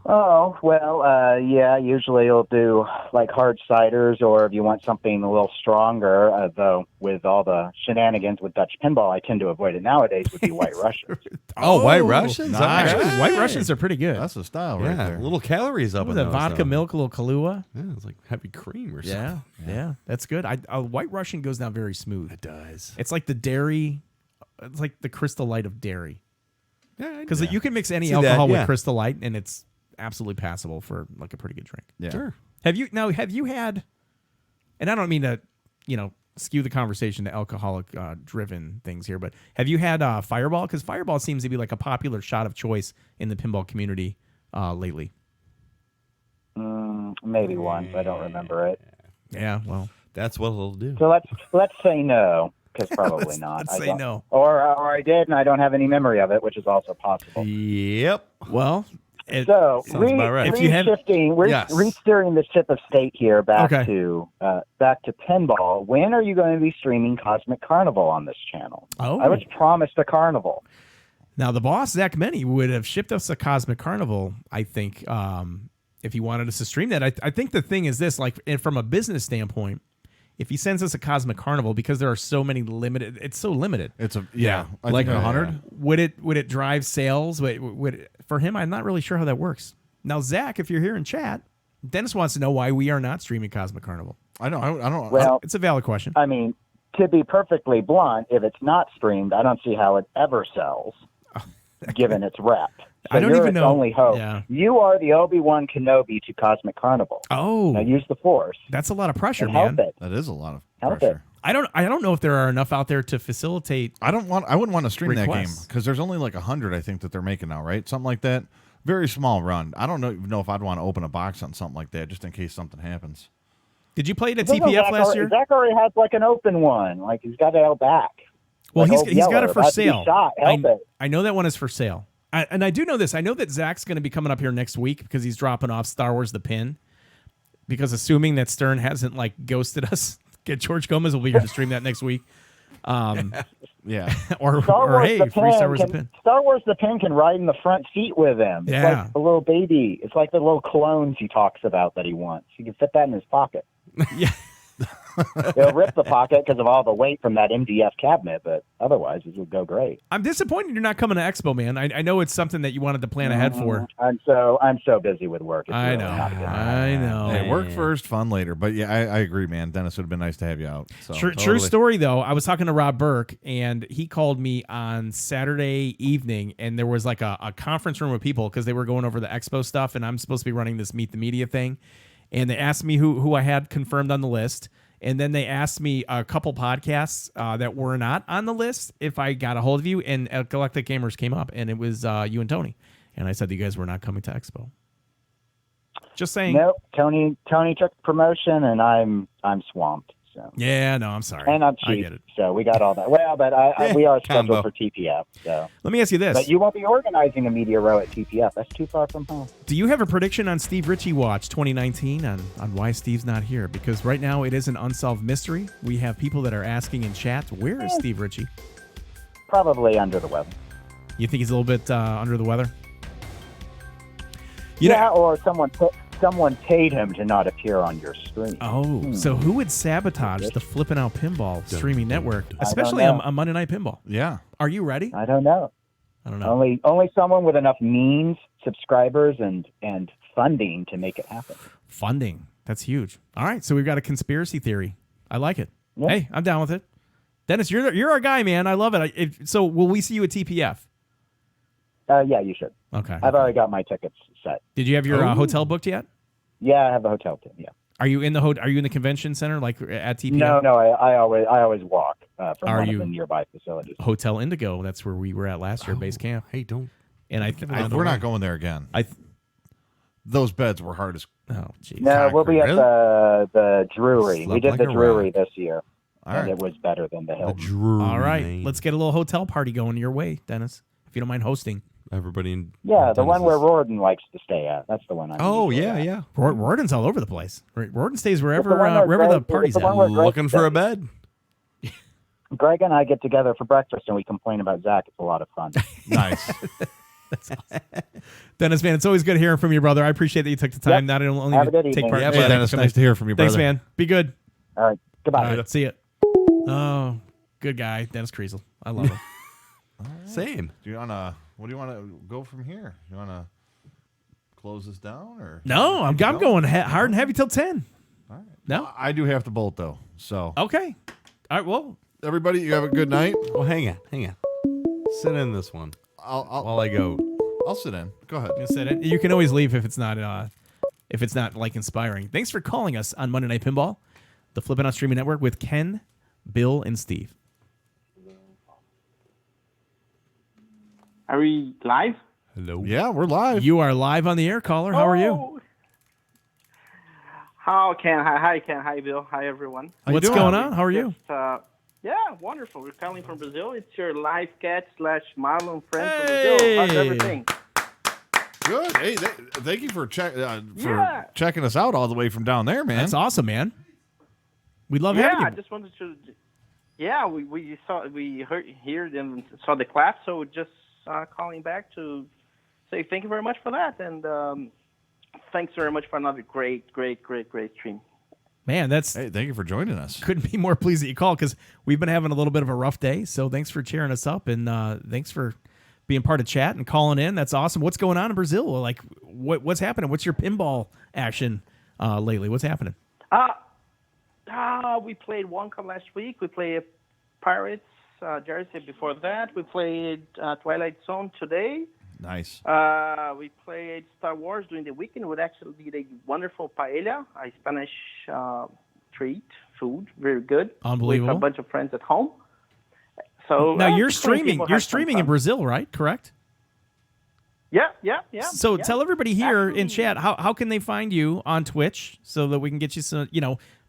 Oh, well, yeah, usually you'll do like hard ciders, or if you want something a little stronger, though with all the shenanigans with Dutch pinball, I tend to avoid it nowadays, would be White Russians. Oh, White Russians? nice. Actually, White Russians are pretty good. That's a style right Yeah, there. a little calories up What in was those. that, vodka, though. milk, a little Kahlua? Yeah, it's like heavy cream or something. Yeah, that's good. A White Russian goes down very smooth. It does. It's like the dairy. It's like the Crystal Light of dairy. Yeah, Because you can mix any See that, alcohol with yeah. Crystal Light, and it's absolutely passable for like a pretty good drink. Yeah. Sure. Have you had? And I don't mean to, skew the conversation to alcoholic driven things here, but have you had Fireball? Because Fireball seems to be like a popular shot of choice in the pinball community lately. Maybe once, I don't remember it. Yeah, well, That's what it'll do. So let's say no, because probably not. let's I say don't- no. Or I did, and I don't have any memory of it, which is also possible. Yep. well. So, sounds about right. If you had- re-shifting, Yes. re-steering the ship of state here back Okay. to pinball. When are you going to be streaming Cosmic Carnival on this channel? Oh. I was promised a carnival. Now, the boss, Zach Meny, would have shipped us a Cosmic Carnival, I think, if he wanted us to stream that. I think the thing is this, like, and from a business standpoint, if he sends us a Cosmic Carnival, because there are so many limited, it's so limited. It's a I Like think 100. Would it drive sales? For him, I'm not really sure how that works. Now, Zach, if you're here in chat, Dennis wants to know why we are not streaming Cosmic Carnival. I know. I don't. Well, It's a valid question. I mean, to be perfectly blunt, if it's not streamed, I don't see how it ever sells, given its rep. So I don't you're even its know. Only hope. Yeah. You are the Obi-Wan Kenobi to Cosmic Carnival. Oh, Now use the Force that's a lot of pressure, and man. help it. that is a lot of Help pressure. I don't know if there are enough out there to facilitate. I wouldn't want to stream that game Requests. because there's only like 100, I think, that they're making now, right? Something like that. Very small run. I don't know if I'd want to open a box on something like that just in case something happens. Did you play it at Doesn't TPF Zach last already- year? Zach already has like an open one. Like he's got it out back. Well, Like he's old got it Yeller, for about to be sale. shot. Help it. I know that one is for sale. And I do know this. I know that Zach's going to be coming up here next week because he's dropping off Star Wars The Pin. Because assuming that Stern hasn't like ghosted us, George Gomez will be here to stream that next week. Yeah. Or hey, the free Star Wars Pin The Pin. Star Wars the Pin can ride in the front seat with him. It's Yeah. like a little baby. It's like the little clones he talks about that he wants. He can fit that in his pocket. Yeah. It'll rip the pocket because of all the weight from that MDF cabinet, but otherwise it would go great. I'm disappointed you're not coming to Expo, man. I know it's something that you wanted to plan ahead for. I'm so busy with work. It's I really know. not good. I know. Hey, work first, fun later. But yeah, I agree, man. Dennis, would have been nice to have you out. So, True story, though. I was talking to Rob Burke, and he called me on Saturday evening, and there was like a conference room of people because they were going over the Expo stuff, and I'm supposed to be running this Meet the Media thing. And they asked me who I had confirmed on the list. And then they asked me a couple podcasts that were not on the list if I got a hold of you, and Galactic Gamers came up, and it was you and Tony. And I said that you guys were not coming to Expo. Just saying. Nope. Tony took promotion, and I'm swamped. So. Yeah, no, I'm sorry. And I'm I cheap, get it. so we got all that. Well, but we are scheduled for TPF. So let me ask you this: but you won't be organizing a media row at TPF. That's too far from home. do you have a prediction on Steve Ritchie Watch 2019 on why Steve's not here? Because right now it is an unsolved mystery. We have people that are asking in chat, where is Steve Ritchie? Probably under the weather. You think he's a little bit under the weather? Or someone paid him to not appear on your screen. Oh, so who would sabotage the Flip N Out Pinball streaming network, especially on Monday Night Pinball? Yeah. Are you ready? I don't know. Only someone with enough means, subscribers, and funding to make it happen. Funding. That's huge. All right, so we've got a conspiracy theory. I like it. Yeah. Hey, I'm down with it. Dennis, you're our guy, man. I love it. So will we see you at TPF? Yeah, you should. Okay. I've already got my tickets set. Did you have your hotel booked yet? Yeah, I have the hotel too. Yeah. Are you in the Are you in the convention center, like at TPF? No. I always walk from one of the nearby facilities. Hotel Indigo. That's where we were at last year, base camp. Hey, don't. And we're not going there again. Those beds were hard as. Oh, geez. No, we'll be at Really? the Drury. Slept We did like the a Drury rock. this year, All and right. it was better than the Hilton. All right, let's get a little hotel party going your way, Dennis, if you don't mind hosting. Everybody in. Yeah, the one where Rorden likes to stay at. That's the one. Yeah. Rorden's all over the place. Rorden stays wherever the one where wherever the Greg- party's it's the at. one where Greg Looking for a stays. bed. Greg and I get together for breakfast, and we complain about Zach. It's a lot of fun. Nice. Dennis, man, it's always good hearing from you, brother. I appreciate that you took the time. Not only Have a to good take evening. part. Yeah, Hey, Dennis, come nice in. to hear from you, brother. Thanks, man. Be good. All right, goodbye. All right, see ya. Oh, good guy, Dennis Kriesel. I love him. Same. Do you wanna? What do you want to go from here? You want to close this down or? No, I'm going hard and heavy till 10. All right. No? I do have to bolt though. So Okay. All right. Well, everybody, you have a good night. Well, hang on. Sit in this one while I go. I'll sit in. Go ahead. you said it. You can always leave if it's not like inspiring. Thanks for calling us on Monday Night Pinball, the Flip N Out Streaming Network with Ken, Bill, and Steve. Are we live? Hello. Yeah, we're live. You are live on the air, caller. How are you? How Ken? Hi Ken. Hi Bill. Hi everyone. What's going on? How are you? Yeah, wonderful. We're calling from Brazil. It's your live catch / Marlon friend from Brazil. How's everything? Good. Hey, thank you for checking us out all the way from down there, man. That's awesome, man. We love having you. I just wanted to. Yeah, we heard and saw the clap, so just calling back to say thank you very much for that, and thanks very much for another great stream. Man, Hey, thank you for joining us. couldn't be more pleased that you called because we've been having a little bit of a rough day. So thanks for cheering us up and thanks for being part of chat and calling in. That's awesome. What's going on in Brazil? Like, what's happening? What's your pinball action lately? What's happening? We played Wonka last week. We played Pirates Jersey before that. We played Twilight Zone today. Nice. We played Star Wars during the weekend. We actually did a wonderful paella, a Spanish treat, food, very good. Unbelievable. With a bunch of friends at home. So Now you're just plenty of streaming. people You're had some streaming in fun. Brazil, right? Correct. Yeah. So yeah. tell everybody here in Absolutely. chat how can they find you on Twitch so that we can get you some,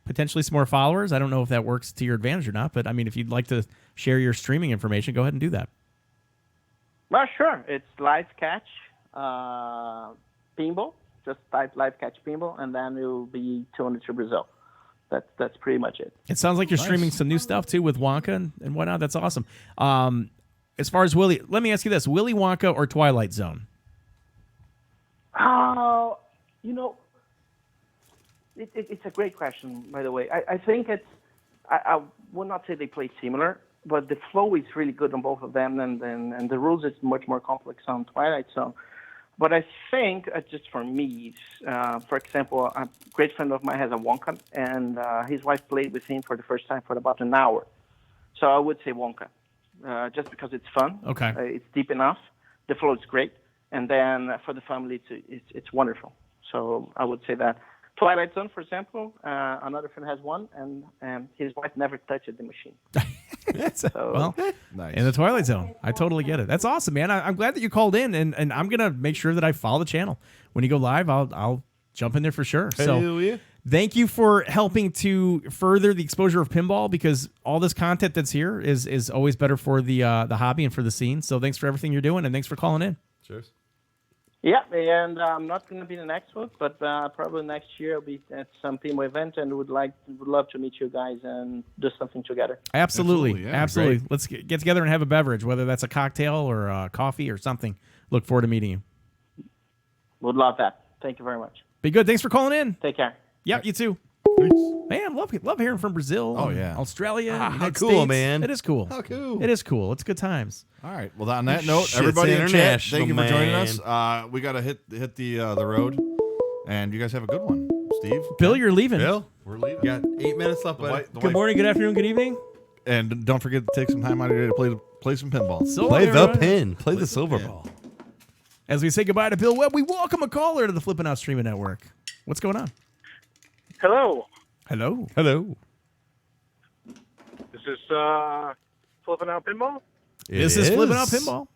potentially some more followers. I don't know if that works to your advantage or not, but I mean, if you'd like to share your streaming information, go ahead and do that. Well, sure. It's Live Catch Pinball. Just type Live Catch Pinball, and then you'll be tuned to Brazil. That's pretty much it. It sounds like you're streaming some new stuff too with Wonka and whatnot. That's awesome. As far as Willy, let me ask you this: Willy Wonka or Twilight Zone? It's a great question, by the way. I think I would not say they play similar, but the flow is really good on both of them, and the rules is much more complex on Twilight Zone. But I think, just for me, for example, a great friend of mine has a Wonka, and his wife played with him for the first time for about an hour. So I would say Wonka, just because it's fun. Okay. It's deep enough. The flow is great. And then for the family, it's wonderful. So I would say that. Twilight Zone, for example, another friend has one, and his wife never touched the machine. Well, Nice. in the Twilight Zone. I totally get it. That's awesome, man. I'm glad that you called in, and I'm going to make sure that I follow the channel. When you go live, I'll jump in there for sure. So yeah. thank you for helping to further the exposure of pinball, because all this content that's here is always better for the hobby and for the scene. So thanks for everything you're doing, and thanks for calling in. Cheers. Yeah, and I'm not going to be the next one, but probably next year I'll be at some pinball event, and would love to meet you guys and do something together. Absolutely. yeah, Absolutely. great. Let's get together and have a beverage, whether that's a cocktail or coffee or something. Look forward to meeting you. Would love that. Thank you very much. Be good. Thanks for calling in. Take care. Yep, you too. Man, love hearing from Brazil. Oh, and yeah. Australia. How United cool, States. man. It is cool. How cool. It is cool. It's good times. All right. Well, on that note, Shit's everybody in chat, international, thank you for joining man. us. We got to hit the road, and you guys have a good one. Steve? Bill, you're leaving. Bill, We're leaving. got 8 minutes left, buddy. Good morning, good afternoon, good evening. And don't forget to take some time out of your day to play some pinball. So Play the everybody, pin. Play the silver ball. as we say goodbye to Bill Webb, we welcome a caller to the Flip N Out Streaming Network. What's going on? Hello. Hello. Hello. This is Flip N Out Pinball. This is Flip N Out Pinball.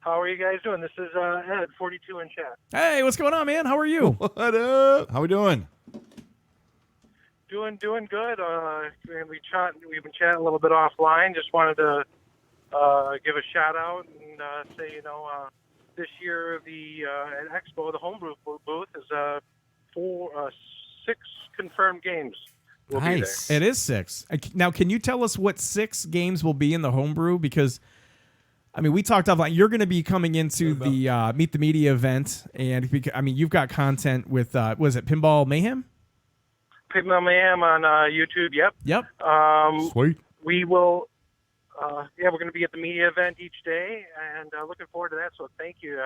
How are you guys doing? This is Ed, 42 in chat. Hey, what's going on, man? How are you? What up? How we doing? Doing good. We've been chatting a little bit offline. Just wanted to give a shout out and say, this year at Expo, the homebrew booth is 6 confirmed games. Will be there. It is 6. Now, can you tell us what 6 games will be in the homebrew? Because, I mean, we talked about you're going to be coming into the Meet the Media event, and you've got content with was it Pinball Mayhem? Pinball Mayhem on YouTube. Yep. Sweet. We will. We're going to be at the media event each day, and looking forward to that. So thank you,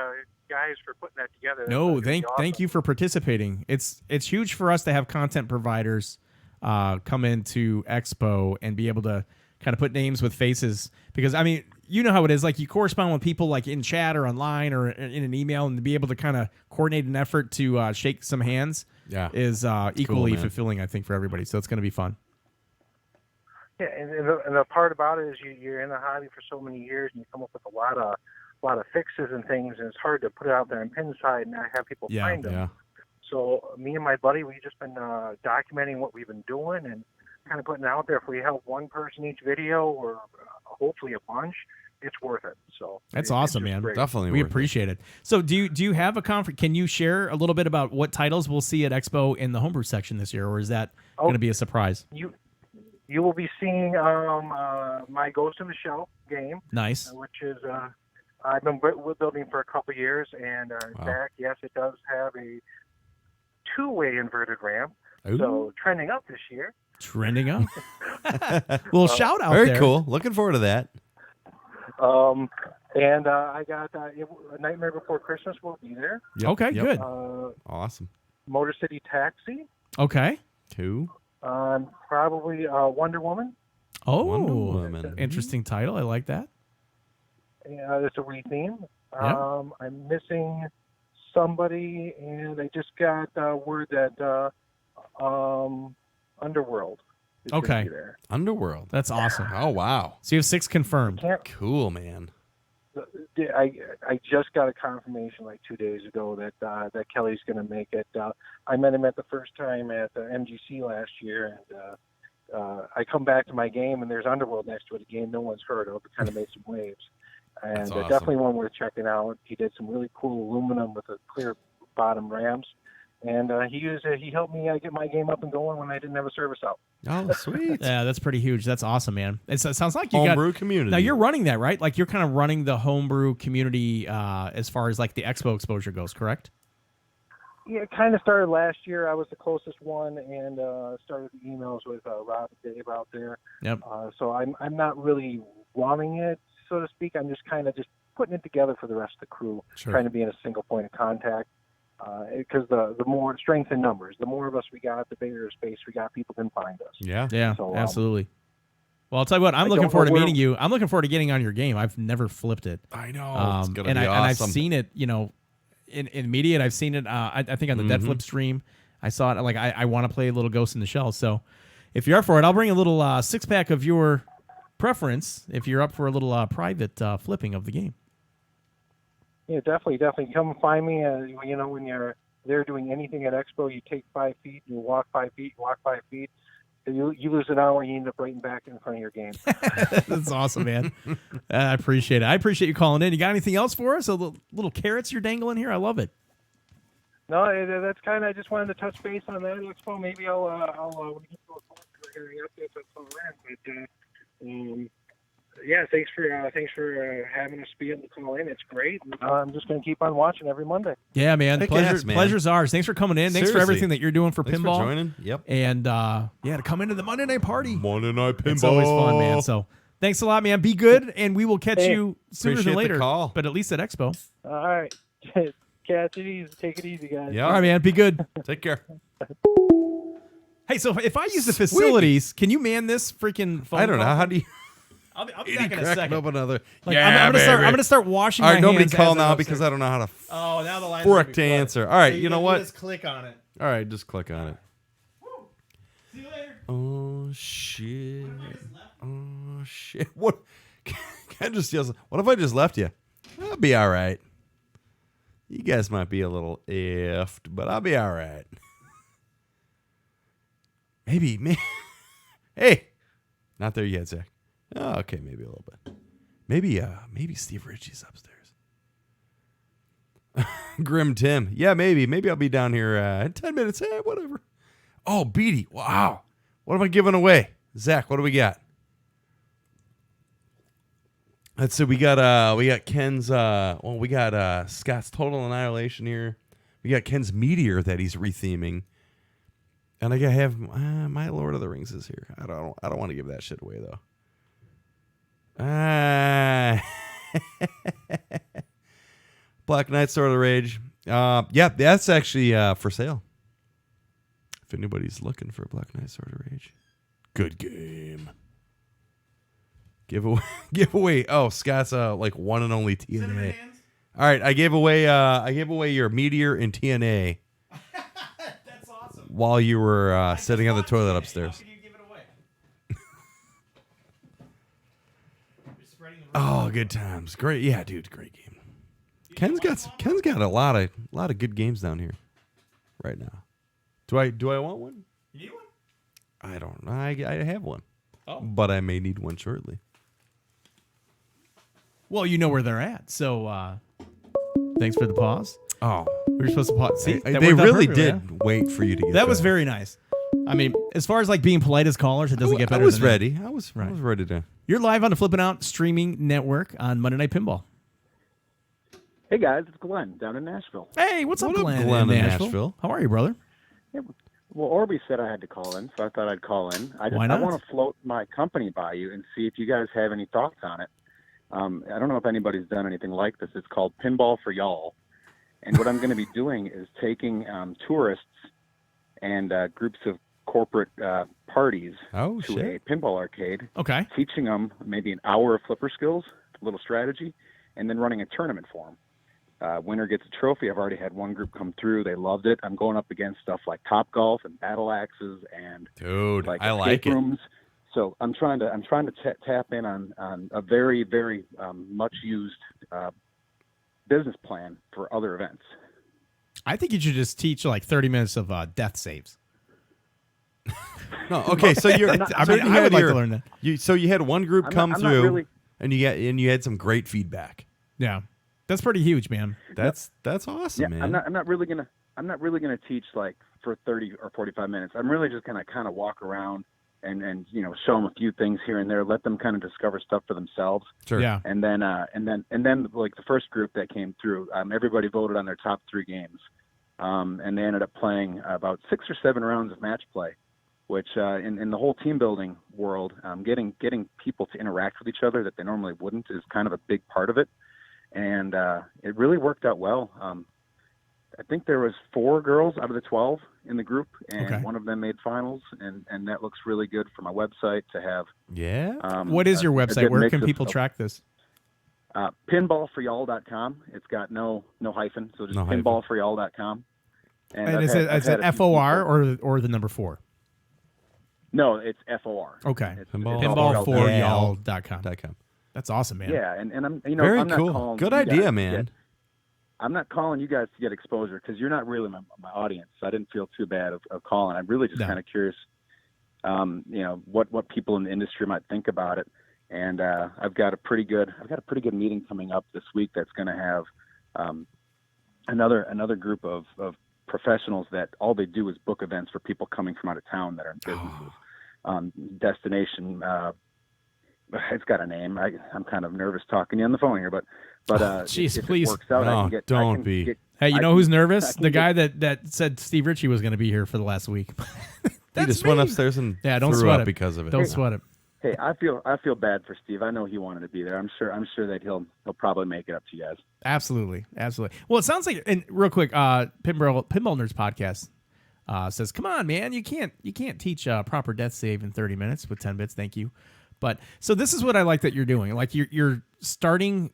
guys, for putting that together. No, That's thank you for participating. It's huge for us to have content providers come into Expo and be able to kind of put names with faces, because I mean, you know how it is. Like, you correspond with people like in chat or online or in an email, and to be able to kind of coordinate an effort to shake some hands is equally fulfilling, I think, for everybody. So it's going to be fun. Yeah, and the part about it is you're in the hobby for so many years, and you come up with a lot of fixes and things, and it's hard to put it out there on Pinside and not have people find them. Yeah. So me and my buddy, we've just been documenting what we've been doing and kind of putting it out there. If we help one person each video, or hopefully a bunch, it's worth it. So that's awesome, man. Great. Definitely. We appreciate it. So do you have a conference? Can you share a little bit about what titles we'll see at Expo in the homebrew section this year, or is that going to be a surprise? You will be seeing my Ghost in the Shell game. Nice. Which is I've been building for a couple of years, and in fact, yes, it does have a 2-way inverted ramp. Ooh. So trending up this year. Trending up. Well, shout out Very there. cool. Looking forward to that. And I got A Nightmare Before Christmas will be there. Yep. Okay, good. Awesome. Motor City Taxi. Okay. 2. Probably Wonder Woman. Oh, Wonder Woman. interesting title. I like that. It's a re-theme. Yeah. I'm missing somebody, and I just got word that Underworld is going to be there. Underworld. That's awesome. Oh, wow. So you have 6 confirmed. Cool, man. I just got a confirmation like 2 days ago that Kelly's going to make it. I met him at the first time at MGC last year, and I come back to my game, and there's Underworld next to it, a game no one's heard of. It kind of made some waves. And That's awesome. Definitely one worth checking out. He did some really cool aluminum with a clear bottom rams. And he helped me get my game up and going when I didn't have a service out. Oh, sweet. Yeah, that's pretty huge. That's awesome, man. It sounds like you Homebrew got community. Now you're running that, right? Like, you're kind of running the homebrew community as far as like the expo exposure goes, correct? Yeah, it kind of started last year. I was the closest one, and started the emails with Rob and Dave out there. Yep. So I'm not really running it, so to speak. I'm just kind of just putting it together for the rest of the crew, trying to be in a single point of contact. Because the more strength in numbers, the more of us we got, the bigger space we got, people can find us. Yeah, So, absolutely. Well, I'll tell you what, I'm looking forward to meeting you. I'm looking forward to getting on your game. I've never flipped it. I know. It's gonna be awesome. And I've seen it, in media, and I've seen it, I think on the Dead Flip stream. I saw it. Like, I want to play a little Ghost in the Shell. So if you're up for it, I'll bring a little 6-pack of your preference if you're up for a little private flipping of the game. Yeah, definitely. Come find me. When you're there doing anything at Expo, you take 5 feet, you walk 5 feet, walk 5 feet. You lose an hour, you end up right back in front of your game. That's awesome, man. I appreciate it. I appreciate you calling in. You got anything else for us? A little carrots you're dangling here? I love it. No, that's kind of. I just wanted to touch base on that Expo. Maybe I'll when we get to a call for hearing updates on some of that. But yeah, thanks for having us be able to call in. It's great. I'm just going to keep on watching every Monday. Yeah, man. Pleasure's ours. Thanks for coming in. Thanks for everything that you're doing for Thanks pinball. for joining. Yep. And to come into the Monday night party. Monday night pinball. It's always fun, man. So thanks a lot, man. Be good, and we will catch you sooner than later. Call. But at least at Expo. All right. Catch it easy. Take it easy, guys. Yeah. All right, man. Be good. Take care. Hey, so if I use the facilities, can you man this freaking phone? I don't know. How do you? I'll be back in a second. Up another. Like, I'm gonna start washing. All right, my nobody hands call now upstairs. because I don't know how to. Oh, now the line. Fork to answer. All right, so you know what? Just click on it. All right, just click on it. See you later. Oh shit! Oh shit! What? Ken just yells. What if I just left you? I'll be all right. You guys might be a little effed, but I'll be all right. Maybe. Hey, not there yet, Zach. Oh, okay, maybe a little bit. Maybe Steve Ritchie's upstairs. Grim Tim. Yeah, maybe. Maybe I'll be down here in 10 minutes. Whatever. Oh, Beatty. Wow. What am I giving away? Zach, what do we got? Let's see. We got Ken's we got Scott's Total Annihilation here. We got Ken's Meteor that he's retheming. And I gotta have my Lord of the Rings is here. I don't want to give that shit away though. Black Knight Sword of the Rage. Yeah, that's actually for sale. If anybody's looking for Black Knight Sword of Rage. Good game. Give away. Oh, Scott's like one and only TNA. All right, I gave away your Meteor and TNA. That's awesome. While you were sitting on the toilet upstairs. How could you give it away? Oh, good times. Great. Yeah, dude, great game. Ken's got a lot of good games down here right now. Do I want one? You need one? I don't know. I have one. Oh. But I may need one shortly. Well, you know where they're at. So thanks for the pause. Oh. We were supposed to pause. See, they really did wait for you to get that. Was very nice. I mean, as far as like being polite as callers, it doesn't get better. I was than ready. That. I was ready to. You're live on the Flip N Out streaming network on Monday Night Pinball. Hey guys, it's Glenn down in Nashville. Hey, what's up, Glenn? Glenn in Nashville. How are you, brother? Yeah, well, Orby said I had to call in, so I thought I'd call in. Why not? I want to float my company by you and see if you guys have any thoughts on it. I don't know if anybody's done anything like this. It's called Pinball for Y'all. And what I'm going to be doing is taking tourists and groups of corporate parties to a pinball arcade. Okay. Teaching them maybe an hour of flipper skills, a little strategy, and then running a tournament for them. Winner gets a trophy. I've already had one group come through. They loved it. I'm going up against stuff like Top Golf and Battle Axes and dude, like I like rooms. So I'm trying to tap in on a very, very much used business plan for other events. I think you should just teach like 30 minutes of death saves. No, okay. So you're. I would like to learn that. So you had one group come through, really, and you had some great feedback. Yeah, that's pretty huge, man. That's awesome, man. I'm not really gonna teach like for 30 or 45 minutes. I'm really just gonna kind of walk around and show them a few things here and there, let them kind of discover stuff for themselves. Sure. Yeah. And then like the first group that came through, everybody voted on their top 3 games. and they ended up playing about 6 or 7 rounds of match play, which in the whole team building world, getting people to interact with each other that they normally wouldn't is kind of a big part of it. And it really worked out well. I think there was 4 girls out of the 12 in the group, and one of them made finals, and that looks really good for my website to have. Yeah. What is your website? Where can people track this? Pinballforyall.com. It's got no hyphen, so just pinballforyall.com. And is it FOR or the number 4? No, it's FOR. Okay. It's Pinballforyall.com. That's awesome, man. Yeah, and I'm very I'm not cool. calling Good you idea, guys man. I'm not calling you guys to get exposure because you're not really my audience. So I didn't feel too bad of calling. I'm really just kind of curious, what people in the industry might think about it. And I've got a pretty good meeting coming up this week that's going to have another group of professionals that all they do is book events for people coming from out of town that are in businesses. Destination. It's got a name. I'm kind of nervous talking to you on the phone here, but jeez, if please. it works out, don't be. Hey, you know who's nervous? The guy that said Steve Ritchie was going to be here for the last week. He just went upstairs and don't threw sweat up it because of it. Don't sweat it. Hey, I feel bad for Steve. I know he wanted to be there. I'm sure that he'll probably make it up to you guys. Absolutely. Well, it sounds like, and real quick, Pinball Nerds podcast says, "Come on, man, you can't teach proper death save in 30 minutes with 10 bits. Thank you." But so this is what I like that you're doing. Like you're starting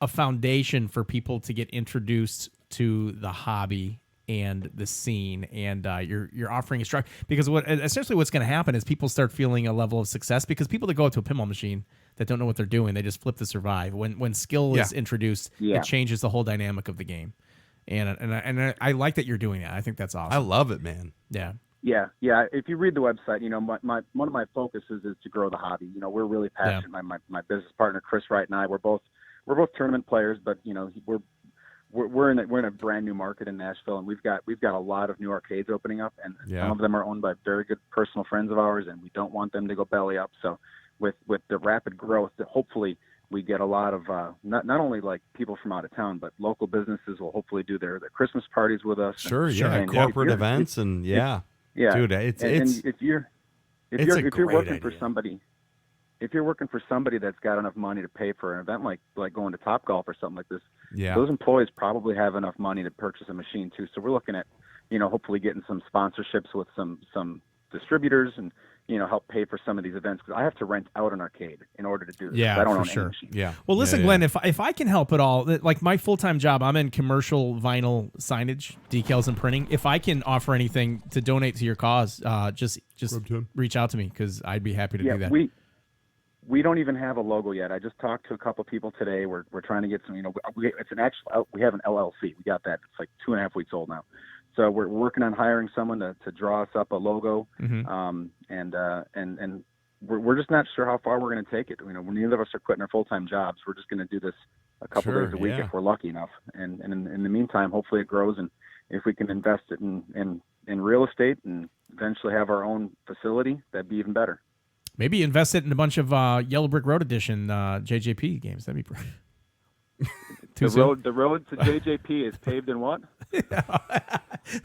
a foundation for people to get introduced to the hobby and the scene, and you're offering a structure, because essentially what's going to happen is people start feeling a level of success, because people that go out to a pinball machine that don't know what they're doing, they just flip to survive. When skill is introduced, it changes the whole dynamic of the game, and I like that you're doing that. I think that's awesome. I love it, man. Yeah. Yeah. If you read the website, one of my focuses is to grow the hobby. We're really passionate. My business partner Chris Wright and I, we're both tournament players, but we're in a brand new market in Nashville, and we've got a lot of new arcades opening up, and some of them are owned by very good personal friends of ours, and we don't want them to go belly up. So with the rapid growth, hopefully we get a lot of not only like people from out of town, but local businesses will hopefully do their Christmas parties with us. Sure, and corporate events, and dude, it's if you're working idea. for somebody. If you're working for somebody that's got enough money to pay for an event like going to Topgolf or something like this, those employees probably have enough money to purchase a machine too. So we're looking at, hopefully getting some sponsorships with some distributors and, help pay for some of these events, because I have to rent out an arcade in order to do this. Yeah, I don't for own sure. any machine. Yeah. Well, listen, Glenn, if I can help at all, like my full-time job, I'm in commercial vinyl signage, decals, and printing. If I can offer anything to donate to your cause, just reach out to me, because I'd be happy to do that. We don't even have a logo yet. I just talked to a couple people today. We're trying to get some, we have an LLC. We got that. It's like 2.5 weeks old now. So we're working on hiring someone to draw us up a logo. And we're just not sure how far we're going to take it. Neither of us are quitting our full-time jobs. We're just going to do this a couple days a week if we're lucky enough. And in the meantime, hopefully it grows. And if we can invest it in real estate and eventually have our own facility, that'd be even better. Maybe invest it in a bunch of Yellow Brick Road Edition JJP games. That'd be pretty. The road to JJP is paved in what?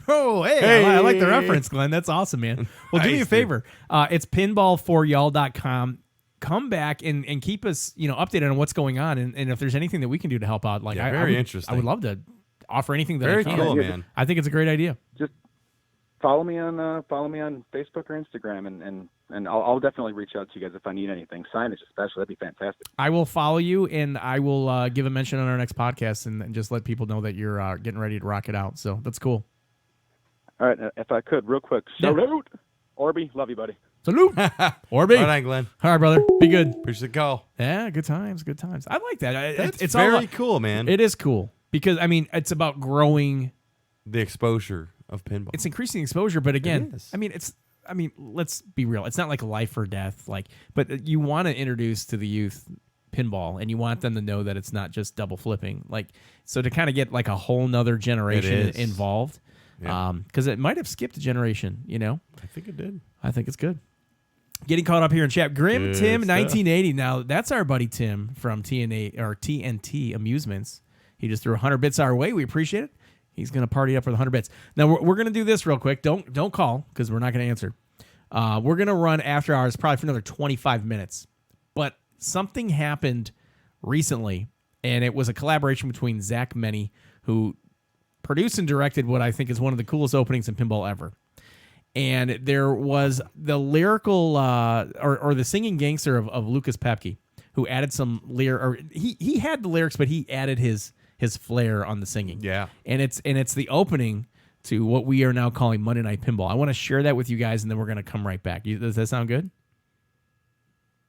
Oh, hey. I like the reference, Glenn. That's awesome, man. Well, do me a favor. It's pinballforyall.com. Come back and keep us, updated on what's going on, and if there's anything that we can do to help out. Like, very interesting. I would love to offer anything that very I can. Cool, man. I think it's a great idea. Just follow me on Facebook or Instagram, and I'll definitely reach out to you guys if I need anything. Signage especially, that'd be fantastic. I will follow you, and I will give a mention on our next podcast, and just let people know that you're getting ready to rock it out. So that's cool. All right, if I could, real quick, shout out, Orby, love you, buddy. Salute, Orby. All right, Glenn. All right, brother. Be good. Appreciate the call. Yeah, good times. I like that. It's very cool, man. It is cool, because it's about growing the exposure of pinball. It's increasing exposure, but again, let's be real. It's not like life or death. But you want to introduce to the youth pinball, and you want them to know that it's not just double flipping. So to kind of get like a whole nother generation involved, because it might have skipped a generation. I think it did. I think it's good. Getting caught up here in chat. Grim Tim 1980. Now that's our buddy Tim from TNT Amusements. He just threw 100 bits our way. We appreciate it. He's going to party up for the 100 bits. Now, we're going to do this real quick. Don't call because we're not going to answer. We're going to run after hours probably for another 25 minutes. But something happened recently, and it was a collaboration between Zach Meny, who produced and directed what I think is one of the coolest openings in pinball ever. And there was the lyrical or the singing gangster of Lucas Pepke, who added some he had the lyrics, but he added his flair on the singing. Yeah. And it's the opening to what we are now calling Monday Night Pinball. I want to share that with you guys, and then we're going to come right back. Does that sound good?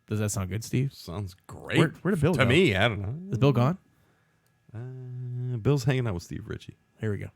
Does that sound good, Steve? Sounds great. Where'd Bill go? To me, I don't know. Is Bill gone? Bill's hanging out with Steve Ritchie. Here we go.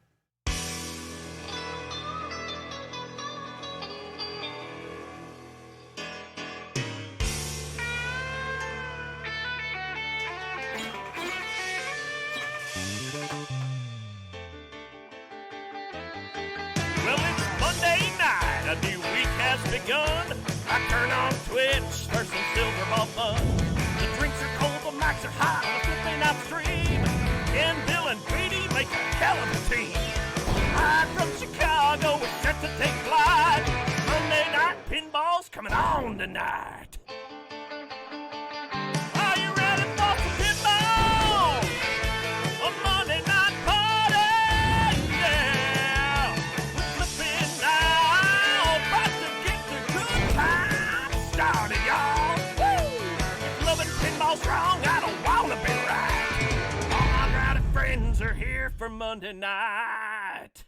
Well, it's Monday night, a new week has begun. I turn on Twitch, there's some silver ball fun. The drinks are cold, the mics are hot on the Flip N Out stream. Ken, Bill, and Greedy make a hell of a team. I'm from Chicago, we're set to take flight. Monday Night Pinball's coming on tonight. Are you ready for some pinball? A Monday night party, yeah. We're flipping out, about to get the good time started, y'all. Woo! If loving pinball's wrong, I don't wanna be right. All my rowdy friends are here for Monday night.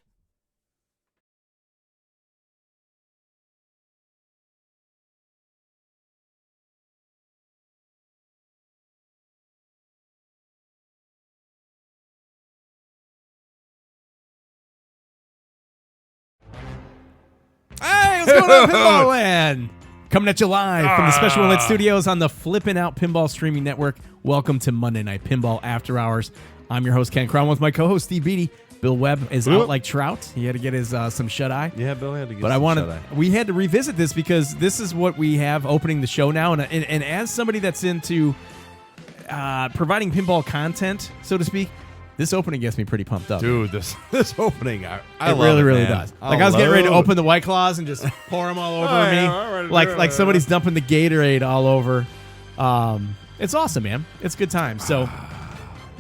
Hey, what's going on, Pinball Land? Coming at you live from the Special One Lit Studios on the Flip N Out Pinball Streaming Network. Welcome to Monday Night Pinball After Hours. I'm your host, Ken Cron, with my co-host, Steve Beatty. Bill Webb is out like trout. He had to get his some shut-eye. Yeah, Bill had to get but we had to revisit this because this is what we have opening the show now. And as somebody that's into providing pinball content, so to speak, this opening gets me pretty pumped up. Dude, this opening, I it love really man. does. Like I was getting ready to open the White Claws and just pour them all over me, like somebody's dumping the Gatorade all over. It's awesome, man. It's good time. So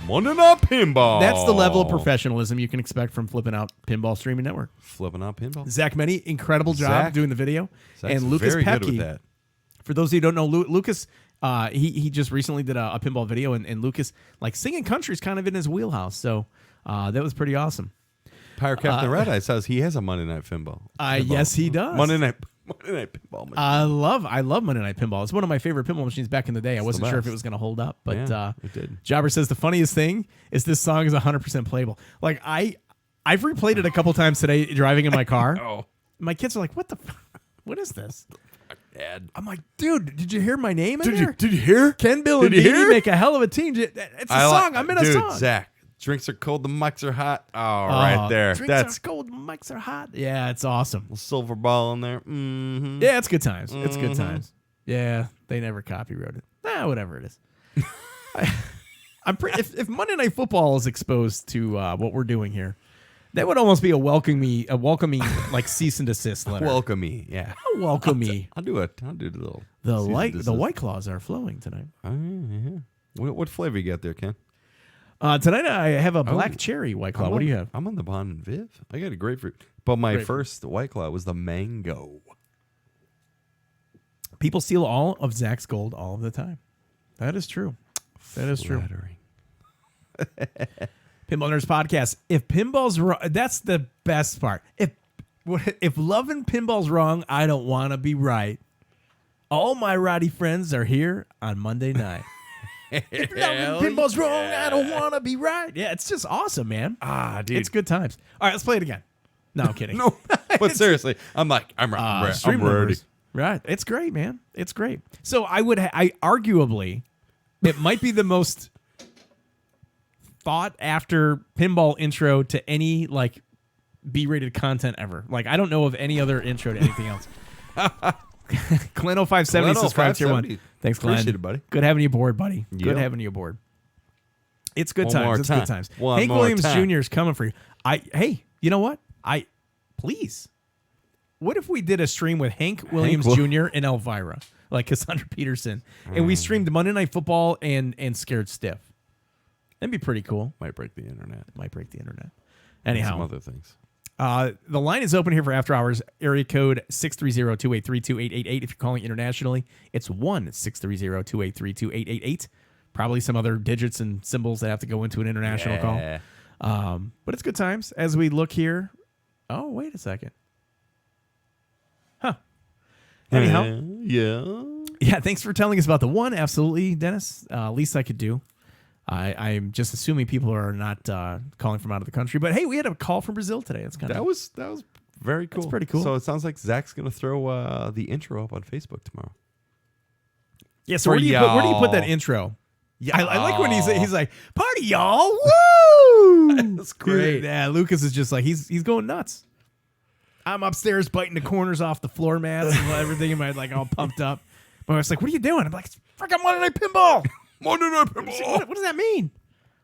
Monday Night Pinball. that's the level of professionalism you can expect from Flipping Out Pinball Streaming Network. Flipping Out Pinball. Zach Meny, incredible job Zach. doing the video, Zach's and Lucas very good Pepke. with that. For those of you who don't know, Lucas, he just recently did a pinball video, and Lucas, like, singing country is kind of in his wheelhouse. So that was pretty awesome. Pirate Captain Red Eye says he has a Monday Night Pinball. Yes, he does. Monday Night Pinball. Machine. I love Monday Night Pinball. It's one of my favorite pinball machines back in the day. I wasn't sure if it was going to hold up, but Yeah, it did. Jobber says the funniest thing is this song is 100% playable. Like I've replayed it a couple times today driving in my car. Oh, My kids are like, what is this? Dad. I'm like, dude, did you hear my name in there? Did you hear? Ken, Bill, Did and you Beatty hear? make a hell of a team. It's a song. I'm in a dude, song. Zach, drinks are cold, the mics are hot. Oh, right there. Drinks That's are cold, mics are hot. Yeah, it's awesome. a silver ball in there. Mm-hmm. Yeah, it's good times. It's good times. Yeah, they never copyrighted it. Whatever it is. If Monday Night Football is exposed to what we're doing here, that would almost be a welcoming like cease and desist letter. Welcome me. Yeah. Welcome me. I'll do it. I'll do the little. The White Claws are flowing tonight. Oh, yeah. What flavor you got there, Ken? Tonight I have a black cherry White Claw. What do you have? I'm on the Bon and Viv. I got a grapefruit. But my Grapefruit. first White Claw was the mango. People steal all of Zach's gold all of the time. That is true. That is true. Flattering. Pinball Nerds Podcast. If pinball's wrong, that's the best part. If loving pinball's wrong, I don't want to be right. All my rowdy friends are here on Monday night. If loving pinball's wrong, I don't want to be right. Yeah, it's just awesome, man. Dude. It's good times. All right, let's play it again. No, I'm kidding. No, but seriously, I'm Stream ready. numbers. Right. It's great, man. It's great. So I arguably, it might be the most thought after pinball intro to any like B-rated content ever. Like I don't know of any other intro to anything else. Glenn 0570 subscribed to tier 1. Thanks, Glenn. Appreciate it, buddy. Good having you aboard, buddy. Good Yep. having you aboard. It's good One times. more It's time. good times. One Hank more Williams time. Jr. is coming for you. Hey, you know what? Please. What if we did a stream with Hank Williams Jr. and Elvira, like Cassandra Peterson, and we streamed Monday Night Football and Scared Stiff? That'd be pretty cool. Might break the internet. Anyhow, Some other things. the line is open here for After Hours. Area code 630-283-2888. If you're calling internationally, it's 1-630-283-2888. Probably some other digits and symbols that have to go into an international call. But it's good times as we look here. Oh, wait a second. Huh. Anyhow. Yeah, thanks for telling us about the one. Absolutely, Dennis. Least I could do. I'm just assuming people are not calling from out of the country. But, hey, we had a call from Brazil today. That's kind of That was very cool. That's pretty cool. So it sounds like Zach's going to throw the intro up on Facebook tomorrow. Yeah, so where do you put that intro? Yeah, I like when he's like, party, y'all. Woo! That's great. Yeah, Lucas is just like, he's going nuts. I'm upstairs biting the corners off the floor mats and everything. Am I like all pumped up? My wife's like, what are you doing? I'm like, it's freaking Monday Night Pinball. Monday Night Pinball. What does that mean?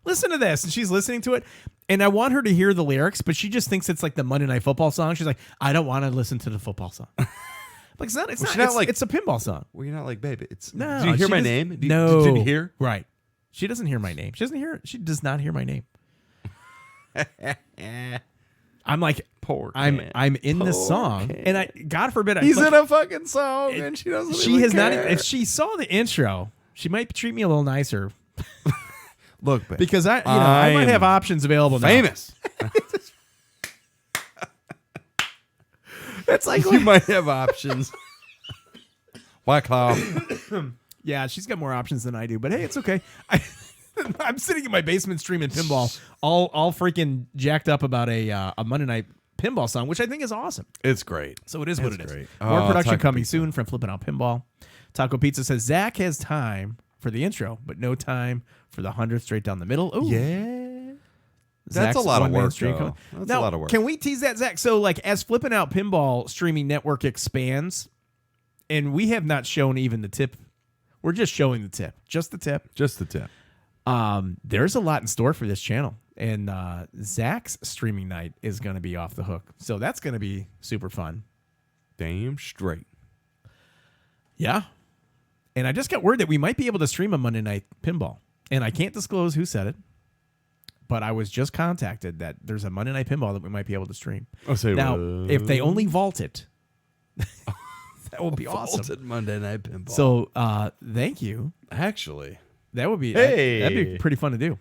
Listen to this. And she's listening to it. And I want her to hear the lyrics, but she just thinks it's like the Monday Night Football song. She's like, I don't want to listen to the football song. Like, it's not. It's a pinball song. Well, you're not like, baby. No. Did you hear she my does- name? No. Did you hear? Right. She doesn't hear my name. She doesn't hear. She does not hear my name. I'm like, I'm in the song, and I, God forbid, He's in a fucking song, and she doesn't. She has not. If she saw the intro, she might treat me a little nicer. Look, babe, because I might have options available now. Famous. It's like you might have options. White Claw. Yeah, she's got more options than I do, but hey, it's okay. I'm sitting in my basement streaming pinball, all freaking jacked up about a Monday Night Pinball song, which I think is awesome. It's great. So it is what it is. Great. More production Taco coming Pizza. soon from Flip N Out Pinball. Taco Pizza says Zach has time for the intro, but no time for the 100th straight down the middle. Ooh. Yeah. Zach's That's a lot of one-man work, streak. though. That's Now, a lot of work. Can we tease that, Zach? So, like, as Flip N Out Pinball streaming network expands, and we have not shown even the tip. We're just showing the tip. Just the tip. Just the tip. There's a lot in store for this channel. And Zach's streaming night is going to be off the hook. So that's going to be super fun. Damn straight. Yeah. And I just got word that we might be able to stream a Monday Night Pinball. And I can't disclose who said it. But I was just contacted that there's a Monday Night Pinball that we might be able to stream. I'll say now, what? if they only vault it, that would be awesome. Vaulted Monday Night Pinball. So, thank you. Actually, that would be Hey. that'd be pretty fun to do.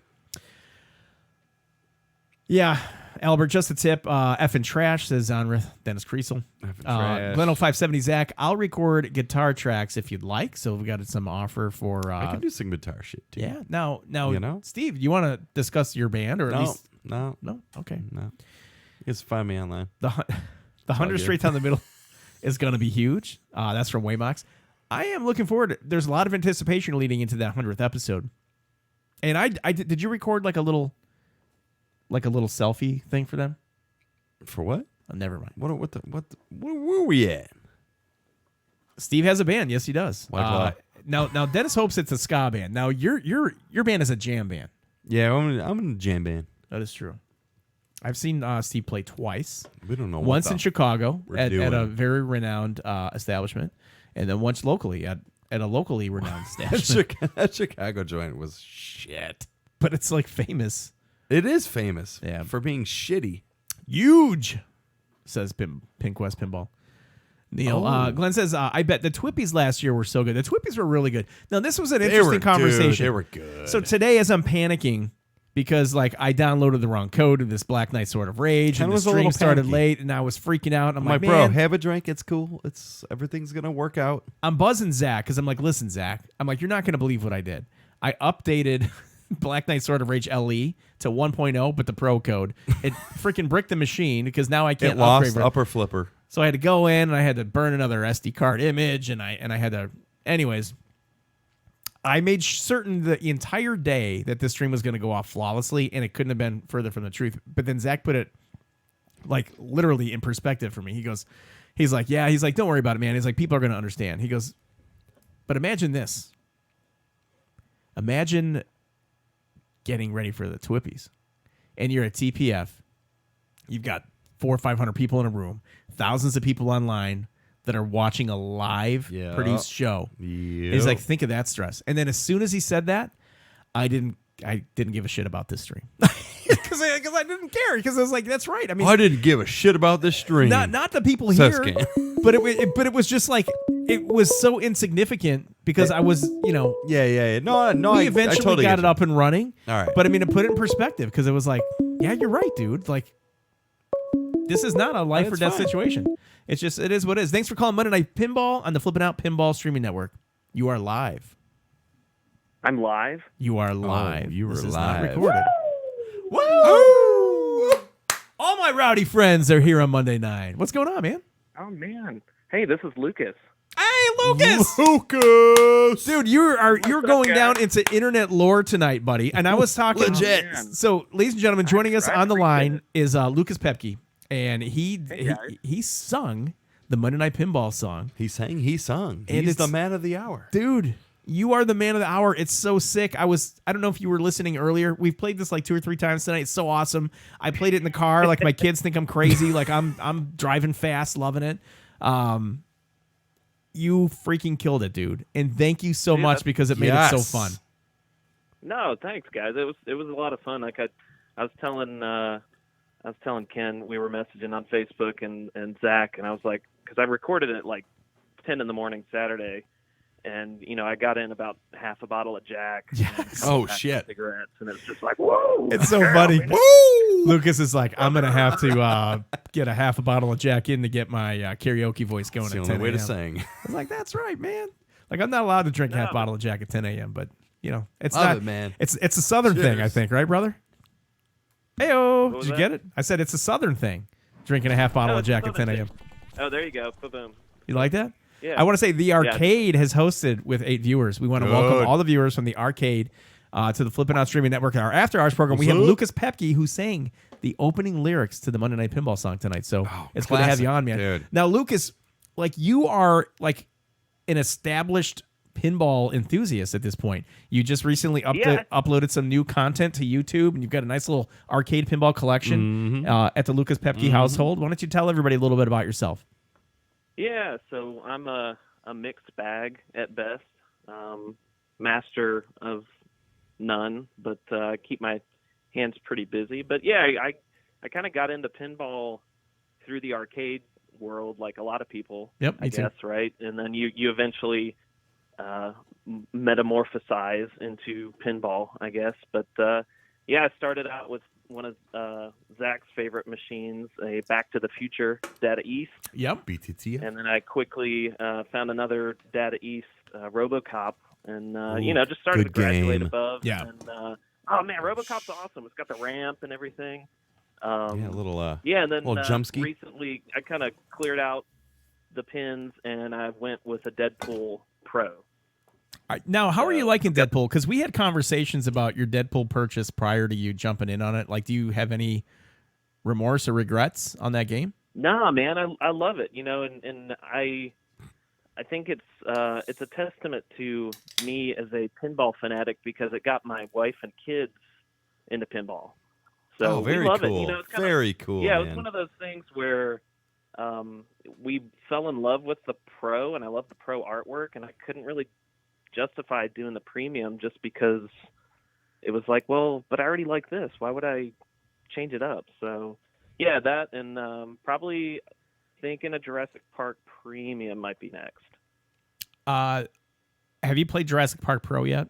Yeah, Albert, just a tip. F and Trash says Zonrith, Dennis Kriesel. Trash. Glenn 0570 Zach, I'll record guitar tracks if you'd like. So we got some offer for. I can do some guitar shit too. Yeah. Now, You know? Steve, you want to discuss your band or at least no. Okay. No. You can find me online. The 100 good. straight down the middle is going to be huge. That's from Waymox. I am looking forward. There's a lot of anticipation leading into that 100th episode. And I did you record like a little selfie thing for them? For what? Oh, never mind. Where were we at? Steve has a band. Yes, he does. Like now Dennis hopes it's a ska band. Now your band is a jam band. Yeah, I'm in a jam band. That is true. I've seen Steve play twice. We don't know. Once in Chicago we're at doing. a very renowned establishment, and then once locally at a locally renowned establishment. That Chicago joint was shit. But it's like famous. It is famous Yeah. for being shitty. Huge, says Pink West Pinball. Neil. Oh. Glenn says, I bet the Twippies last year were so good. The Twippies were really good. Now, this was an interesting conversation. They were good. So today, as I'm panicking, because like I downloaded the wrong code of this Black Knight Sort of Rage, Ken and the was a stream little started panicky. late, and I was freaking out. I'm like, bro, man, have a drink. It's cool. Everything's gonna work out. I'm buzzing Zach because I'm like, listen, Zach. I'm like, you're not going to believe what I did. I updated Black Knight Sort of Rage LE to 1.0, but the pro code. It freaking bricked the machine because now I can't It lost upgrade. the upper flipper. So I had to go in and I had to burn another SD card image, and I had to. Anyways, I made certain the entire day that this stream was going to go off flawlessly, and it couldn't have been further from the truth. But then Zach put it like literally in perspective for me. He's like, don't worry about it, man. He's like, people are going to understand. He goes, but imagine this. Imagine getting ready for the Twippies, and you're at TPF. You've got 400 or 500 people in a room, thousands of people online that are watching a live produced show. Yep. He's like, think of that stress. And then as soon as he said that, I didn't give a shit about this stream because I didn't care, because I was like, that's right. I mean, I didn't give a shit about this stream. Not the people here, but it was just like, it was so insignificant because I was, Yeah. No, we I eventually totally got get it you. up and running. All right. But I mean, to put it in perspective, because it was like, yeah, you're right, dude. Like, this is not a life or death situation. It's just, it is what it is. Thanks for calling Monday Night Pinball on the Flip N Out Pinball streaming network. You are live. I'm live? You are live. you were This is live. not recorded. Woo! All my rowdy friends are here on Monday night. What's going on, man? Oh, man. Hey, this is Lucas. Hey, Lucas! Lucas! Dude, you're up, going guys? down into internet lore tonight, buddy. And I was talking Legit. So, ladies and gentlemen, joining us on the line is Lucas Pepke, and he sung the Monday Night Pinball song. He sang, he sung. And He's it's- the man of the hour. Dude, you are the man of the hour. It's so sick. I don't know if you were listening earlier. We've played this like 2 or 3 times tonight. It's so awesome. I played it in the car. Like, my kids think I'm crazy. Like, I'm driving fast, loving it. You freaking killed it, dude. And thank you so much, because it made it so fun. No, thanks, guys. It was a lot of fun. Like I was telling Ken, we were messaging on Facebook and Zach, and I was like, because I recorded it like 10 in the morning Saturday, and I got in about half a bottle of Jack. Yes. Oh, pack of shit. Cigarettes, and it's just like, whoa. It's so funny. Woo! Lucas is like, I'm gonna have to get a half a bottle of Jack in to get my karaoke voice going It's the at only 10 way a.m. to sing. I was like, that's right, man. Like, I'm not allowed to drink half a bottle of Jack at 10 a.m., but it's Love not, it, man. It's a Southern thing, I think, right, brother? Heyo, was did you that? get it? I said it's a Southern thing, drinking a half bottle of Jack at 10 a.m. Oh, there you go. Boom. You like that? Yeah. I want to say the arcade has hosted with 8 viewers. We want to welcome all the viewers from the arcade to the Flip N Out streaming network. Our After Hours program. We have Lucas Pepke, who sang the opening lyrics to the Monday Night Pinball song tonight. So it's good to have you on, man. Dude. Now, Lucas, like, you are like an established pinball enthusiast at this point. You just recently uploaded some new content to YouTube, and you've got a nice little arcade pinball collection at the Lucas Pepke household. Why don't you tell everybody a little bit about yourself? Yeah, so I'm a mixed bag at best, master of none, but I keep my hands pretty busy. But yeah, I kind of got into pinball through the arcade world, like a lot of people. Yep, I guess, right? And then you eventually metamorphosize into pinball, I guess. But yeah, I started out with one of Zach's favorite machines, a Back to the Future Data East. Yep. BTT. And then I quickly found another Data East RoboCop, and just started to good graduate game. above. Yeah. And oh man, RoboCop's awesome. It's got the ramp and everything. Yeah, a little Yeah, and then little jumpski. recently I kind of cleared out the pins, and I went with a Deadpool Pro. All right, now, how are you liking Deadpool? Because we had conversations about your Deadpool purchase prior to you jumping in on it. Like, do you have any remorse or regrets on that game? No, man, I love it. And I think it's a testament to me as a pinball fanatic, because it got my wife and kids into pinball. So very we love cool. it. It's kinda, Very cool. Yeah, man. it was one of those things where we fell in love with the Pro, and I love the Pro artwork, and I couldn't really justify doing the premium just because it was like, well, but I already like this. Why would I change it up? So yeah, that, and probably thinking a Jurassic Park premium might be next. Have you played Jurassic Park Pro yet?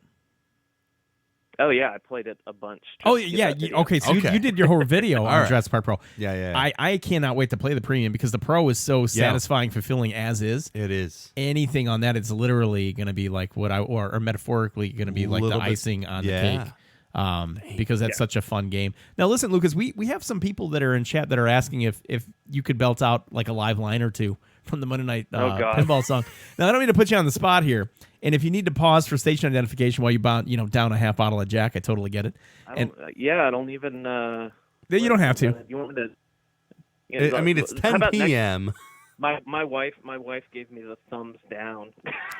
Oh yeah, I played it a bunch. Oh yeah, okay. So You did your whole video on right. Jurassic Park Pro. Yeah. I cannot wait to play the premium, because the Pro is so satisfying, fulfilling as is. It is. Anything on that, it's literally going to be like what or metaphorically going to be like the Little bit- icing on the cake. Because that's such a fun game. Now listen, Lucas, we have some people that are in chat that are asking if you could belt out like a live line or two from the Monday Night Pinball song. Now I don't mean to put you on the spot here, and if you need to pause for station identification while you down a half bottle of Jack, I totally get it. I don't even. You don't have to. You want me to? I mean, it's 10 p.m. My wife gave me the thumbs down.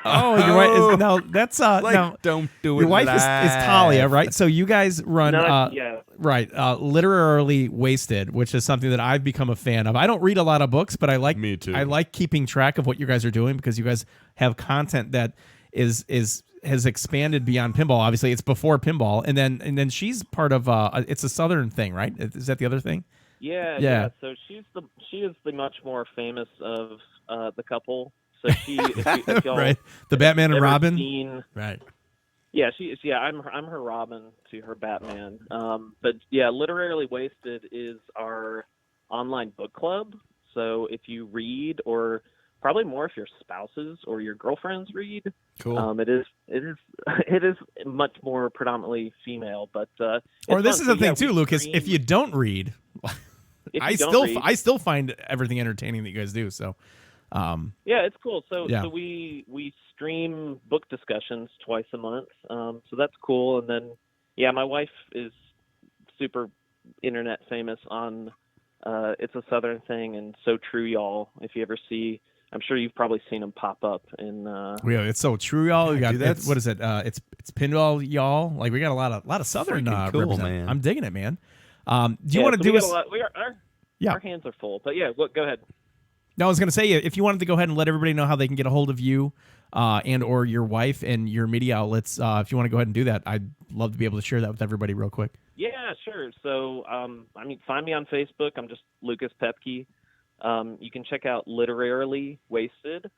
Oh, your wife is no. That's no. Don't do it. Your wife is Talia, right? So you guys run yeah. right, literally wasted, which is something that I've become a fan of. I don't read a lot of books, but I like Me too. I like keeping track of what you guys are doing because you guys have content that has expanded beyond pinball. Obviously, it's before pinball, and then she's part of it's a Southern thing, right? Is that the other thing? Yeah. So she is the much more famous of the couple. So she, if y'all right, the Batman and ever Robin, seen, right? Yeah, she is. Yeah, I'm her Robin to her Batman. But yeah, Literally Wasted is our online book club. So if you read, or probably more if your spouses or your girlfriends read, cool. It is much more predominantly female. But or this fun. is So, the thing yeah, too, we Lucas. stream- If you don't read. I still find everything entertaining that you guys do. So, yeah, it's cool. So Yeah. so we stream book discussions twice a month. So that's cool. And then yeah, my wife is super internet famous on It's a Southern Thing and So True Y'all. If you ever see, I'm sure you've probably seen them pop up in. Yeah, it's So True, y'all. We got dude, that's- what is it? It's pinball, y'all. Like we got a lot of Southern Freaking cool, represent- man. I'm digging it, man. Do you want to do our hands are full, but yeah, go ahead. No, I was going to say, if you wanted to go ahead and let everybody know how they can get a hold of you and or your wife and your media outlets, if you want to go ahead and do that, I'd love to be able to share that with everybody real quick. Yeah, sure. So, find me on Facebook. I'm just Lucas Pepke. You can check out Literally Wasted.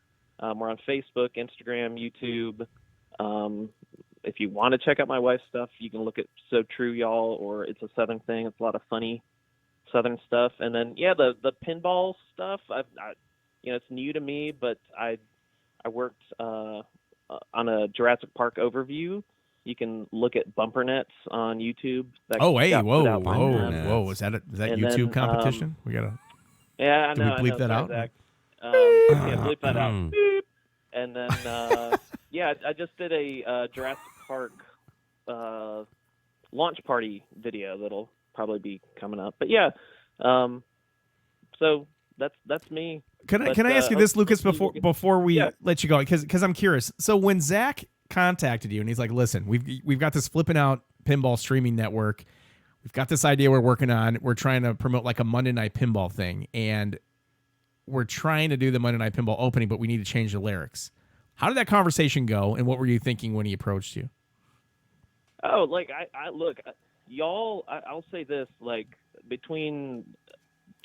We're on Facebook, Instagram, YouTube. If you want to check out my wife's stuff, you can look at So True Y'all or It's a Southern Thing. It's a lot of funny Southern stuff. And then yeah, the pinball stuff, I it's new to me, but I worked on a Jurassic Park overview. You can look at bumper nets on YouTube. That Oh, hey, got put out one time. whoa! Is that And YouTube then, competition? We gotta. Yeah, I Do know. we bleep I know, that sorry, out? Zach. Yeah, bleep that out. Beep. And then yeah, I just did a Jurassic Park launch party video that'll probably be coming up. But yeah, so that's me. Can I ask you this, Lucas, before we Yeah. let you go? Because I'm curious. So when Zach contacted you and he's like, "Listen, we've got this Flippin' Out Pinball streaming network. We've got this idea we're working on. We're trying to promote like a Monday Night Pinball thing, and we're trying to do the Monday Night Pinball opening, but we need to change the lyrics." How did that conversation go, and what were you thinking when he approached you? Oh, like I look, y'all. I'll say this: like between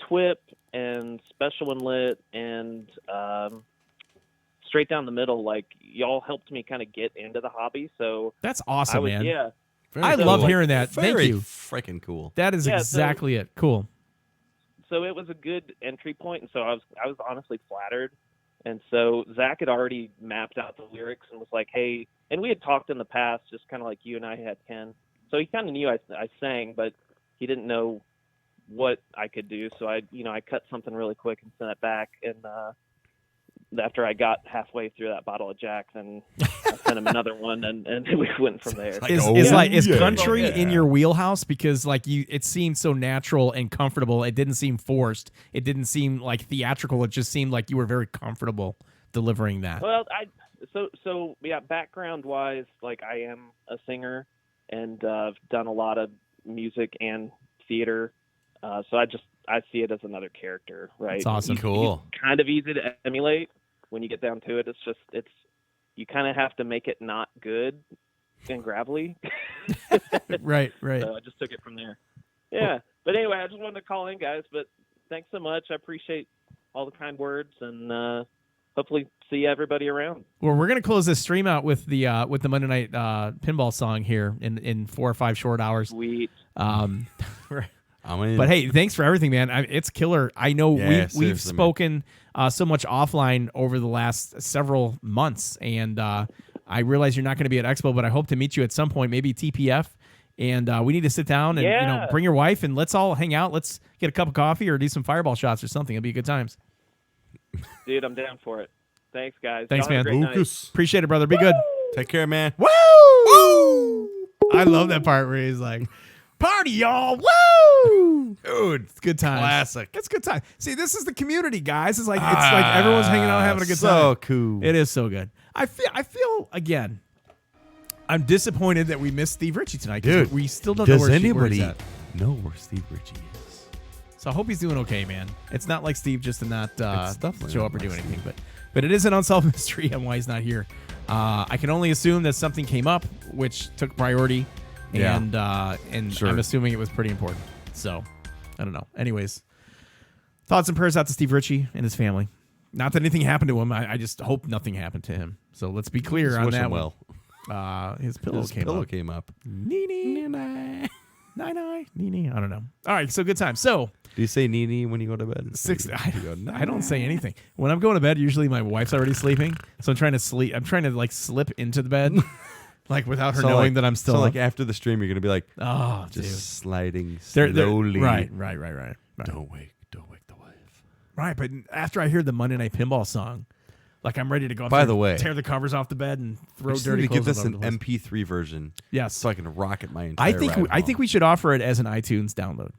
TWIP and Special and Lit and Straight Down the Middle, like y'all helped me kind of get into the hobby. So That's awesome, man. Yeah, I love hearing that. Thank Very you. Freaking cool. That is exactly it. Cool. So it was a good entry point, and so I was honestly flattered. And so Zach had already mapped out the lyrics and was like, "Hey," and we had talked in the past, just kind of like you and I had, Ken. So he kind of knew I sang, but he didn't know what I could do. So I cut something really quick and sent it back. And after I got halfway through that bottle of Jack, then I sent him another one, and we went from there. Is country in your wheelhouse? Because like it seemed so natural and comfortable. It didn't seem forced. It didn't seem like theatrical. It just seemed like you were very comfortable delivering that. Well, so yeah, background wise, like I am a singer and I've done a lot of music and theater. So I see it as another character, right? That's awesome. Cool. It's kind of easy to emulate when you get down to it. You kind of have to make it not good and gravelly. Right. So I just took it from there. Yeah. But anyway, I just wanted to call in, guys. But thanks so much. I appreciate all the kind words, and hopefully see everybody around. Well, we're gonna close this stream out with the Monday Night Pinball song here in 4 or 5 short hours. Sweet. But hey, thanks for everything, man. It's killer. I know we've spoken so much offline over the last several months, and I realize you're not going to be at Expo, but I hope to meet you at some point, maybe TPF. And we need to sit down and bring your wife and let's all hang out. Let's get a cup of coffee or do some fireball shots or something. It'll be good times. Dude, I'm down for it. Thanks, guys. Thanks, Y'all have man. a great night. Appreciate it, brother. Be good. Take care, man. Woo! Woo! I love that part where he's like, "Party, y'all! Woo!" Dude. Dude, it's good times. Classic. It's good time. See, this is the community, guys. It's like everyone's hanging out having a good time. So cool. It is so good. I feel again. I'm disappointed that we missed Steve Ritchie tonight because we still don't know where he's at. Know where Steve Ritchie is? So I hope he's doing okay, man. It's not like Steve just to not definitely show not up or do like anything, but it is an unsolved mystery on why he's not here. I can only assume that something came up which took priority, and Sure. I'm assuming it was pretty important. So I don't know. Anyways, thoughts and prayers out to Steve Ritchie and his family. Not that anything happened to him. I just hope nothing happened to him. So let's be clear Just on wish that him one. well. His pillow came up. Nini. Nini. I don't know. All right, so good time. So do you say Nini when you go to bed? I don't say anything. When I'm going to bed, usually my wife's already sleeping. So I'm trying to sleep. I'm trying to like slip into the bed, like without her knowing that I'm still So up. like after the stream, you're gonna be like, oh, just dude. sliding They're- slowly. Right. Don't wake the wife. Right, but after I hear the Monday Night Pinball song, like I'm ready to go. By the way, tear the covers off the bed and throw I just dirty need to give clothes this all over an the place. MP3 version. Yes, so I can rocket my entire. I think we should offer it as an iTunes download.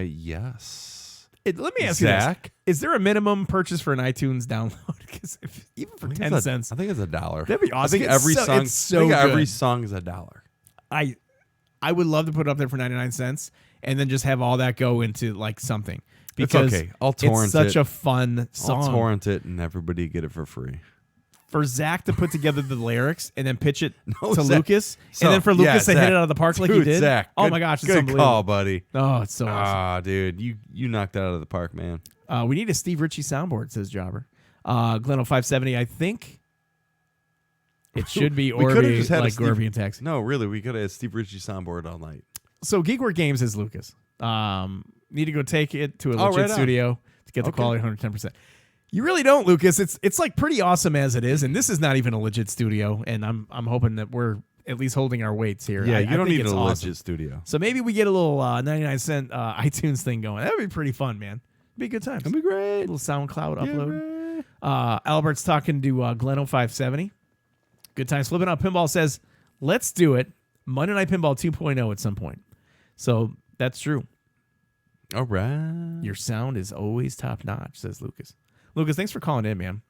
Yes. Let me ask you this: is there a minimum purchase for an iTunes download? Because even for 10 cents, I think it's $1. that'd be awesome. I think every song. It's so I think good. every song is $1. I would love to put it up there for 99 cents and then just have all that go into like something. Because it's okay. I'll torrent it's such it. a fun song. I'll torrent it and everybody get it for free. For Zach to put together the lyrics and then pitch it to Zach. Lucas, So, and then for Lucas to Zach. hit it out of the park like he Dude, did. Zach, oh good- my gosh, it's good unbelievable. call, buddy. Oh, it's so awesome. Ah, dude, you knocked that out of the park, man. We need a Steve Ritchie soundboard, says Jobber. Gleno 570, I think it should be We could've Orby, just had a like Steve- Gorby and Taxi. No, really, we could have had Steve Ritchie soundboard all night. So Geekwork Games is Lucas. Need to go take it to a Oh, legit right on. studio to get the Okay. quality 110%. You really don't, Lucas. It's like pretty awesome as it is, and this is not even a legit studio. And I'm hoping that we're at least holding our weights here. Yeah, I you don't think need it's a awesome. legit studio. So maybe we get a little 99-cent iTunes thing going. That would be pretty fun, man. Be good times. That'd be great. A little SoundCloud upload. Albert's talking to Gleno 570. Good times. Flipping Out Pinball says, let's do it. Monday Night Pinball 2.0 at some point. So that's true. All right. Your sound is always top notch, says Lucas. Lucas, thanks for calling in, man.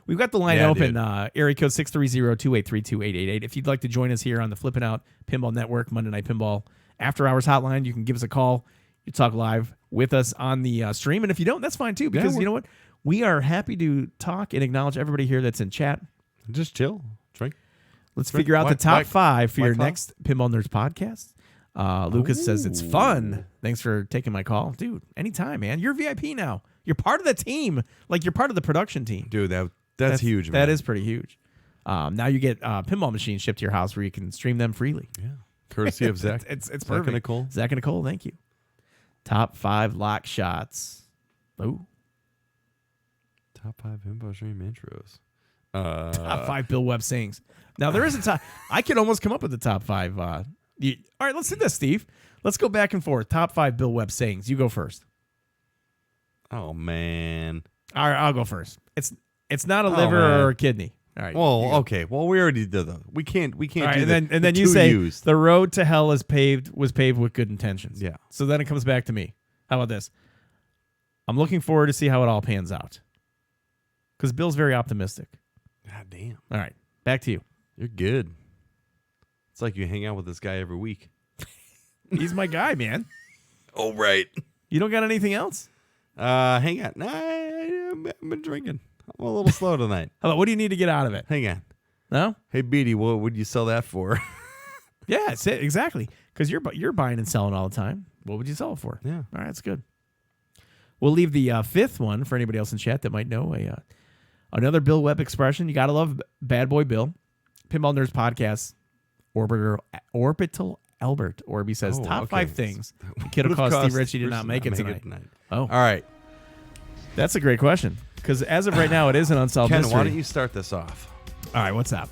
We've got the line Yeah, open. dude. Area code 630-283-2888. If you'd like to join us here on the Flippin' Out Pinball Network, Monday Night Pinball After Hours Hotline, you can give us a call. You talk live with us on the stream. And if you don't, that's fine too, because you know what? We are happy to talk and acknowledge everybody here that's in chat. Just chill. Drink. Let's figure out the top 5 for your next Pinball Nerds podcast. Lucas says it's fun. Thanks for taking my call. Dude, anytime, man. You're VIP now. You're part of the team. Like, you're part of the production team. Dude, that's huge, man. That is pretty huge. Now you get pinball machines shipped to your house where you can stream them freely. Yeah. Courtesy of Zach. It's Zach perfect. and Nicole. Zach and Nicole, thank you. Top 5 lock shots. Ooh. Top 5 pinball stream intros. Top 5 Bill Webb sayings. Now, there is a top. I could almost come up with the top 5. All right, let's do this, Steve. Let's go back and forth. Top 5 Bill Webb sayings. You go first. Oh, man. All right, I'll go first. It's not a liver or a kidney. All right. Well, okay. Well, we already did that. We can't All right, do and then the you two say used. the road to hell was paved with good intentions. Yeah. So then it comes back to me. How about this? I'm looking forward to see how it all pans out. Because Bill's very optimistic. God damn. All right, back to you. You're good. It's like you hang out with this guy every week. He's my guy, man. Oh, right. You don't got anything else? Hang on. Nah, I've been drinking. I'm a little slow tonight. How about what do you need to get out of it? Hang on. No? Hey, Beatty, what would you sell that for? Yeah, that's it. Exactly. Because you're buying and selling all the time. What would you sell it for? Yeah. All right, that's good. We'll leave the 5th one for anybody else in chat that might know another Bill Webb expression. You got to love Bad Boy Bill. Pinball Nerds Podcast. Orbital Albert. Orby says, top 5 things the kid will cause Steve Ritchie to not make it tonight. Oh. All right. That's a great question. Because as of right now, it is an unsolved Ken, mystery. why don't you start this off? All right, what's up?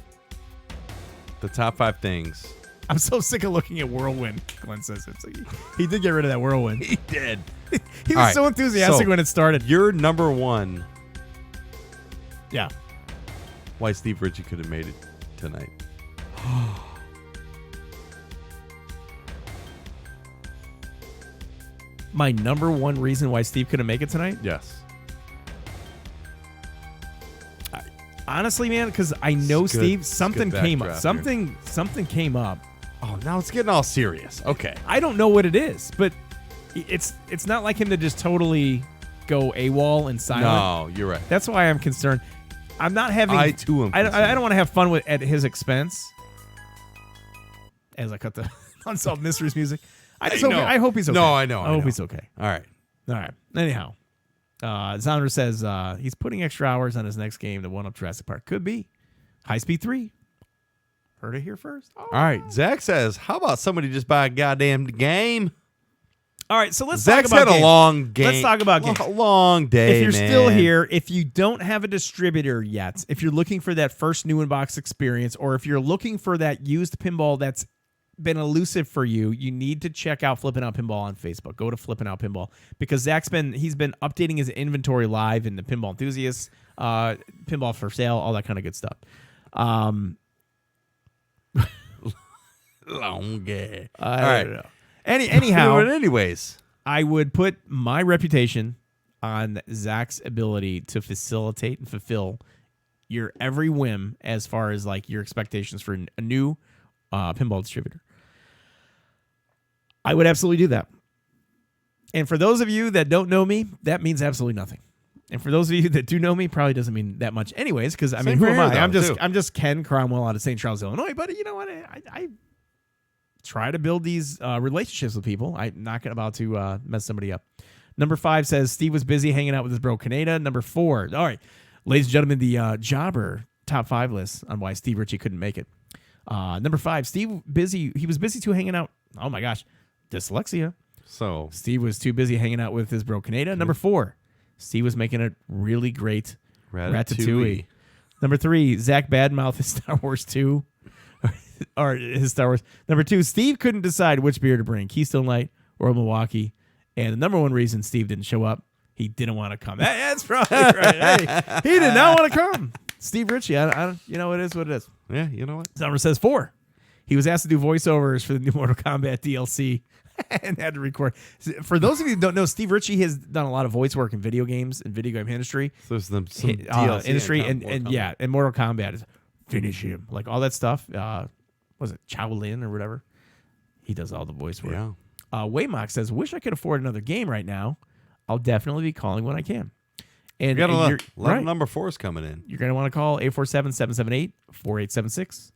The top 5 things. I'm so sick of looking at Whirlwind, Glenn says. It's like, he did get rid of that Whirlwind. He did. He was All right, so enthusiastic so when it started. Your number 1. Yeah. Why Steve Ritchie could have made it tonight. my number one reason why Steve couldn't make it tonight? Yes. Honestly, man, because I know Steve, something came up. Here. Something came up. Oh, now it's getting all serious. Okay. I don't know what it is, but it's not like him to just totally go AWOL and silent. No, you're right. That's why I'm concerned. I'm not having. I too am. I don't want to have fun at his expense. As I cut the Unsolved Mysteries music, I hope he's okay. No, I know. I hope he's okay. All right. Anyhow, Zandra says he's putting extra hours on his next game to one up Jurassic Park. Could be High Speed 3. Heard it here first. All right. Zach says, "How about somebody just buy a goddamn game?" All right, so let's Zach's talk about had a long game. Let's talk about games. Long day, If you're man. still here, if you don't have a distributor yet, if you're looking for that first new in-box experience, or if you're looking for that used pinball that's been elusive for you, you need to check out Flip N Out Pinball on Facebook. Go to Flip N Out Pinball because he's been updating his inventory live in the Pinball Enthusiasts, Pinball for Sale, all that kind of good stuff. Long game. All right. Anyhow, But anyways, I would put my reputation on Zach's ability to facilitate and fulfill your every whim as far as like your expectations for a new pinball distributor. I would absolutely do that. And for those of you that don't know me, that means absolutely nothing. And for those of you that do know me, probably doesn't mean that much anyways, because I mean, who am I? I'm just Ken Cromwell out of St. Charles, Illinois. But you know what? I try to build these relationships with people. I'm not about to mess somebody up. Number 5 says Steve was busy hanging out with his bro Kaneda. Number 4. All right, ladies and gentlemen, the Jobber top 5 list on why Steve Ritchie couldn't make it. Number 5, Steve busy. He was busy too hanging out. Oh my gosh, dyslexia. So Steve was too busy hanging out with his bro Kaneda. Number 4, Steve was making a really great Ratatouille. Number 3, Zach badmouthed his Star Wars 2. Or his Star Wars. Number 2, Steve couldn't decide which beer to bring, Keystone Light or Milwaukee. And the number one reason Steve didn't show up, he didn't want to come. That's probably right. Hey, he did not want to come. Steve Ritchie, I you know, it is what it is. Yeah, you know what? Summer says 4. He was asked to do voiceovers for the new Mortal Kombat DLC and had to record. For those of you who don't know, Steve Ritchie has done a lot of voice work in video games and video game industry. So there's some DLC industry and Mortal Kombat is finish him. Like all that stuff. Was it Shaolin or whatever? He does all the voice work. Yeah. Waymock says, wish I could afford another game right now. I'll definitely be calling when I can. And you got a lot of number 4s coming in. You're going to want to call 847-778-4876.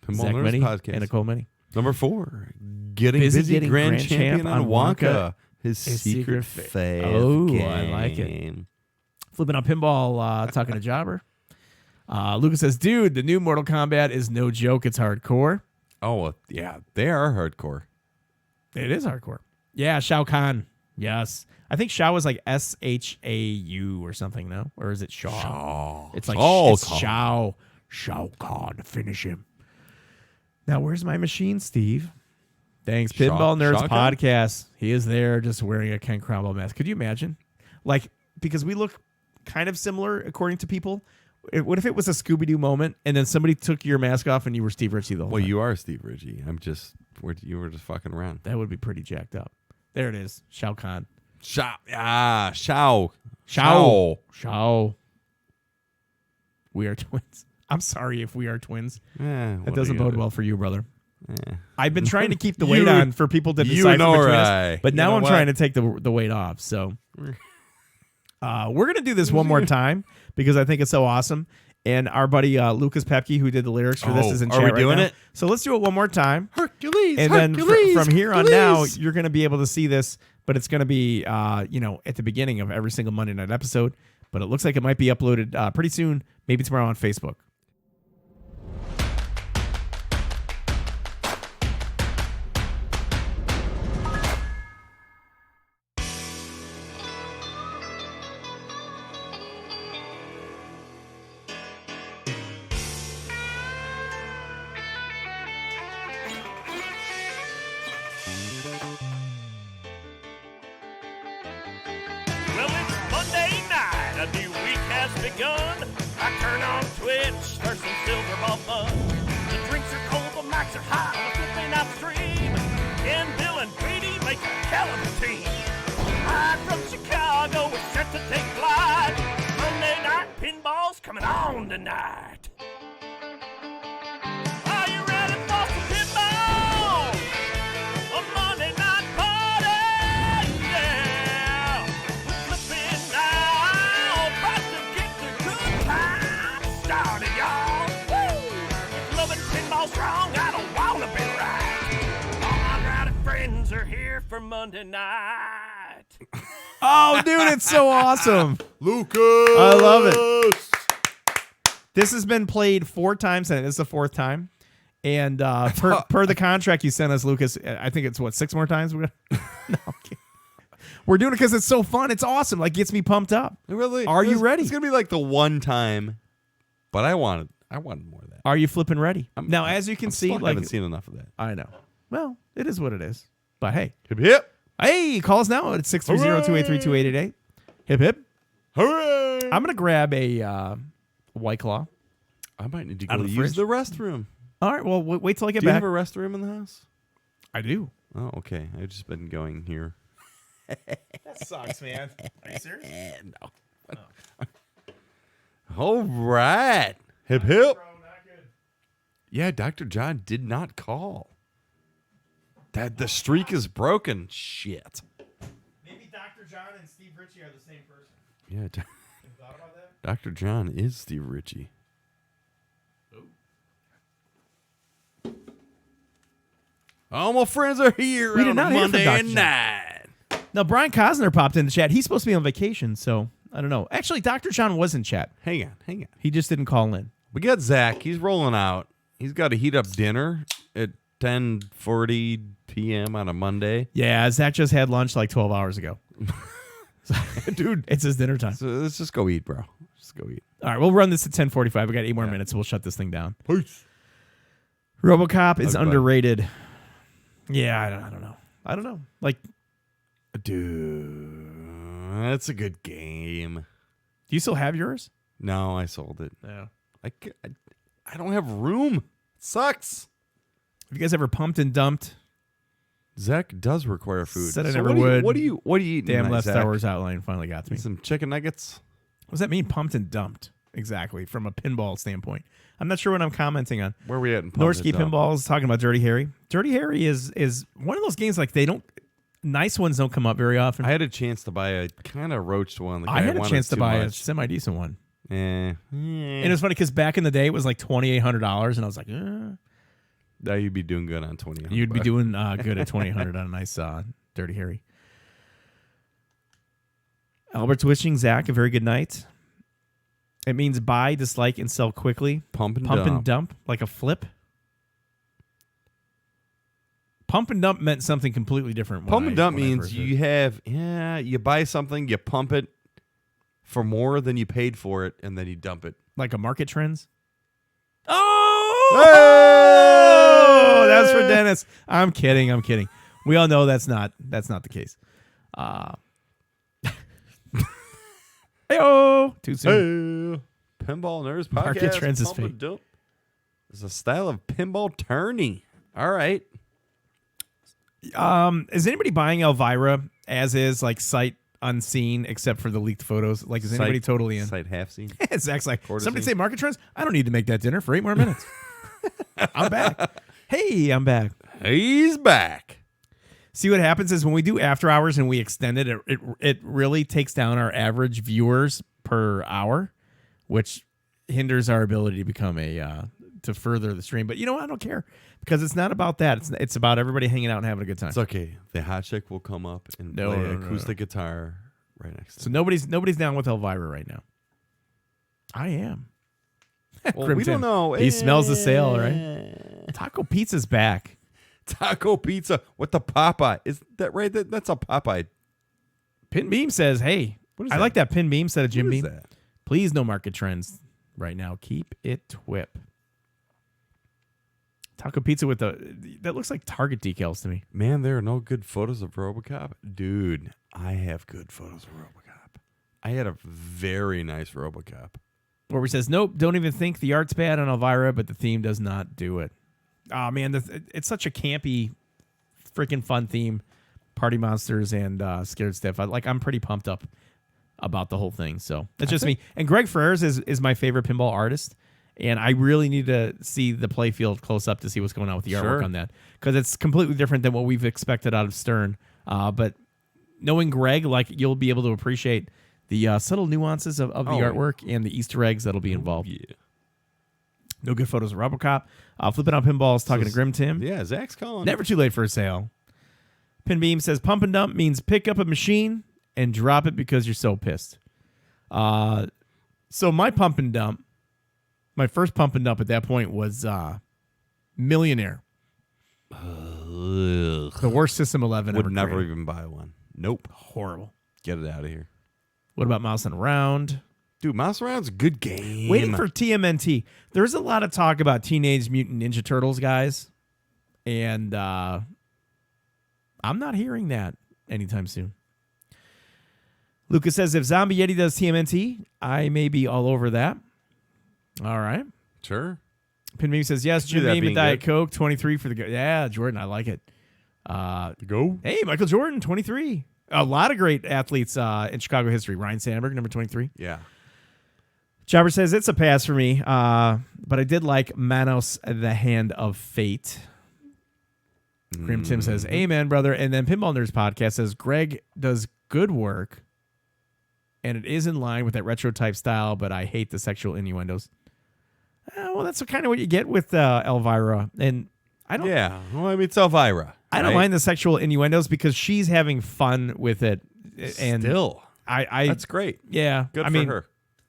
Pinball Zach Nerds Menny Podcast. and Nicole Menny. Number 4, getting busy Grand Champion on Wonka. His secret fave game. I like it. Flipping on Pinball, talking to Jobber. Lucas says, dude, the new Mortal Kombat is no joke. It's hardcore. Oh, yeah. They are hardcore. It is hardcore. Yeah, Shao Kahn. Yes. I think Shao is like Shau or something, no? Or is it Shaw? Shaw. It's like it's Shao. Shao Kahn. Finish him. Now, where's my machine, Steve? Thanks. Pinball Nerds Podcast. He is there just wearing a Ken Cromwell mask. Could you imagine? Like, because we look kind of similar, according to people. What if it was a Scooby-Doo moment and then somebody took your mask off and you were Steve Ritchie the whole time? You are Steve Ritchie. You were just fucking around. That would be pretty jacked up. There it is. Shao Kahn. Shao. We are twins. I'm sorry if we are twins. That doesn't bode well for you, brother. Yeah. I've been trying to keep the weight on for people to decipher between us, but now I'm trying to take the weight off. So we're going to do this one more time because I think it's so awesome. And our buddy Lucas Pepke, who did the lyrics for this, is in chat right now. Are we doing it? So let's do it one more time. Hercules, and then from here on now, you're going to be able to see this, but it's going to be at the beginning of every single Monday night episode. But it looks like it might be uploaded pretty soon, maybe tomorrow on Facebook. Well, it's Monday night, a new week has begun. I turn on Twitch, stir some silver ball fun. The drinks are cold, the mics are hot, on the Flip N Out stream. And Bill and Brady make a hell of a team. on tonight. Are you ready for some pinball? A Monday night party, yeah. We're flipping out, about to get the good time started, y'all. Woo! Loving pinball strong, I don't wanna be right. All my rowdy friends are here for Monday night. Oh, dude, it's so awesome. Lucas! I love it. This has been played 4 times, and it's the 4th time. And per the contract you sent us, Lucas, I think it's, 6 more times? No, okay. We're doing it because it's so fun. It's awesome. Like, gets me pumped up. Really? Are you ready? It's going to be like the one time, but I wanted more of that. Are you flipping ready? Now, as you can see, I haven't seen enough of that. I know. Well, it is what it is. But hey. Hip, hip. Hey, call us now at 630-283-2888. Hip, hip. Hooray! I'm going to grab a White Claw. I might need to Out go of the use fridge. the restroom. All right, well, wait till I get Do you back. have a restroom in the house? I do. Oh, okay. I've just been going here. That sucks, man. Are you serious? No. All right. Hip, hip. Yeah, Dr. John did not call. That the streak is broken. Shit. Maybe Dr. John and Steve Ritchie are the same person. Yeah. Thought about that? Dr. John is Steve Ritchie. All my friends are here We on did not hear from Monday Dr. John. night. Now, Brian Cosner popped in the chat. He's supposed to be on vacation, so I don't know. Actually, Dr. John was in chat. Hang on. He just didn't call in. We got Zach. He's rolling out. He's got to heat up dinner at 10:40 p.m. on a Monday. Yeah, Zach just had lunch like 12 hours ago. Dude, it's his dinner time. So let's just go eat, bro. Just go eat. All right, we'll run this at 10:45. We got 8 more minutes. We'll shut this thing down. Peace. RoboCop is Bye-bye. underrated. Yeah, I don't know. Like, dude, that's a good game. Do you still have yours? No, I sold it. Yeah. I don't have room. It sucks. Have you guys ever pumped and dumped? Zach does require food. Said I So never what do you- would. What do you eat? Damn, tonight, left Zach? Star Wars outline finally got to me. Some chicken nuggets. What does that mean, pumped and dumped? Exactly, from a pinball standpoint. I'm not sure what I'm commenting on. Where are we at in Norski Pumped and Pinball is talking about Dirty Harry. Dirty Harry is one of those games like nice ones don't come up very often. I had a chance to buy a kind of roached one. The I guy had a wanted chance to too buy a much. semi-decent one. And And it's funny because back in the day, it was like $2,800, and I was like, now you'd be doing good on 20. You'd be doing good at $2,800 on a nice Dirty Harry. Albert's wishing Zach a very good night. It means buy, dislike, and sell quickly. Pump and and dump. dump, like a flip. Pump and dump meant something completely different. Pump and dump when I means first you heard you buy something, you pump it for more than you paid for it, and then you dump it. like a market trends. Oh, That's for Dennis. I'm kidding. We all know that's not the case. Hey-oh, too soon. Hey, Pinball Nerds Podcast. Market trends is Pump and fake. dump. It's a style of pinball tourney. All right. Is anybody buying Elvira as is, like sight unseen, except for the leaked photos? Like, is anybody totally in? Sight half seen. Zach's like, Quarter somebody scene. say market trends? I don't need to make that dinner for 8 more minutes. I'm back. Hey, I'm back. He's back. See, what happens is when we do after hours and we extend it, it really takes down our average viewers per hour, which hinders our ability to become to further the stream. But you know what? I don't care because it's not about that. It's about everybody hanging out and having a good time. It's okay. The hot chick will come up and No, play no, an no, acoustic guitar right next to So nobody's down with Elvira right now. I am. Well, we Crimson. don't know. He smells the sale, right? Taco Pizza's back. Taco pizza with the Popeye. Is that right? That's a Popeye. Pin Beam says, hey, What is I that? like that Pin Beam said of Jim What is Beam. that? Please no market trends right now. Keep it twip. Taco Pizza with that looks like Target decals to me. Man, there are no good photos of RoboCop. Dude, I have good photos of RoboCop. I had a very nice RoboCop. Where he says, nope, don't even think the art's bad on Elvira, but the theme does not do it. Oh, man, it's such a campy, freaking fun theme. Party monsters and scared stiff. I'm pretty pumped up about the whole thing. So that's just me. And Greg Ferrers is my favorite pinball artist. And I really need to see the playfield close up to see what's going on with the artwork on that. Because it's completely different than what we've expected out of Stern. But knowing Greg, like, you'll be able to appreciate the subtle nuances of the artwork and the Easter eggs that'll be involved. Yeah. No good photos of Robocop. Flipping Out Pinball is talking to Grim Tim. Yeah, Zach's calling. Never too late for a sale. Pinbeam says pump and dump means pick up a machine and drop it because you're so pissed. So my pump and dump, my first pump and dump at that point was Millionaire. The worst System 11 Would ever never created. even buy one. Nope. Horrible. Get it out of here. What about Mouse and Around? Dude, Mouse Around's a good game. Waiting for TMNT. There's a lot of talk about Teenage Mutant Ninja Turtles, guys. And I'm not hearing that anytime soon. Lucas says, if Zombie Yeti does TMNT, I may be all over that. All right. Sure. Pinbeam says, yes, See that Jim Beam being and Diet good. Coke, 23 for the go. Yeah, Jordan, I like it. Go. Hey, Michael Jordan, 23. A lot of great athletes in Chicago history. Ryan Sandberg, number 23. Yeah. Jobber says, it's a pass for me, but I did like Manos, the Hand of Fate. Grim Tim says, amen, brother. And then Pinball Nerds Podcast says, Greg does good work, and it is in line with that retro type style, but I hate the sexual innuendos. Well, that's kind of what you get with Elvira. And I don't. Yeah. Well, I mean, it's Elvira. I don't mind the sexual innuendos because she's having fun with it. And Still. I That's great. Yeah. Good I for mean, her.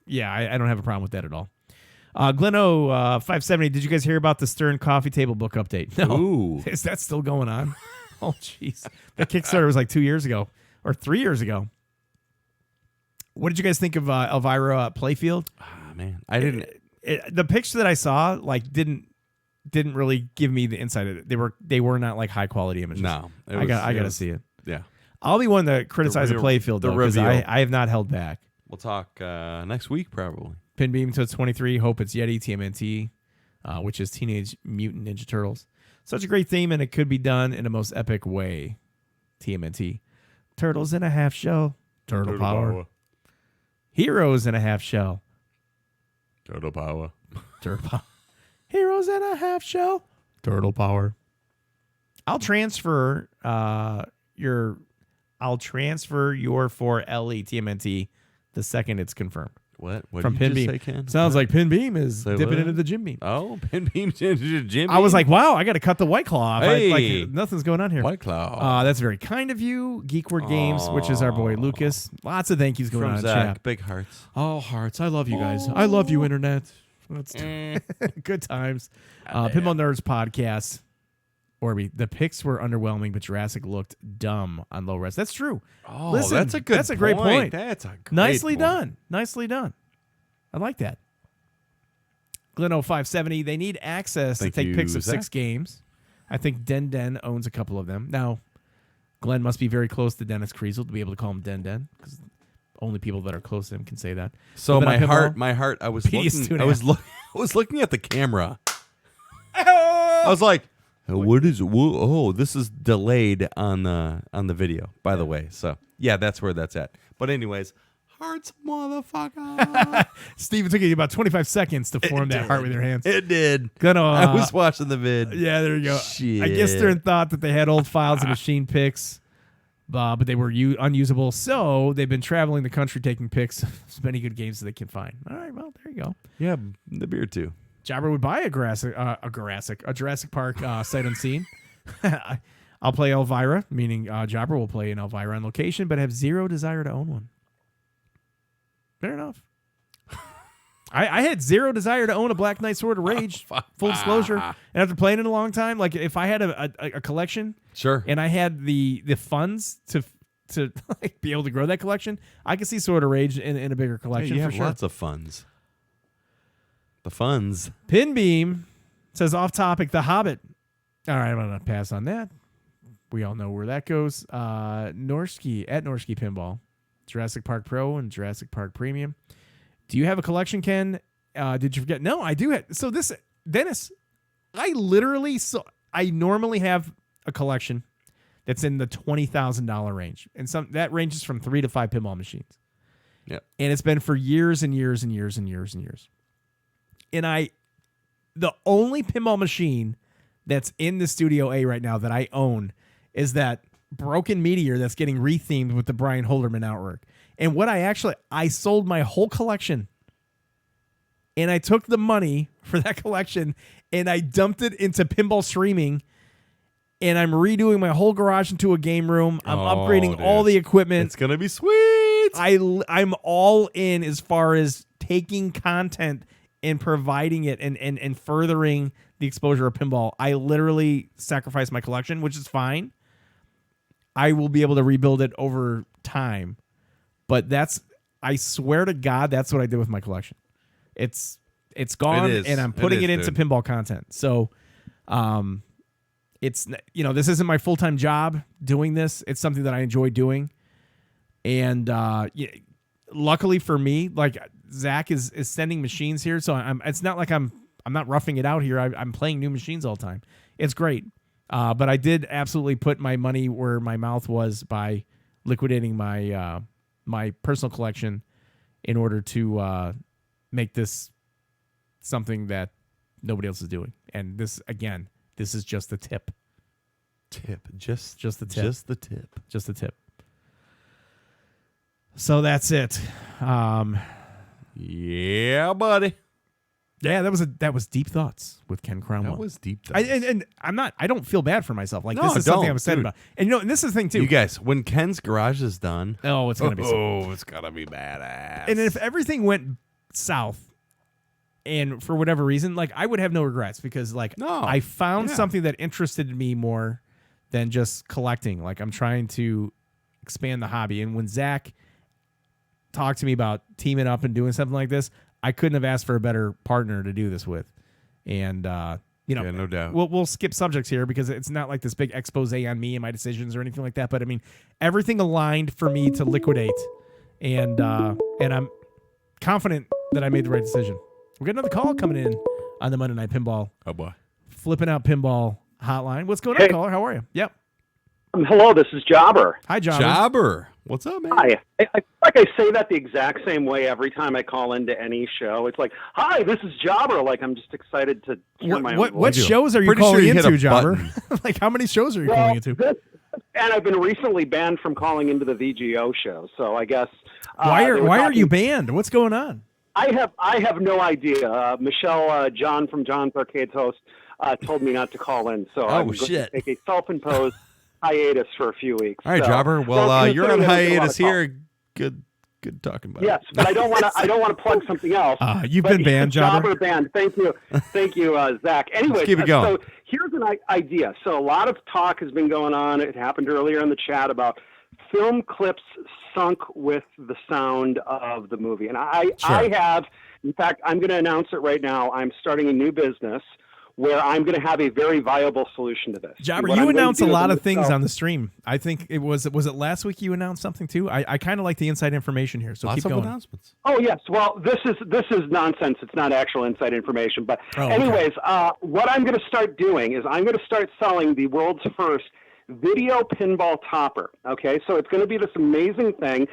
Yeah, I don't have a problem with that at all. Gleno 570, did you guys hear about the Stern Coffee Table book update? No. Ooh. Is that still going on? Oh, jeez. That Kickstarter was like 2 years ago or 3 years ago. What did you guys think of Elvira Playfield? Ah, man. I didn't. The picture that I saw like didn't really give me the insight. They were not like high quality images. No. I got to see it. Yeah. I'll be one to criticize a Playfield though, because I have not held back. We'll talk next week probably. Pinbeam to 23. Hope it's Yeti TMNT, which is Teenage Mutant Ninja Turtles. Such a great theme, and it could be done in a most epic way. TMNT. Turtles in a half shell. Turtle power. Heroes in a half shell. Turtle power. Turtle power. Heroes in a half shell. Turtle power. I'll transfer your 4LE TMNT the second it's confirmed. What? What From did you Pinbeam. just say, Ken? Sounds like Pinbeam is Say dipping what? into the Jim Beam. Oh, Pinbeam's into Jimmy. I was like, wow, I got to cut the White Claw off. Hey. Nothing's going on here. White Claw. That's very kind of you. Geekword Games, which is our boy Lucas. Lots of thank yous going From on in Zach. chat. Big hearts. Oh, hearts. I love you guys. I love you, Internet. That's good times. Pinball Nerds Podcast. Orby, the pics were underwhelming, but Jurassic looked dumb on low res. That's true. Oh, Listen, that's a good That's a great point. That's a great Nicely point. done. Nicely done. I like that. Gleno 570, they need access Thank to take you, pics of Zach. 6 games. I think Den Den owns a couple of them. Now, Glenn must be very close to Dennis Kriesel to be able to call him Den Den, because only people that are close to him can say that. So Flipping Out my Pinball, heart, I was PD's looking, I was looking at the camera. I was like, what is? Oh, this is delayed on the video, by the way. So yeah, that's where that's at. But anyways, hearts, motherfucker. Steve, it took you about 25 seconds to form that heart with your hands. It did. Gleno, I was watching the vid. Yeah, there you go. Shit. I guess Stern thought that they had old files and machine pics, but they were unusable. So they've been traveling the country taking pics of as many good games as they can find. All right, well, there you go. Yeah, the beer too. Jobber would buy a Jurassic Park sight unseen. I'll play Elvira, meaning Jobber will play an Elvira on location, but have zero desire to own one. Fair enough. I had zero desire to own a Black Knight Sword of Rage. Full disclosure. And after playing it a long time, like if I had a collection, sure, and I had the funds to like be able to grow that collection, I could see Sword of Rage in a bigger collection you for have sure. lots of funds. The funds. Pinbeam says off topic, The Hobbit. All right, I'm gonna pass on that. We all know where that goes. Norsky at Norsky Pinball, Jurassic Park Pro and Jurassic Park Premium. Do you have a collection, Ken? Did you forget? No, I do have. So this, Dennis, I normally have a collection that's in the $20,000 range, and that ranges from 3 to 5 pinball machines. Yep. And it's been for years and years and years and years and years. And the only pinball machine that's in the Studio A right now that I own is that Broken Meteor that's getting rethemed with the Brian Holderman artwork. And what I sold my whole collection. And I took the money for that collection and I dumped it into pinball streaming. And I'm redoing my whole garage into a game room. I'm upgrading all the equipment. It's going to be sweet. I'm all in as far as taking content and providing it and furthering the exposure of pinball. I literally sacrificed my collection, which is fine. I will be able to rebuild it over time. But I swear to God, that's what I did with my collection. It's gone, and I'm putting it into pinball content. So, it's, this isn't my full-time job doing this. It's something that I enjoy doing. And luckily for me, like Zach is sending machines here. So it's not like I'm not roughing it out here. I'm playing new machines all the time. It's great. But I did absolutely put my money where my mouth was by liquidating my my personal collection in order to make this something that nobody else is doing. And this, again, this is just the tip. Just the tip. Just the tip. So that's it. Yeah, buddy. Yeah, that was deep thoughts with Ken Cromwell. That was deep thoughts. And I don't feel bad for myself. Like, No, this is something I'm don't, excited dude. about. And and this is the thing too. You guys, when Ken's garage is done, it's gonna be it's gonna be badass. And if everything went south, and for whatever reason, like, I would have no regrets because I found something that interested me more than just collecting. Like, I'm trying to expand the hobby. And when Zach talked to me about teaming up and doing something like this, I couldn't have asked for a better partner to do this with. And no doubt. We'll skip subjects here because it's not like this big expose on me and my decisions or anything like that. But I mean, everything aligned for me to liquidate, and I'm confident that I made the right decision. We got another call coming in on the Monday Night Pinball. Oh boy, Flipping Out Pinball hotline. What's going on, caller? How are you? Yep. Hello, this is Jobber. Hi, Jobber. Jobber. What's up, man? Hi. I say that the exact same way every time I call into any show. It's like, hi, this is Jobber. Like, I'm just excited to hear my own voice. What shows are you Pretty calling sure you hit into, a Jobber? button. Like, how many shows are you calling into? And I've been recently banned from calling into the VGO show. So I guess Why are you banned? What's going on? I have no idea. Michelle John from John's Arcades host told me not to call in. So I'm going to take a self-imposed hiatus for a few weeks. All right, so, Jobber. Well, you're on hiatus here. Good talking about it. Yes, but I don't want to plug something else. You've been banned, Jobber. Banned. Thank you, Zach. Anyway, keep it going. So here's an idea. So a lot of talk has been going on. It happened earlier in the chat about film clips sunk with the sound of the movie. And I have, in fact, I'm going to announce it right now. I'm starting a new business where I'm going to have a very viable solution to this. Jobber, you announced a lot of things on the stream. I think was it last week you announced something too? I kind of like the inside information here, so Lots keep of going. announcements. Oh yes, well this is nonsense. It's not actual inside information. But anyways, what I'm going to start doing is I'm going to start selling the world's first video pinball topper. Okay, so it's going to be this amazing thing.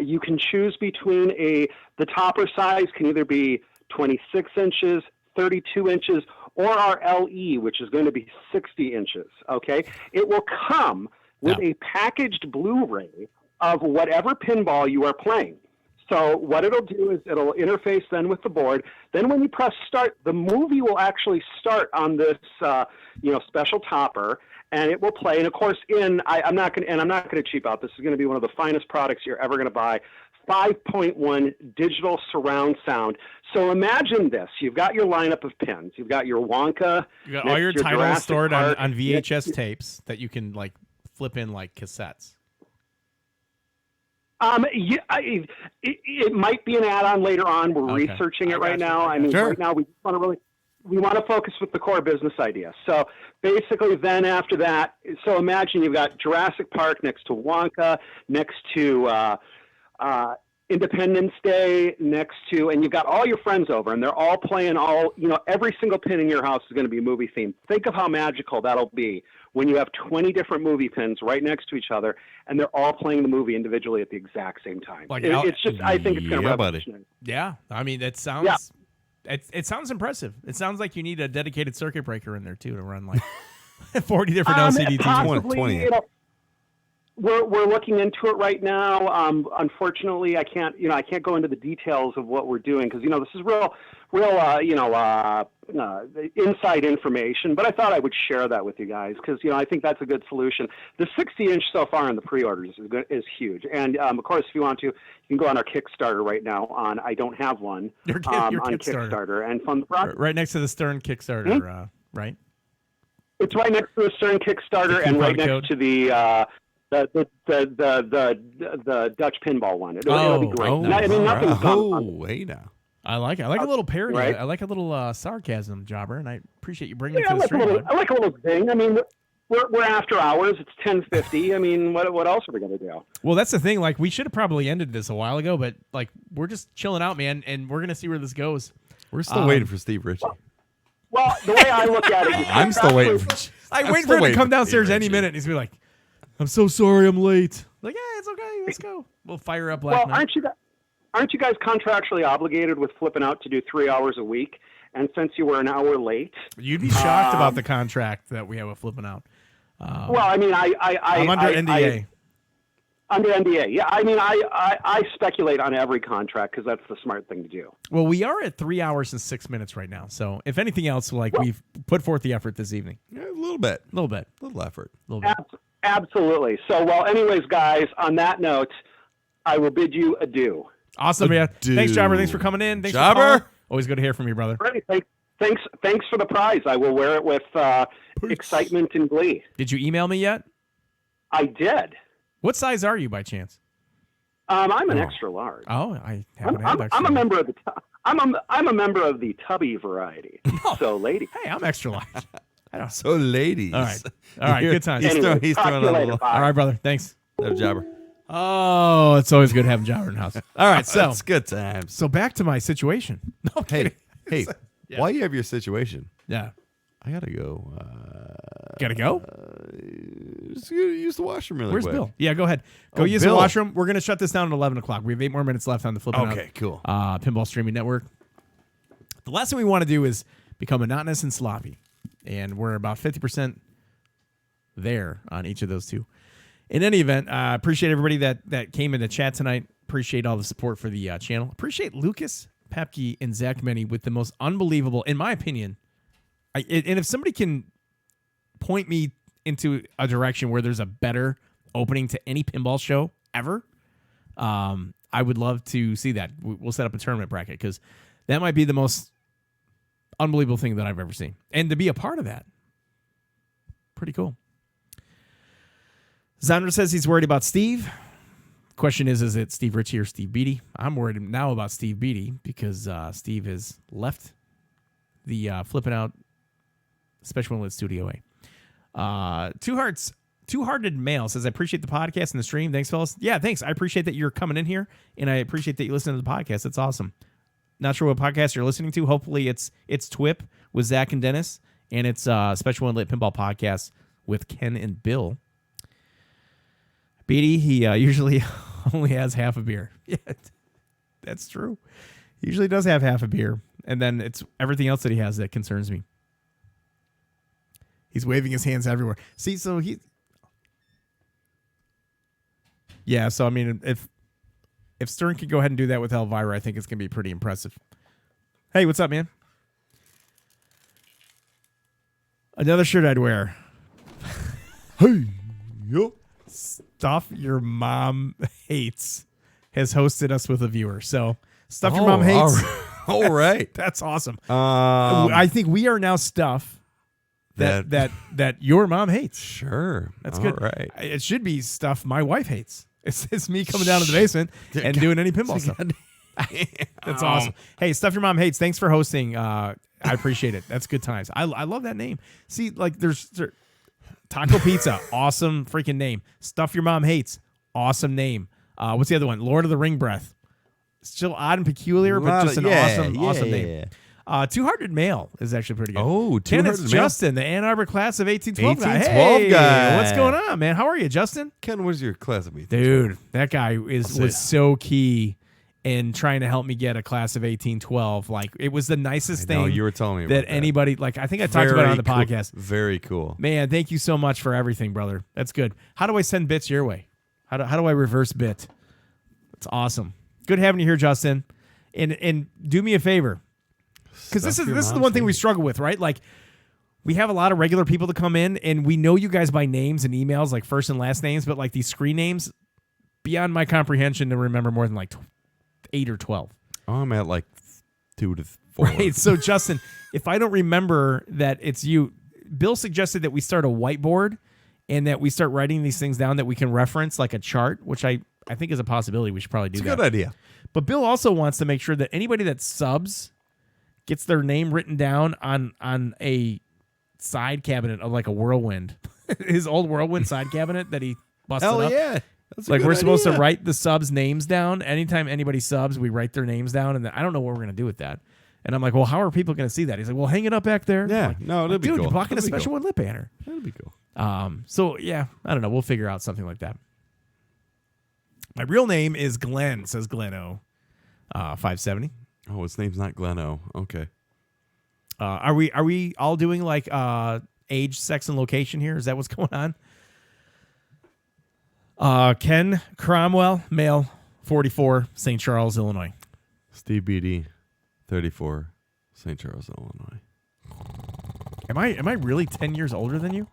You can choose between the topper size can either be 26 inches, 32 inches, or our LE, which is going to be 60 inches, okay? It will come with a packaged Blu-ray of whatever pinball you are playing. So what it'll do is it'll interface then with the board. Then when you press start, the movie will actually start on this, special topper, and it will play. And of course, I'm not going to cheap out. This is going to be one of the finest products you're ever going to buy. 5.1 digital surround sound. So imagine this. You've got your lineup of pins. You've got your Wonka. You got all your titles Jurassic stored Park, on VHS tapes that you can like flip in like cassettes. It might be an add-on later on. We're researching it right now. I mean, right now we want to focus with the core business idea. So basically then after that, so imagine you've got Jurassic Park next to Wonka, next to Independence Day next to, and you've got all your friends over, and they're all playing every single pin in your house is going to be movie themed. Think of how magical that'll be when you have 20 different movie pins right next to each other, and they're all playing the movie individually at the exact same time. I think it's going to revolutionize. Yeah, I mean, it sounds, it sounds impressive. It sounds like you need a dedicated circuit breaker in there too to run like 40 different LCD possibly, 20. We're looking into it right now. Unfortunately, I can't go into the details of what we're doing because this is real inside information. But I thought I would share that with you guys because I think that's a good solution. The 60-inch so far in the pre-orders is huge, and of course, if you want to, you can go on our Kickstarter right now on I Don't Have One your on Kickstarter. Kickstarter and fund the project. Right next to the Stern Kickstarter, right? It's right next to the Stern Kickstarter and right next to the Dutch pinball one. It'll be great. Nothing's gone. Wait now. I like a little parody. Right? I like a little sarcasm, Jobber, and I appreciate you bringing it to I the stream. I like a little thing. I mean, we're after hours. It's 10:50. I mean, what else are we gonna do? Well, that's the thing. Like, we should have probably ended this a while ago, but like, we're just chilling out, man, and we're gonna see where this goes. We're still waiting for Steve Ritchie. Well, the way I look at it, I'm still waiting for. I'm waiting for him to come downstairs any minute, and he's gonna be like, "I'm so sorry, I'm late." Like, yeah, it's okay. Let's go. We'll fire up Black Knight. aren't you guys contractually obligated with Flip N Out to do 3 hours a week? And since you were an hour late, you'd be shocked about the contract that we have with Flip N Out. Well, I mean, I'm under NDA. Under NDA, yeah. I mean, I speculate on every contract because that's the smart thing to do. Well, we are at 3 hours and 6 minutes right now. So, if anything else, we've put forth the effort this evening. Yeah, a little bit, little effort, a little bit. Absolutely. So, well, anyways, guys, on that note, I will bid you adieu. Awesome, man. Thanks, Jobber. Thanks for coming in. Thanks, Jobber. For calling. Always good to hear from you, brother. Great. Thanks for the prize. I will wear it with excitement and glee. Did you email me yet? I did. What size are you, by chance? I'm an extra large. Oh, I happen to have extra. I'm a member of the. I'm a member of the tubby variety. So, lady. Hey, I'm extra large. So, ladies. All right. Good times. He's throwing a little. All right, brother. Thanks. Jobber. Oh, it's always good having Jobber in the house. All right, so it's good times. So back to my situation. No, hey, yeah. While you have your situation, yeah, I gotta go. Gotta go. Just use the washroom really Where's quick. Bill? Yeah, go ahead. Go use the washroom. We're gonna shut this down at 11 o'clock. We have 8 more minutes left on the Flip N Out. Okay, cool. Pinball streaming network. The last thing we want to do is become monotonous and sloppy, and we're about 50% there on each of those two. In any event, appreciate everybody that came in the chat tonight. Appreciate all the support for the channel. Appreciate Lucas Pepke and Zach Meny with the most unbelievable, in my opinion. And if somebody can point me into a direction where there's a better opening to any pinball show ever, I would love to see that. We'll set up a tournament bracket because that might be the most unbelievable thing that I've ever seen. And to be a part of that, pretty cool. Zandra says he's worried about Steve. Question is it Steve Ritchie or Steve Beatty? I'm worried now about Steve Beatty because Steve has left the Flip N Out Special Inlet Studio A. Two-Hearted Male says, I appreciate the podcast and the stream. Thanks, fellas. Yeah, thanks. I appreciate that you're coming in here, and I appreciate that you listen to the podcast. That's awesome. Not sure what podcast you're listening to. Hopefully it's TWIP with Zach and Dennis, and it's Special Inlet Pinball Podcast with Ken and Bill. Beatty, he usually only has half a beer. Yeah, that's true. He usually does have half a beer, and then it's everything else that he has that concerns me. He's waving his hands everywhere. See, so yeah, so I mean, if Stern could go ahead and do that with Elvira, I think it's going to be pretty impressive. Hey, what's up, man? Another shirt I'd wear. Hey, yo. Stuff Your Mom Hates has hosted us with a viewer. So, Stuff Your Mom Hates. All right. That's awesome. I think we are now Stuff that your mom hates. Sure. That's all good. Right. It should be Stuff my wife hates. It's me coming down to the basement and doing any pinball stuff. That's awesome. Hey, Stuff Your Mom Hates. Thanks for hosting. I appreciate it. That's good times. I love that name. See, like there's Taco Pizza, awesome freaking name. Stuff Your Mom Hates, awesome name. What's the other one? Lord of the Ring Breath, still odd and peculiar, but just an awesome name. 200 Male is actually pretty good. Oh, Ken, 200 it's Male. Justin, the Ann Arbor class of 1812 guy. 1812 Hey, guy. what's going on, man? How are you, Justin? Ken, where's your class of 1812? Dude, that guy was so key in trying to help me get a class of 1812. Like, it was the nicest thing you were telling me that about anybody, like, I think I talked about it on the podcast. Very cool. Man, thank you so much for everything, brother. That's good. How do I send bits your way? How do I reverse bit? That's awesome. Good having you here, Justin. And do me a favor. Because this is the one thing we struggle with, right? Like, we have a lot of regular people to come in, and we know you guys by names and emails, like first and last names, but like these screen names, beyond my comprehension to remember more than like 8 or 12. Oh, I'm at like 2 to 4. Right. So, Justin, if I don't remember that it's you, Bill suggested that we start a whiteboard and that we start writing these things down that we can reference like a chart, which I think is a possibility. We should probably do that. It's a good idea. But Bill also wants to make sure that anybody that subs gets their name written down on a side cabinet of like a Whirlwind. His old Whirlwind side cabinet that he busted up. Hell yeah. That's a like good we're supposed to idea. write the subs' names down. Anytime anybody subs, we write their names down. And I don't know what we're going to do with that. And I'm like, well, how are people going to see that? He's like, well, hang it up back there. Yeah. Like, No, that'd be dude, cool. you're blocking That'd a be special cool. one lip banner. That'd be cool. So, yeah, I don't know. We'll figure out something like that. My real name is Glenn, says Gleno. 570. Oh, his name's not Gleno. Okay. Are we all doing like age, sex, and location here? Is that what's going on? Ken Cromwell, male, 44, St. Charles, Illinois. Steve Beatty, 34, St. Charles, Illinois. Am I really 10 years older than you?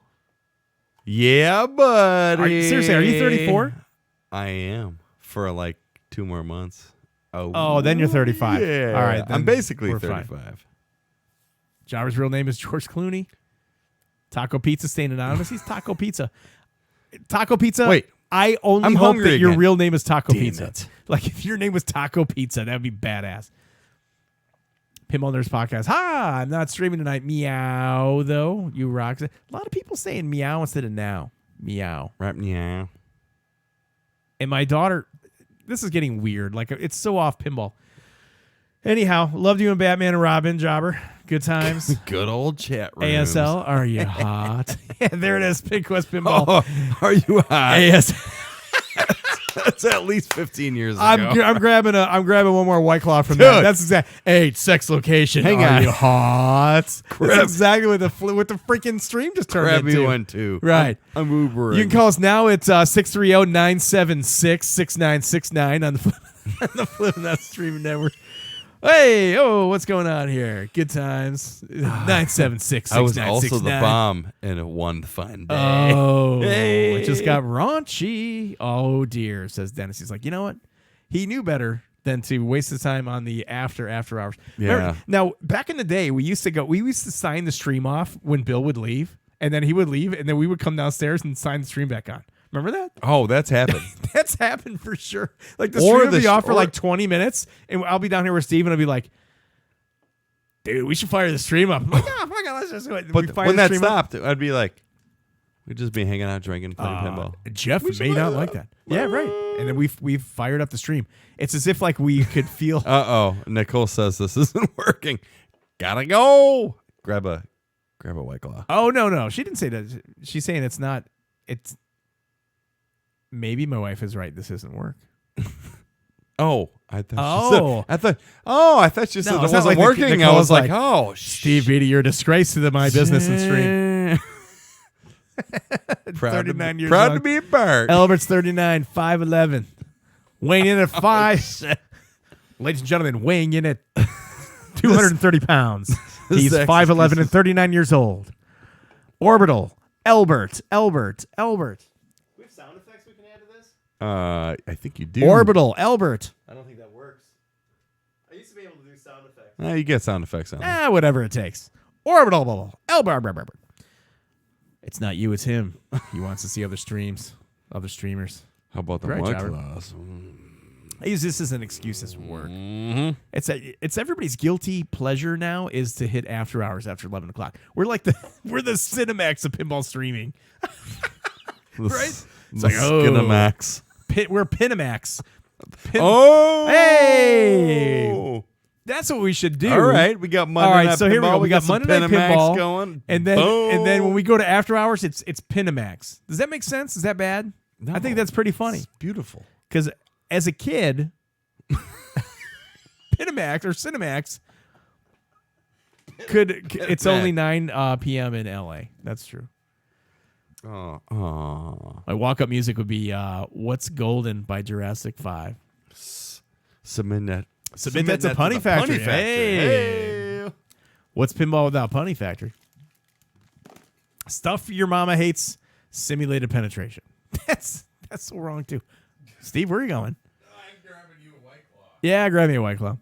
Yeah, buddy. Seriously, are you 34? I am for like 2 more months. Oh, then you're 35. Yeah. All right. Then I'm basically we're 35. fine. Jobber's real name is George Clooney. Taco Pizza staying anonymous. He's Taco Pizza. Taco Pizza. Wait. I only I'm hope hungry that your again. real name is Taco Damn Pizza. it. Like if your name was Taco Pizza, that'd be badass. Pinball Nerds Podcast. Ha! I'm not streaming tonight. Meow, though. You rock. A lot of people saying meow instead of now. Meow. Right, meow. And my daughter, this is getting weird. Like, it's so off pinball. Anyhow, loved you and Batman and Robin, Jobber. Good times. Good old chat rooms. ASL, are you hot? Yeah, there it is. Big Quest Pinball. Oh, are you hot? That's at least 15 years ago. I'm grabbing one more White Claw from Dude. that. That's exact. Hey, sex location. Hang are on. you hot? Grab- That's exactly what the freaking stream just turned Grab me into. one, too. Right. I'm Ubering. You can call us now. It's 630-976-6969 on the Flip N Out Streaming Network. Hey, what's going on here? Good times. 976-6969. I was also the bomb in one fine day. Oh, Hey. it just got raunchy. Oh, dear, says Dennis. He's like, you know what? He knew better than to waste his time on the after hours. Yeah. Remember, now, back in the day, we used to sign the stream off when Bill would leave, and then he would leave, and then we would come downstairs and sign the stream back on. Remember that? Oh, that's happened. That's happened for sure. Like the Or stream will the be off for or- like 20 minutes, and I'll be down here with Steve, and I'll be like, dude, we should fire the stream up. I'm like, fuck it, let's just go ahead. We But fire when the that stream up. stopped, I'd be like, we'd just be hanging out, drinking, playing pinball. Jeff We should may fire not it like up. that. Yeah, right. And then we've fired up the stream. It's as if like we could feel. Nicole says this isn't working. Gotta go. Grab a White Claw. Oh no, she didn't say that. She's saying it's not. It's maybe my wife is right. This doesn't work. Oh, I thought. Oh. I thought she said No, it it's not wasn't like working. I Nicole's was like, like, oh, Steve Beatty, you're a disgrace to my business and stream. 39 years proud young. to be a bird. Albert's 39, 5'11", weighing in at 5. Ladies and gentlemen, weighing in at 230 pounds. He's Sex 5'11" and excuses. 39 years old. Orbital, Albert. We have sound effects we can add to this? I think you do. Orbital, Albert. I don't think that works. I used to be able to do sound effects. You get sound effects on it. Whatever it takes. Orbital, Albert. It's not you, it's him. He wants to see other streams, other streamers. How about the Right, White Jobber. Claws? I use this as an excuse this work. Mm-hmm. It's everybody's guilty pleasure now is to hit after hours after 11 o'clock. We're like the Cinemax of pinball streaming. Right? It's like, Skinamax. We're Pinamax. Oh, hey, that's what we should do. All right, we got Monday. All right, Night so here we Pinball. go. We got some Monday Night Pinball going, and then when we go to after hours, it's Pinamax. Does that make sense? Is that bad? No, I think that's pretty funny. It's beautiful. Because as a kid, Pinamax or Cinemax it's only 9 p.m. in LA. That's true. Oh. My walk-up music would be "What's Golden" by Jurassic 5. Submit that to the Punny Factory. Hey. What's pinball without Punny Factory? Stuff your mama hates. Simulated penetration. That's so wrong too. Steve, where are you going? I'm grabbing you a White Claw. Yeah, grab me a White Claw.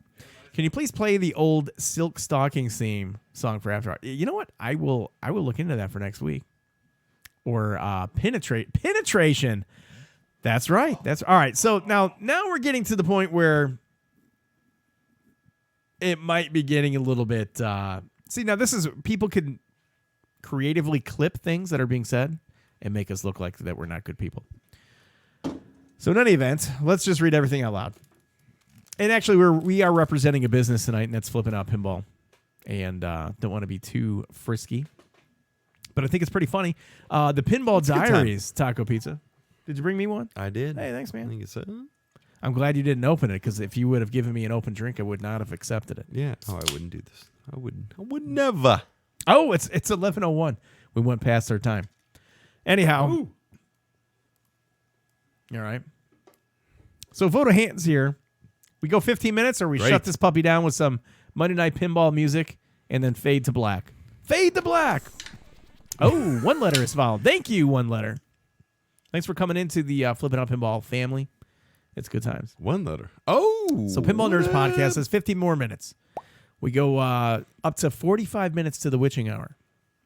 Can you please play the old Silk Stockings theme song for After Hours? You know what? I will look into that for next week. Or penetration. That's right. That's all right. So now we're getting to the point where it might be getting a little bit. See, now this is people can creatively clip things that are being said and make us look like that we're not good people. So in any event, let's just read everything out loud. And actually, we are representing a business tonight, and that's Flip N Out Pinball. And don't want to be too frisky, but I think it's pretty funny. The Pinball Diaries Taco Pizza. Did you bring me one? I did. Hey, thanks, man. I think it's I'm glad you didn't open it, because if you would have given me an open drink, I would not have accepted it. Yeah. Oh, I wouldn't do this. I would never. Oh, it's 11:01. We went past our time. Anyhow. Ooh. All right. So vote of hands here. We go 15 minutes, or we Great. shut this puppy down with some Monday Night Pinball music and then fade to black. Fade to black. Oh, one letter is followed. Thank you, one letter. Thanks for coming into the Flip N Out Pinball family. It's good times. One letter. Oh. So Pinball Nerds Podcast has 15 more minutes. We go up to 45 minutes to the witching hour.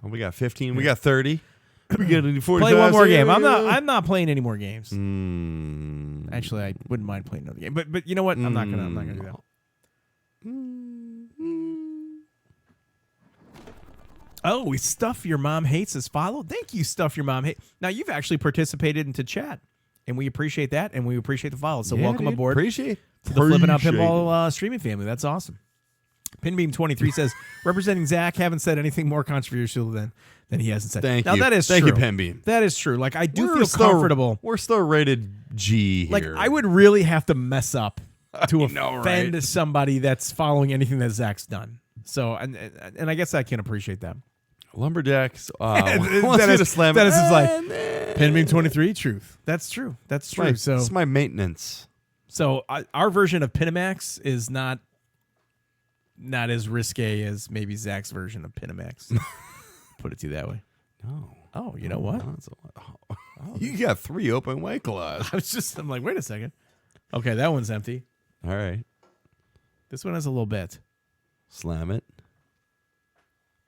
Oh, we got 15. We got 30. We got 45. Play one more game. I'm not playing any more games. Mm. Actually, I wouldn't mind playing another game. But you know what? I'm not gonna do that. Oh, we Stuff Your Mom Hates is followed. Thank you, Stuff Your Mom Hates. Now you've actually participated into chat, and we appreciate that, and we appreciate the follow. So welcome aboard to the Flip N Out Pinball streaming family. That's awesome. Pinbeam23 says, representing Zach, haven't said anything more controversial than he hasn't said. Thank now, you. that is Thank true. you, Pinbeam. That is true. Like, I do feel comfortable. We're still rated G here. Like, I would really have to mess up to know, offend right? somebody that's following anything that Zach's done. So, and I guess I can appreciate that. Lumberjacks. Dennis is like, Pinbeam23, truth. That's true. That's true. It's my maintenance. So our version of Pinamax is not as risque as maybe Zach's version of Pinamax. Put it to you that way. No. Oh, you know what? You got 3 open White Claws. I'm like, wait a second. Okay, that one's empty. All right. This one has a little bit. Slam it.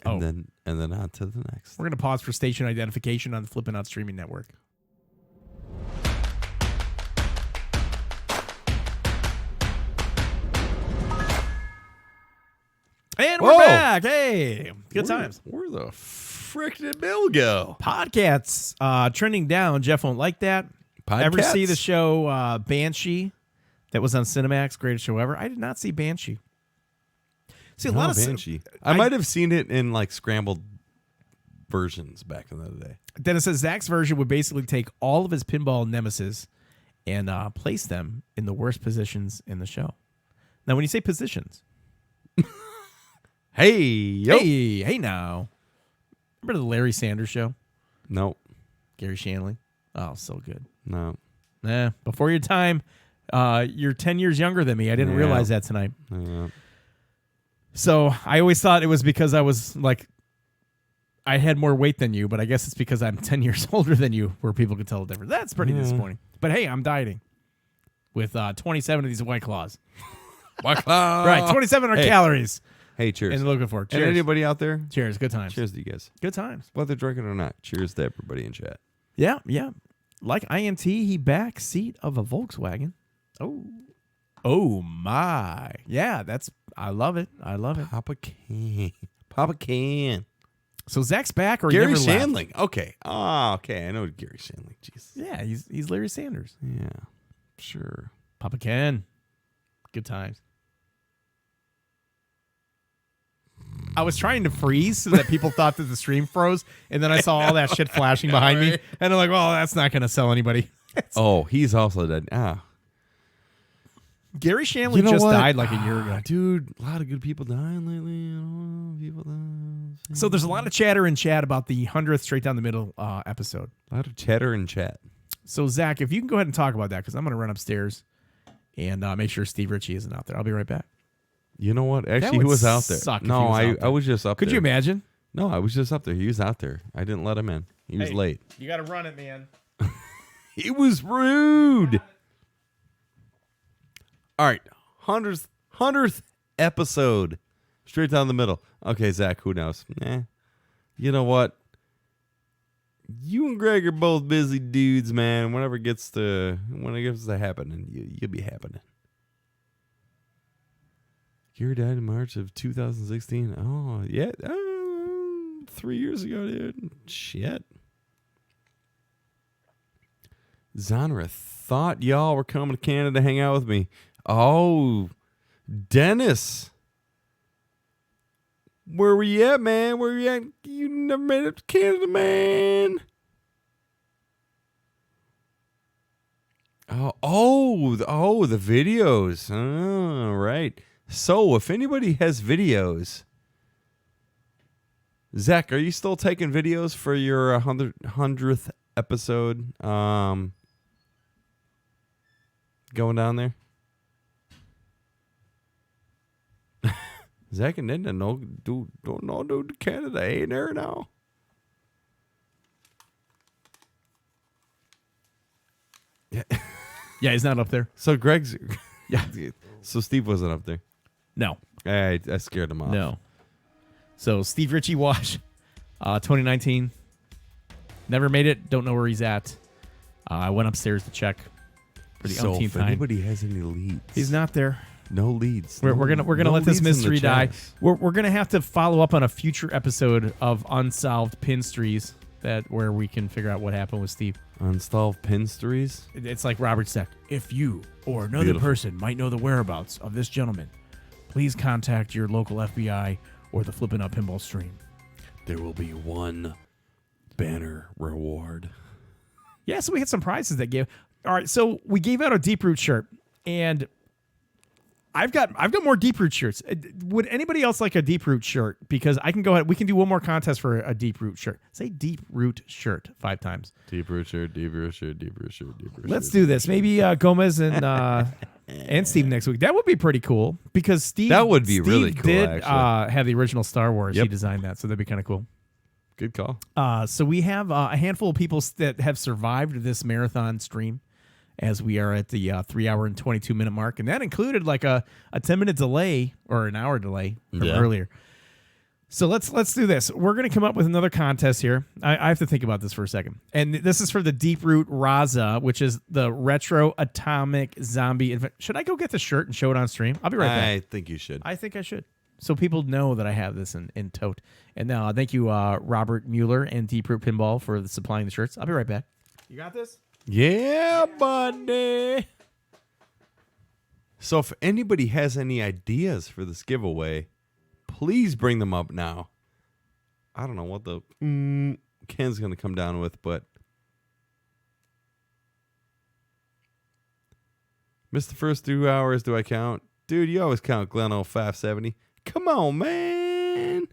And then on to the next. We're going to pause for station identification on the Flip N Out streaming network. And we're back. Hey, good times. Where the frick did Bill go? Podcasts trending down. Jeff won't like that. Ever see the show Banshee that was on Cinemax? Greatest show ever. I did not see Banshee. See, a lot of Banshee. I might have seen it in like scrambled versions back in the day. Then it says Zach's version would basically take all of his pinball nemesis and place them in the worst positions in the show. Now, when you say positions, hey now. Remember the Larry Sanders Show? No. Gary Shanley? Oh, so good. No. Before your time. You're 10 years younger than me. I didn't realize that tonight. Yeah. So I always thought it was because I was like, I had more weight than you, but I guess it's because I'm 10 years older than you where people can tell the difference. That's pretty disappointing. But hey, I'm dieting with 27 of these White Claws. White Claw. Right, 2700 calories. Hey, cheers. And looking for it. Cheers. And anybody out there? Cheers. Good times. Cheers to you guys. Good times. Whether drinking or not. Cheers to everybody in chat. Yeah. Like INT, he back seat of a Volkswagen. Oh my. Yeah, I love it. Papa can. So Zach's back or Gary he never Shandling. left? Okay. Oh, okay. I know Gary Shandling. Jeez. Yeah, he's Larry Sanders. Yeah. Sure. Papa can. Good times. I was trying to freeze so that people thought that the stream froze, and then I saw all that shit flashing behind me, and I'm like, well, that's not going to sell anybody. Oh, he's also dead. Gary Shanley just died like a year ago. Dude, a lot of good people dying lately. People dying. So there's a lot of chatter in chat about the 100th Straight Down the Middle episode. A lot of chatter in chat. So, Zach, if you can go ahead and talk about that, because I'm going to run upstairs and make sure Steve Ritchie isn't out there. I'll be right back. You know what? Actually, he was out there. No, I was just up there. Could you imagine? No, I was just up there. He was out there. I didn't let him in. He was late. You got to run it, man. He was rude. All right. 100th episode. Straight down the middle. Okay, Zach, who knows? You know what? You and Greg are both busy dudes, man. When it gets to happening, you'll be happening. Gary died in March of 2016. Oh, yeah. 3 years ago, dude. Shit. Zonra thought y'all were coming to Canada to hang out with me. Oh, Dennis. Where were you at, man? Where were you at? You never made it to Canada, man. Oh, the videos. Oh, right. So, if anybody has videos, Zach, are you still taking videos for your 100th episode? Going down there? Zach and Linda don't know to Canada ain't there now. Yeah, he's not up there. So Greg's So Steve wasn't up there. No. I scared him off. No. So Steve Ritchie Wash, 2019. Never made it. Don't know where he's at. I went upstairs to check for the umpteenth time. If anybody has any leads, he's not there. No leads. We're gonna let this mystery die. We're gonna have to follow up on a future episode of Unsolved Pinstries where we can figure out what happened with Steve. Unsolved Pinstries. It's like Robert Stack. If you or another person might know the whereabouts of this gentleman, please contact your local FBI or the Flip N Out Pinball stream. There will be one banner reward. Yeah, so we had some prizes that gave. All right, so we gave out a Deep Root shirt, and I've got more Deep Root shirts. Would anybody else like a Deep Root shirt? Because I can go ahead. We can do one more contest for a Deep Root shirt. Say Deep Root shirt 5 times. Deep Root shirt, Deep Root shirt, Deep Root shirt, Deep Root. Let's do this. Maybe Gomez and Steve next week. That would be pretty cool because Steve. That would be really cool. Did have the original Star Wars. Yep. He designed that, so that'd be kind of cool. Good call. So we have a handful of people that have survived this marathon stream, as we are at the 3 hour and 22-minute mark, and that included like a 10-minute delay or an hour delay from earlier. So let's do this. We're going to come up with another contest here. I have to think about this for a second. And this is for the Deep Root Raza, which is the Retro Atomic Zombie. Should I go get the shirt and show it on stream? I'll be right back. I think you should. I think I should. So people know that I have this in tote. And now thank you, Robert Mueller and Deep Root Pinball for supplying the shirts. I'll be right back. You got this? Yeah, buddy. So if anybody has any ideas for this giveaway, please bring them up now. I don't know what the Ken's going to come down with, but missed the first 2 hours. Do I count? Dude, you always count Glen 0570. Come on, man.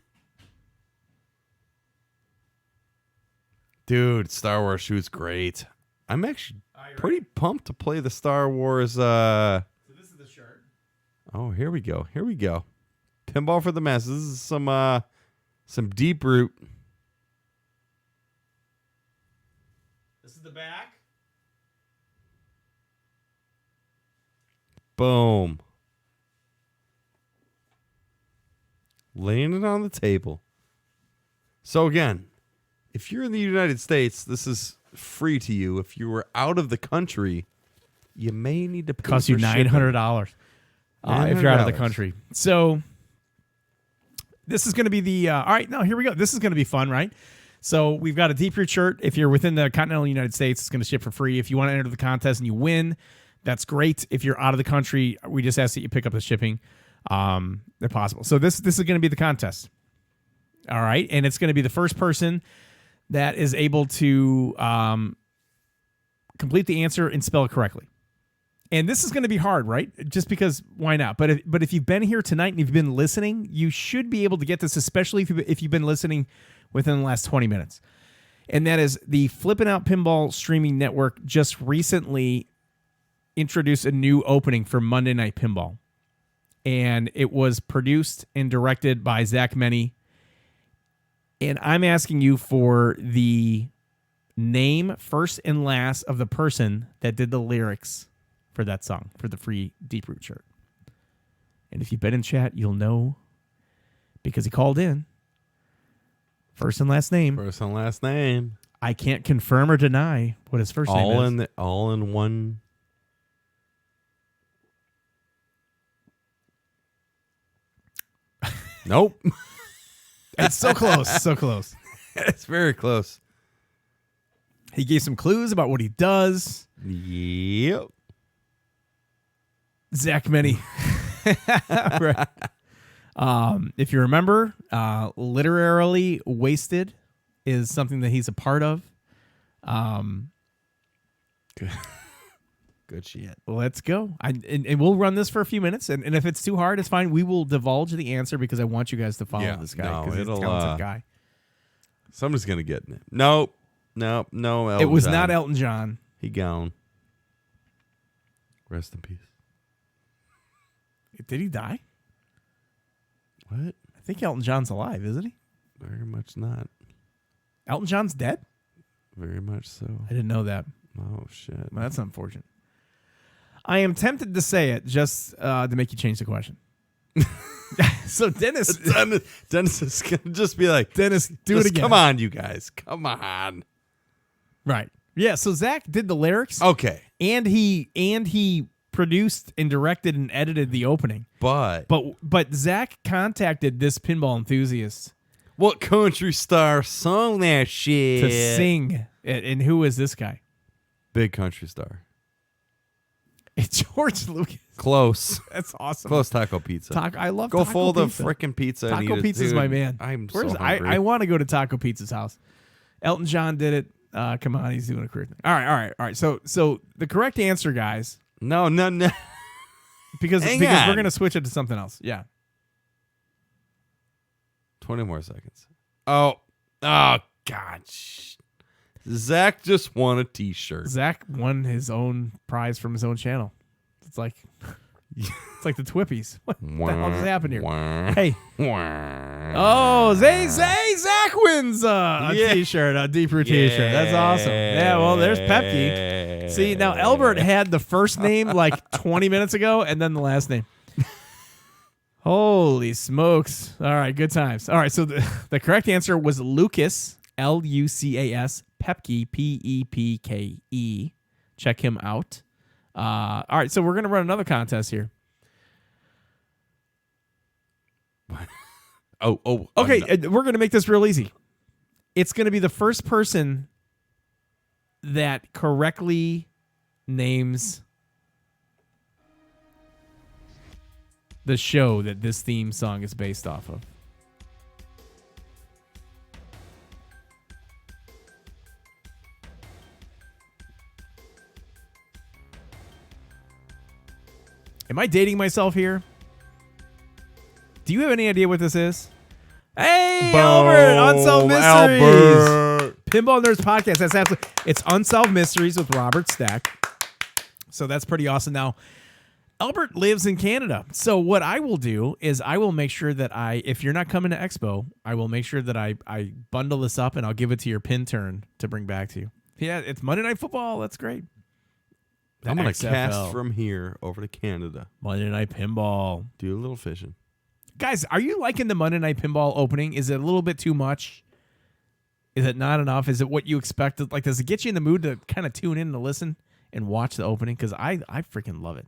Dude, Star Wars shoot's great. I'm actually pretty pumped to play the Star Wars. So this is the shirt. Oh, here we go. Here we go. Pinball for the masses. This is some Deep Root. This is the back. Boom. Laying it on the table. So again, if you're in the United States, this is free to you. If you were out of the country, you may need to pay. Cost you $900 if you're out of the country. So this is going to be the all right. Now here we go. This is going to be fun, right? So we've got a Deep Root shirt. If you're within the continental United States, it's going to ship for free. If you want to enter the contest and you win, That's great. If you're out of the country, we just ask that you pick up the shipping if possible. So this is going to be the contest. All right. And it's going to be the first person that is able to complete the answer and spell it correctly. And this is going to be hard, right? Just because, why not? But if you've been here tonight and you've been listening, you should be able to get this, especially if you've been listening within the last 20 minutes. And that is the Flip N Out Pinball streaming network just recently introduced a new opening for Monday Night Pinball. And it was produced and directed by Zach Meny. And I'm asking you for the name, first and last, of the person that did the lyrics for that song, for the free Deep Root shirt. And if you've been in chat, you'll know because he called in. First and last name. First and last name. I can't confirm or deny what his first name is. All in one. Nope. It's so close. So close. It's very close. He gave some clues about what he does. Yep. Zach Meny. Right. If you remember, Literarily Wasted is something that he's a part of. Good shit. Let's go. And we'll run this for a few minutes. And if it's too hard, it's fine. We will divulge the answer because I want you guys to follow this guy. Because he's a talented guy. Somebody's going to get it. Nope. No. Elton it was John. not Elton John. He gone. Rest in peace. Did he die? What? I think Elton John's alive, isn't he? Very much not. Elton John's dead? Very much so. I didn't know that. Oh, shit. Well, that's unfortunate. I am tempted to say it just to make you change the question. So Dennis is going to just be like, Dennis, do it again. Come on, you guys. Come on. Right. Yeah, so Zach did the lyrics. Okay. And he produced and directed and edited the opening. But Zach contacted this pinball enthusiast. What country star sung that shit? To sing. And who is this guy? Big country star. It's George Lucas. Close. That's awesome. Close Taco Pizza. I love Go Taco full Pizza. the frickin' pizza. Taco Pizza's my man. I'm so hungry. I want to go to Taco Pizza's house. Elton John did it. Come on, he's doing a career thing. All right. So the correct answer, guys. No. Because Hang we're on. gonna switch it to something else. Yeah. 20 more seconds. Oh God. Zach just won a T-shirt. Zach won his own prize from his own channel. It's like the Twippies. What the hell just happened here? Hey. Oh, Zach wins a T-shirt, a Deep Root T-shirt. That's awesome. Yeah, well, there's Pepke. See, now Albert had the first name like 20 minutes ago and then the last name. Holy smokes. All right, good times. All right, so the correct answer was Lucas, Lucas, Pepke, Pepke. Check him out. All right, so we're going to run another contest here. Okay, we're going to make this real easy. It's going to be the first person that correctly names the show that this theme song is based off of. Am I dating myself here? Do you have any idea what this is? Hey, Albert! Unsolved Mysteries! Albert. Pinball Nerds Podcast. That's absolutely. It's Unsolved Mysteries with Robert Stack. So that's pretty awesome. Now, Albert lives in Canada. So what I will do is I will make sure that if you're not coming to Expo, I will make sure that I bundle this up and I'll give it to your pin turn to bring back to you. Yeah, it's Monday Night Football. That's great. I'm going to cast from here over to Canada. Monday Night Pinball. Do a little fishing. Guys, are you liking the Monday Night Pinball opening? Is it a little bit too much? Is it not enough? Is it what you expected? Like, does it get you in the mood to kind of tune in to listen and watch the opening? Because I freaking love it.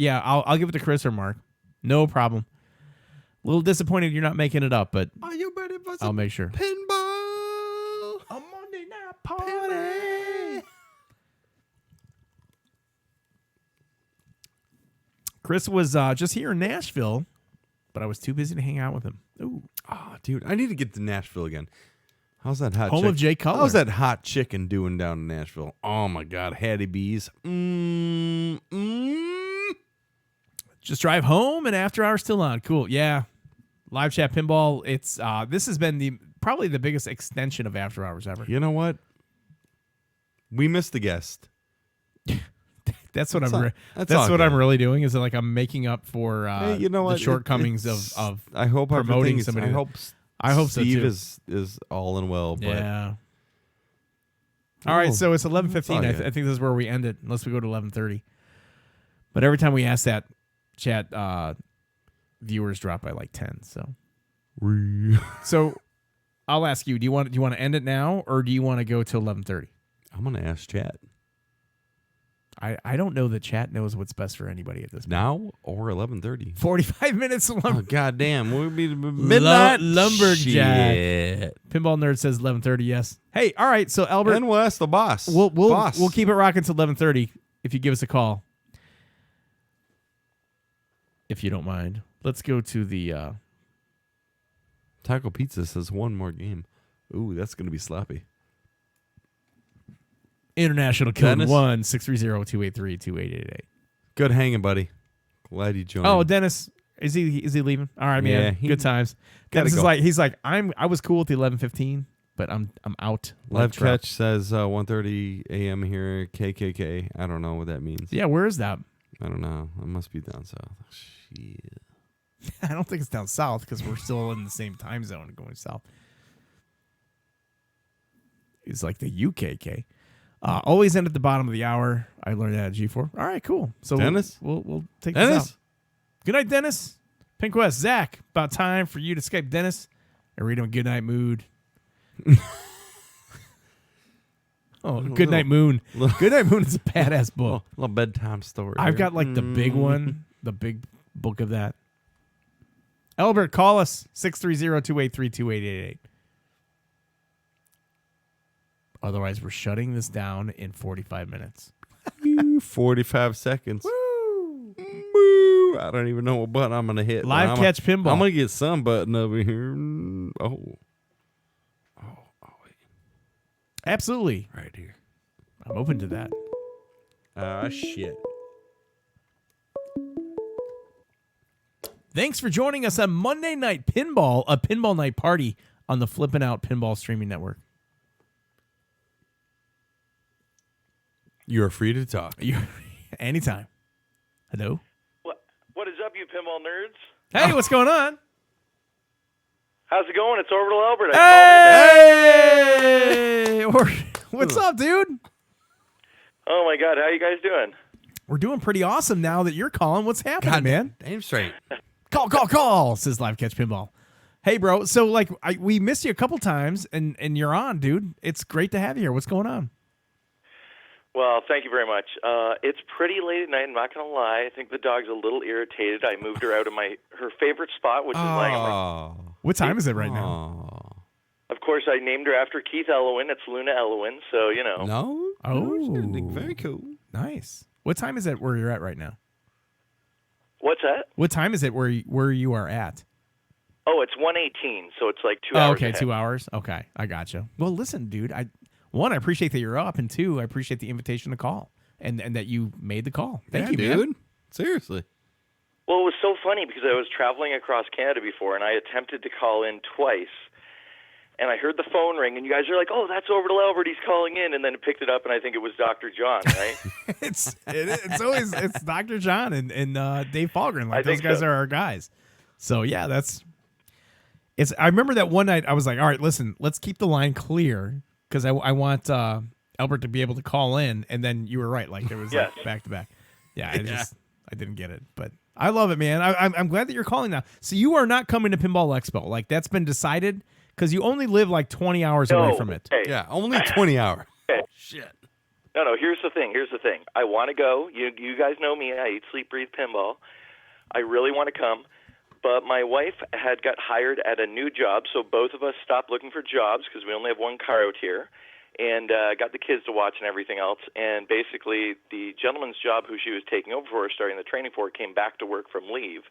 I'll give it to Chris or Mark. No problem. A little disappointed you're not making it up, but are you ready for some I'll make sure. pinball? A Monday night party. Chris was just here in Nashville, but I was too busy to hang out with him. Ooh. Oh, dude, I need to get to Nashville again. How's that hot Home of Jay Cutler. How's that hot chicken doing down in Nashville? Oh, my God. Hattie B's. Just drive home and after hours still on. Cool. Yeah. Live chat pinball. It's this has been probably the biggest extension of after hours ever. You know what? We missed the guest. That's what I'm really doing. Is like I'm making up for the shortcomings of I hope promoting somebody. I hope Steve so too. is all in well. But yeah. All right, so it's 11:15. I think this is where we end it, unless we go to 11:30. But every time we ask that, chat viewers drop by like 10. So I'll ask you: do you want to end it now, or do you want to go till 11:30? I'm gonna ask chat. I don't know that chat knows what's best for anybody at this point. Now or 11:30? 45 minutes. Oh, goddamn. We'll be midnight. Lumberjack. Shit. Pinball Nerd says 11:30, yes. Hey, all right, so Albert. And Wes, the boss. We'll keep it rocking till 11:30 if you give us a call. If you don't mind. Let's go to the... Taco Pizza says one more game. Ooh, that's going to be sloppy. International code 1-630-283-2888. Good hanging, buddy. Glad you joined. Oh, Dennis, is he leaving? All right, man. Good times. Dennis is like I was cool with the 11:15, but I'm out. Live catch says 1:30 a.m. here. KKK. I don't know what that means. Yeah, where is that? I don't know. It must be down south. Shit. I don't think it's down south because we're still in the same time zone going south. It's like the UKK. Always end at the bottom of the hour. I learned that at G4. All right, cool. So Dennis, we'll take this out. Good night, Dennis. Pink West, Zach. About time for you to Skype Dennis and read him a good night mood. Good Night Moon. Good Night Moon is a badass book. Little bedtime story. I've got like the big one, the big book of that. Albert, call us 630-283-2888. Otherwise, we're shutting this down in 45 minutes. 45 seconds. Woo! Woo! I don't even know what button I'm going to hit. Live catch pinball. I'm going to get some button over here. Oh, wait. Absolutely. Right here. I'm open to that. Shit. Thanks for joining us on Monday Night Pinball, a pinball night party on the Flip N Out Pinball streaming network. You're free to talk. Anytime. Hello? What is up, you pinball nerds? Hey, what's going on? How's it going? It's Orbital Albert. Hey! What's up, dude? Oh, my God. How you guys doing? We're doing pretty awesome now that you're calling. What's happening, man? Damn straight. Call, says Live Catch Pinball. Hey, bro. So, we missed you a couple times, and you're on, dude. It's great to have you here. What's going on? Well, thank you very much. It's pretty late at night. I'm not going to lie. I think the dog's a little irritated. I moved her out of her favorite spot, which is lying on my... What time is it right now? Of course, I named her after Keith Elwin. It's Luna Elwin, so, you know. No? Oh. Very cool. Nice. What time is it where you're at right now? What's that? What time is it where you are at? Oh, it's 1:18, so it's like 2 hours okay, ahead. 2 hours. Okay, I gotcha. Well, listen, dude. I appreciate that you're up, and two, I appreciate the invitation to call, and that you made the call. Thank you, dude. man. Seriously. Well, it was so funny because I was traveling across Canada before, and I attempted to call in twice. And I heard the phone ring, and you guys are like, "Oh, that's Orbital Albert. He's calling in." And then it picked it up, and I think it was Dr. John, right? it's Dr. John and Dave Falgren. Like those guys are our guys. So yeah, I remember that one night I was like, "All right, listen, let's keep the line clear because I want Albert to be able to call in." And then you were right, like there was like back to back. Yeah, I didn't get it, but I love it, man. I'm glad that you're calling now. So you are not coming to Pinball Expo, like that's been decided. Because you only live like 20 hours away from it. Hey. Yeah, only 20 hours. Okay. Shit. No, here's the thing. I want to go. You guys know me. I eat, sleep, breathe pinball. I really want to come. But my wife had got hired at a new job, so both of us stopped looking for jobs because we only have one car out here. and got the kids to watch and everything else. And basically, the gentleman's job who she was taking over for, starting the training for, came back to work from leave.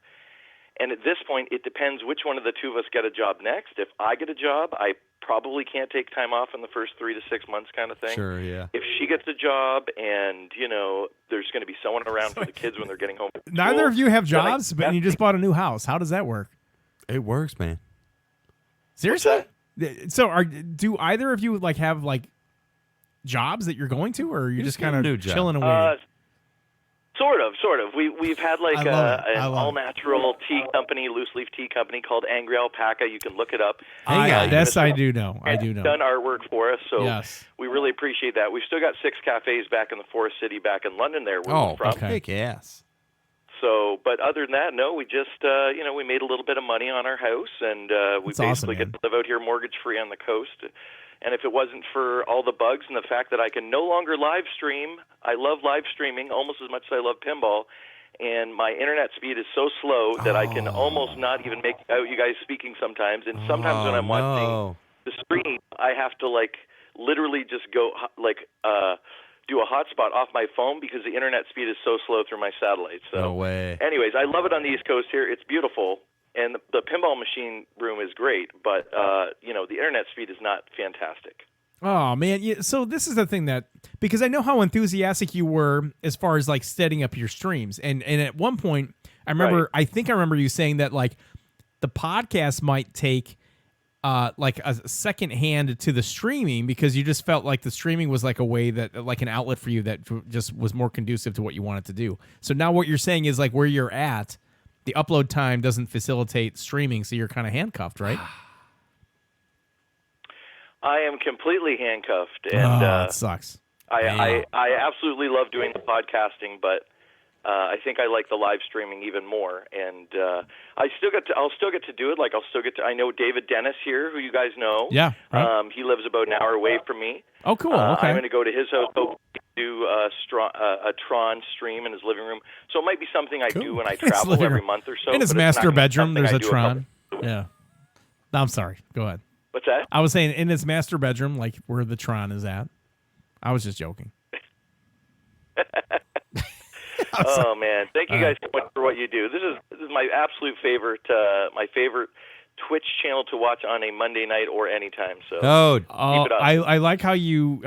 And at this point, it depends which one of the two of us get a job next. If I get a job, I probably can't take time off in the first 3 to 6 months kind of thing. Sure, yeah. If she gets a job and, there's going to be someone around for the kids when they're getting home from Neither school, of you have then jobs, but you just bought a new house. How does that work? It works, man. Seriously? So do either of you have jobs that you're going to, or are you just kind of chilling and waiting? Sort of. We've had an all-natural tea company, loose-leaf tea company called Angry Alpaca. You can look it up. I do know. Done artwork for us, so yes. we really appreciate that. We've still got 6 cafes back in the Forest City, back in London there where we're from. Okay. Kick ass. So, but other than that, no, we just, we made a little bit of money on our house, and we basically get to live out here mortgage-free on the coast. And if it wasn't for all the bugs and the fact that I can no longer live stream, I love live streaming almost as much as I love pinball, and my internet speed is so slow that I can almost not even make out you guys speaking sometimes. And sometimes when I'm watching the stream, I have to literally just go do a hotspot off my phone because the internet speed is so slow through my satellite. So, no way. Anyways, I love it on the East Coast here. It's beautiful. And the pinball machine room is great, but, the internet speed is not fantastic. Oh, man. Yeah, so this is the thing because I know how enthusiastic you were as far as, setting up your streams. And at one point, I think I remember you saying that, the podcast might take, a second hand to the streaming because you just felt like the streaming was a way that, an outlet for you that just was more conducive to what you wanted to do. So now what you're saying is, where you're at, the upload time doesn't facilitate streaming, so you're kind of handcuffed, right? I am completely handcuffed, and that sucks. I absolutely love doing the podcasting, but I think I like the live streaming even more. And I'll still get to do it. I know David Dennis here, who you guys know. Yeah. Right. He lives about an hour away from me. Oh, cool. Okay. I'm going to go to his house. Do a Tron stream in his living room. So it might be something I do when I travel every month or so. In his master bedroom, there's a Tron. Yeah. No, I'm sorry. Go ahead. What's that? I was saying in his master bedroom, where the Tron is at. I was just joking. Oh, man. Thank you guys so much for what you do. This is my absolute favorite, Twitch channel to watch on a Monday night or anytime. So keep it up. I like how you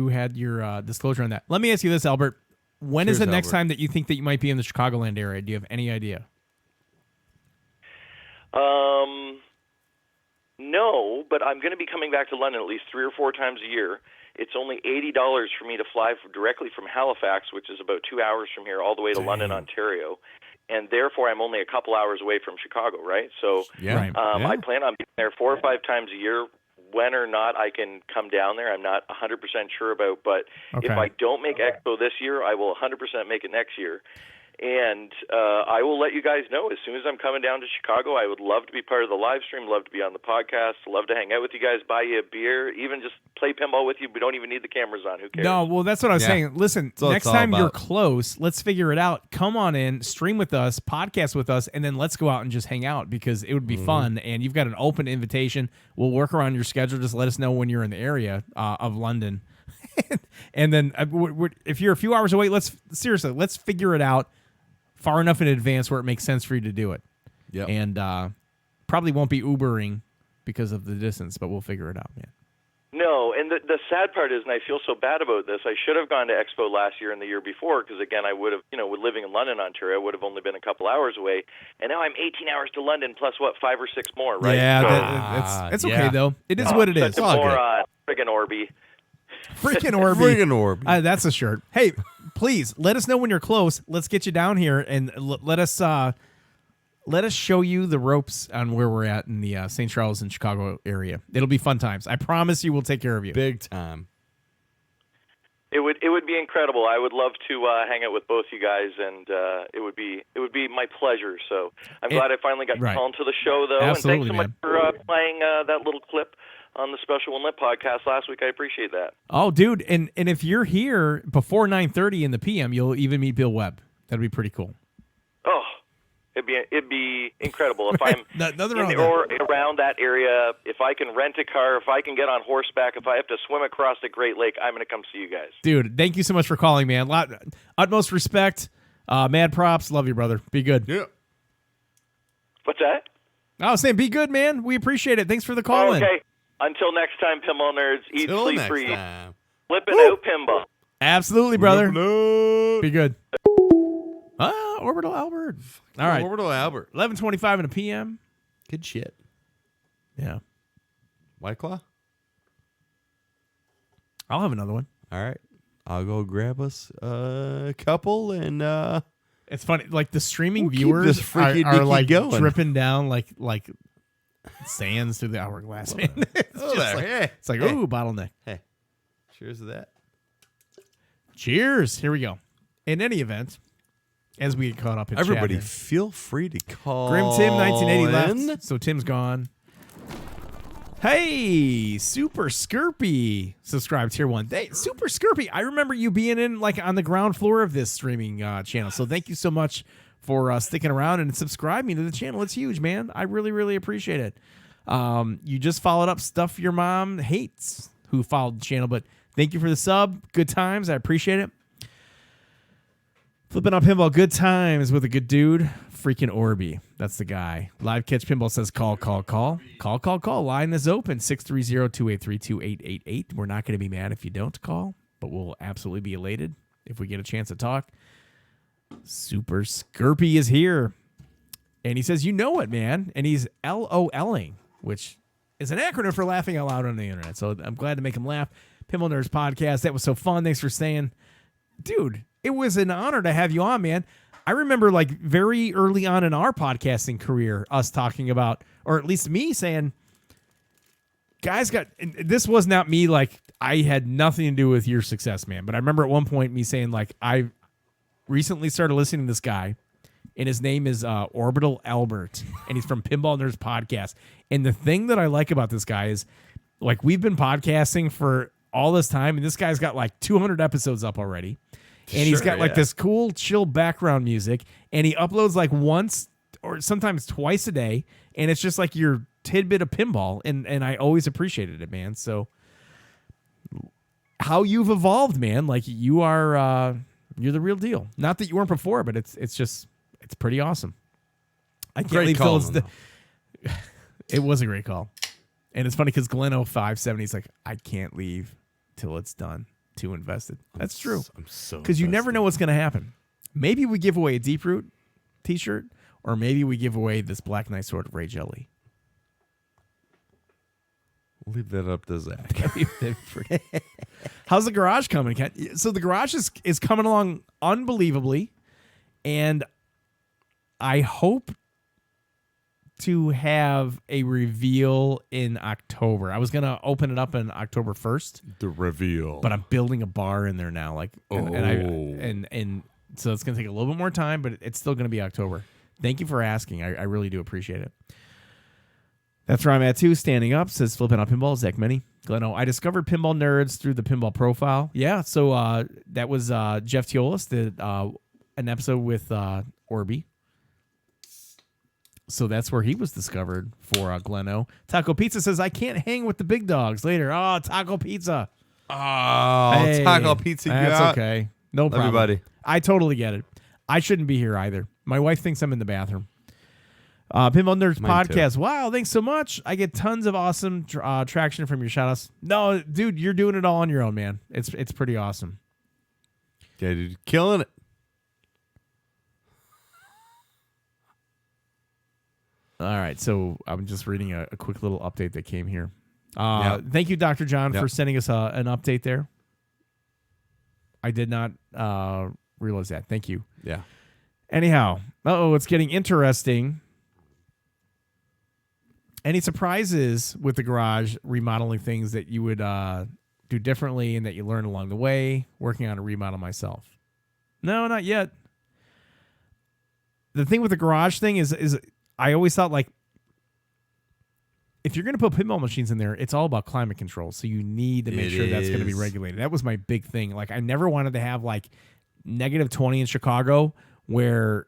had your disclosure on that. Let me ask you this, Albert. When is the next time that you think that you might be in the Chicagoland area? Do you have any idea? No, but I'm going to be coming back to London at least 3 or 4 times a year. It's only $80 for me to fly directly from Halifax, which is about 2 hours from here, all the way to London, Ontario. And therefore, I'm only a couple hours away from Chicago, right? So I plan on being there 4 or 5 times a year. When or not I can come down there, I'm not 100% sure about. But if I don't make Expo this year, I will 100% make it next year. And I will let you guys know as soon as I'm coming down to Chicago. I would love to be part of the live stream, love to be on the podcast, love to hang out with you guys, buy you a beer, even just play pinball with you. We don't even need the cameras on. Who cares? No, well, that's what I was saying. Listen, next time you're close, let's figure it out. Come on in, stream with us, podcast with us, and then let's go out and just hang out because it would be fun. And you've got an open invitation. We'll work around your schedule. Just let us know when you're in the area of London. And then if you're a few hours away, let's figure it out far enough in advance where it makes sense for you to do it. Yep. And probably won't be Ubering because of the distance, but we'll figure it out, man. No, and the sad part is, and I feel so bad about this, I should have gone to Expo last year and the year before because, again, I would have, living in London, Ontario, I would have only been a couple hours away. And now I'm 18 hours to London plus, 5 or 6 more, right? Yeah, it's okay, though. It is what it is. Friggin' Orby. Freaking Orby. Friggin' Orby. That's a shirt. Hey, please let us know when you're close. Let's get you down here and let us show you the ropes on where we're at in the St. Charles and Chicago area. It'll be fun times. I promise you, we'll take care of you. Big time. It would be incredible. I would love to hang out with both you guys, and it would be my pleasure. So I'm glad I finally got called to the show, though. Absolutely, and thanks so much for playing that little clip on the Special One Lit podcast last week. I appreciate that. Oh, dude, and if you're here before 9:30 in the PM, you'll even meet Bill Webb. That'd be pretty cool. Oh, it'd be incredible if I'm Nothing in wrong with or around that area. If I can rent a car, if I can get on horseback, if I have to swim across the Great Lake, I'm going to come see you guys. Dude, thank you so much for calling, man. Utmost respect. Mad props. Love you, brother. Be good. Yeah. What's that? I was saying, be good, man. We appreciate it. Thanks for the call. Okay. Until next time, pinball nerds. Eat, Till sleep, next breathe. time. Flip N Out Pinball. Absolutely, brother. No. Be good. Orbital Albert. All right. Orbital Albert. 11:25 in a PM. Good shit. Yeah. White Claw? I'll have another one. All right. I'll go grab us a couple and It's funny, like the streaming we'll keep viewers this freaky are dicky like going. dripping down like sands through the hourglass, man. It's Oh, just there. like, Hey. it's like, Hey. ooh, bottleneck. Hey. Cheers to that. Cheers. Here we go. In any event, as we get caught up in Everybody, chat here. feel free to call. Grim Tim 1980 in. left, so Tim's gone. Hey, Super Skirpy subscribed tier 1. Hey, Super Skirpy, I remember you being in like on the ground floor of this streaming channel. So thank you so much for sticking around and subscribing to the channel. It's huge, man. I really, really appreciate it. You just followed up Stuff Your Mom Hates, who followed the channel, but thank you for the sub. Good times. I appreciate it. Flipping Out Pinball, good times with a good dude. Freaking Orby. That's the guy. Live Catch Pinball says call. Line is open. 630-283-2888. We're not going to be mad if you don't call, but we'll absolutely be elated if we get a chance to talk. Super Skirpy is here. And he says, you know it, man. And he's LOLing, which is an acronym for laughing out loud on the internet. So I'm glad to make him laugh. Pinball Nerds Podcast. That was so fun. Thanks for staying. Dude, it was an honor to have you on, man. I remember like very early on in our podcasting career, us talking about, or at least me saying, guys this was not me, like I had nothing to do with your success, man. But I remember at one point me saying like, I recently started listening to this guy and his name is Orbital Albert and he's from Pinball Nerds Podcast. And the thing that I like about this guy is like, we've been podcasting for all this time and this guy's got like 200 episodes up already. And he's got like this cool, chill background music, and he uploads like once or sometimes twice a day, and it's just like your tidbit of pinball, and I always appreciated it, man. So how you've evolved, man, like you are, you're the real deal. Not that you weren't before, but it's pretty awesome. I can't leave Phil's. It was a great call, and it's funny because Glenn0570 is like, I can't leave till it's done. Too invested. That's true. I'm so because you never know what's going to happen. Maybe we give away a Deep Root t-shirt, or maybe we give away this Black Knight Sword of Ray Jelly. Leave that up to Zach. How's the garage coming, Ken? So the garage is coming along unbelievably, and I hope to have a reveal in October. I was going to open it up on October 1st. The reveal. But I'm building a bar in there now. Like, and so it's going to take a little bit more time, but it's still going to be October. Thank you for asking. I really do appreciate it. That's where I'm at too. Standing up says Flip N Out Pinball. Zach Many. Gleno, I discovered Pinball Nerds through the Pinball Profile. Yeah. So that was Jeff Teolis did an episode with Orby. So that's where he was discovered for Gleno. Taco Pizza says, I can't hang with the big dogs later. Oh, Taco Pizza. Oh, hey, Taco Pizza. That's okay. No problem. Everybody. I totally get it. I shouldn't be here either. My wife thinks I'm in the bathroom. Pinball Nerds Podcast. Too. Wow, thanks so much. I get tons of awesome traction from your shout-outs. No, dude, you're doing it all on your own, man. It's pretty awesome. Yeah, dude, killing it. All right, so I'm just reading a quick little update that came here. Thank you, Dr. John, for sending us an update there. I did not realize that. Thank you. Yeah. Anyhow, it's getting interesting. Any surprises with the garage remodeling things that you would do differently and that you learned along the way, working on a remodel myself? No, not yet. The thing with the garage thing is I always thought, like, if you're going to put pinball machines in there, it's all about climate control. So you need to make sure that's going to be regulated. That was my big thing. Like, I never wanted to have, like, -20 in Chicago where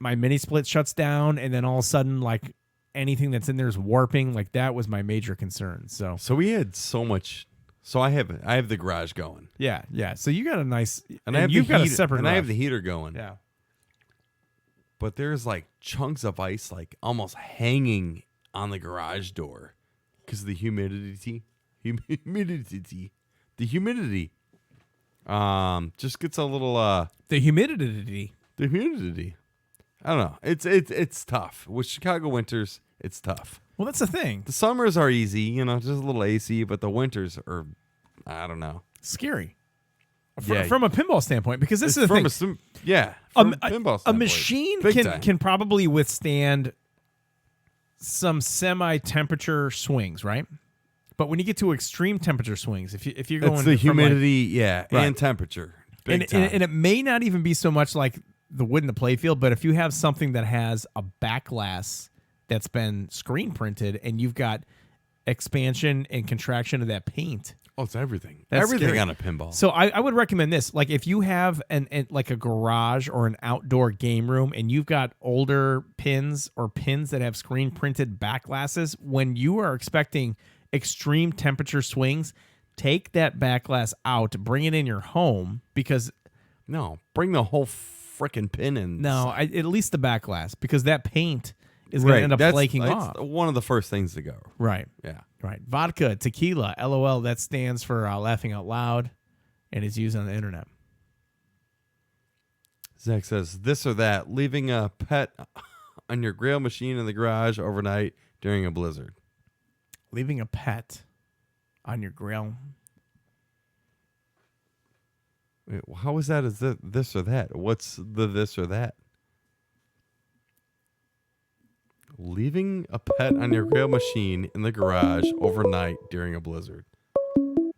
my mini split shuts down, and then all of a sudden, like anything that's in there is warping. Like that was my major concern. So we had so much. So I have the garage going. Yeah. So you got a nice, and you've got a separate, and I have the heater going. Yeah. But there's like chunks of ice like almost hanging on the garage door because of the humidity. The humidity. Just gets a little the humidity. I don't know. It's tough. With Chicago winters, it's tough. Well, that's the thing. The summers are easy, just a little AC, but the winters are, I don't know, scary. From a pinball standpoint, because this is the thing. From a pinball standpoint. A machine can probably withstand some semi-temperature swings, right? But when you get to extreme temperature swings, if you're going, it's the humidity, right. and temperature, and it may not even be so much like the wood in the playfield, but if you have something that has a back glass that's been screen printed, and you've got expansion and contraction of that paint. Oh, it's everything. That's everything scary. on a pinball. So I would recommend this. Like if you have like a garage or an outdoor game room, and you've got older pins or pins that have screen printed back glasses, when you are expecting extreme temperature swings, take that back glass out, bring it in your home, because bring the whole freaking pin in. At least the back glass, because that paint is going to end up flaking off. One of the first things to go. Right. Yeah. Right. Vodka, tequila, LOL, that stands for laughing out loud, and is used on the internet. Zach says, this or that, leaving a pet on your grill machine in the garage overnight during a blizzard. Leaving a pet on your grill. Wait, how is that? Is that this or that? What's the this or that? Leaving a pet on your grill machine in the garage overnight during a blizzard.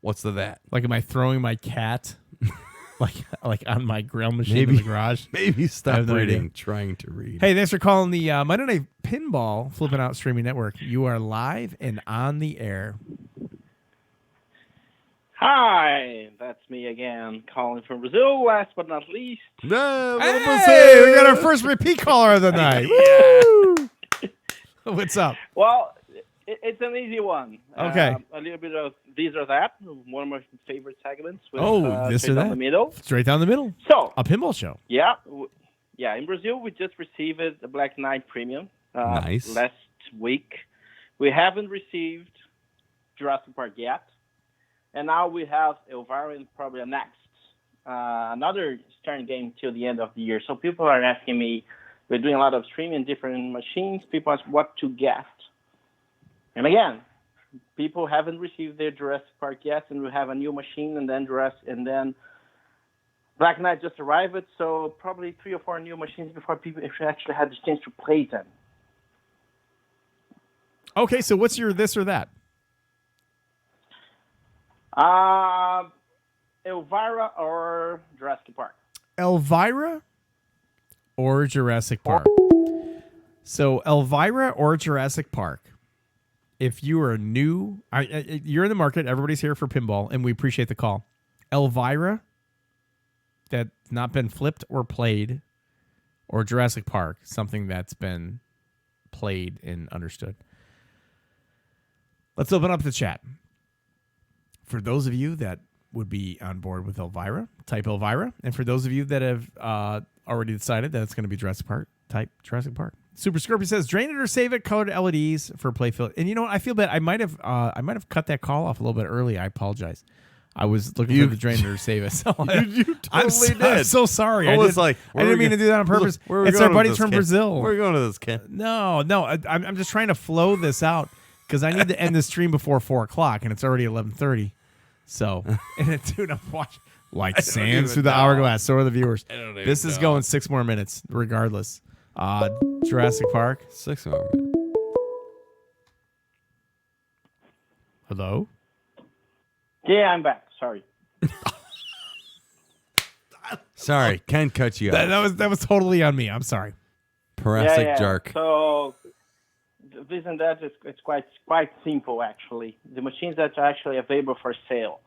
What's the that? Like, am I throwing my cat like on my grill machine in the garage? Maybe stop reading. Trying to read. Hey, thanks for calling the Monday Night Pinball Flip N Out Streaming Network. You are live and on the air. Hi, that's me again, calling from Brazil. Last but not least, we got our first repeat caller of the night. Woo! What's up? Well, it's an easy one. Okay. A little bit of this or that. One of my favorite segments. With, this straight or down that. the middle. Straight down the middle. So a pinball show. Yeah, in Brazil we just received the Black Knight Premium. Nice. Last week, we haven't received Jurassic Park yet, and now we have Elvira and probably next another Stern game till the end of the year. So people are asking me. We're doing a lot of streaming different machines. People ask what to get. And again, people haven't received their Jurassic Park yet, and we have a new machine, and then Black Knight just arrived, so probably 3 or 4 new machines before people actually had the chance to play them. Okay, so what's your this or that? Elvira or Jurassic Park? Elvira or Jurassic Park? So Elvira or Jurassic Park. If you are new, you're in the market. Everybody's here for pinball, and we appreciate the call. Elvira, that's not been flipped or played, or Jurassic Park, something that's been played and understood. Let's open up the chat. For those of you that would be on board with Elvira, type Elvira. And for those of you that have already decided that it's going to be Jurassic Park, type Jurassic Park. Super Scorpio says, drain it or save it, colored LEDs for playfield. And you know what? I feel bad. I might have cut that call off a little bit early. I apologize. I was looking for the drain it or save it. So you totally did. I'm so sorry. I was like, I didn't mean to do that on purpose. It's our buddies from Brazil. We're going to this, Ken. No. I'm just trying to flow this out because I need to end the stream before 4:00, and it's already 11:30. So, dude, I'm watching like sands through the hourglass. So are the viewers. This is going 6 more minutes, regardless. Jurassic Park. 6 more minutes. Hello? Yeah, I'm back. Sorry. Sorry, Ken cut you off. That was totally on me. I'm sorry. Thoracic jerk. So this and that is it's quite simple actually. The machines that are actually available for sale: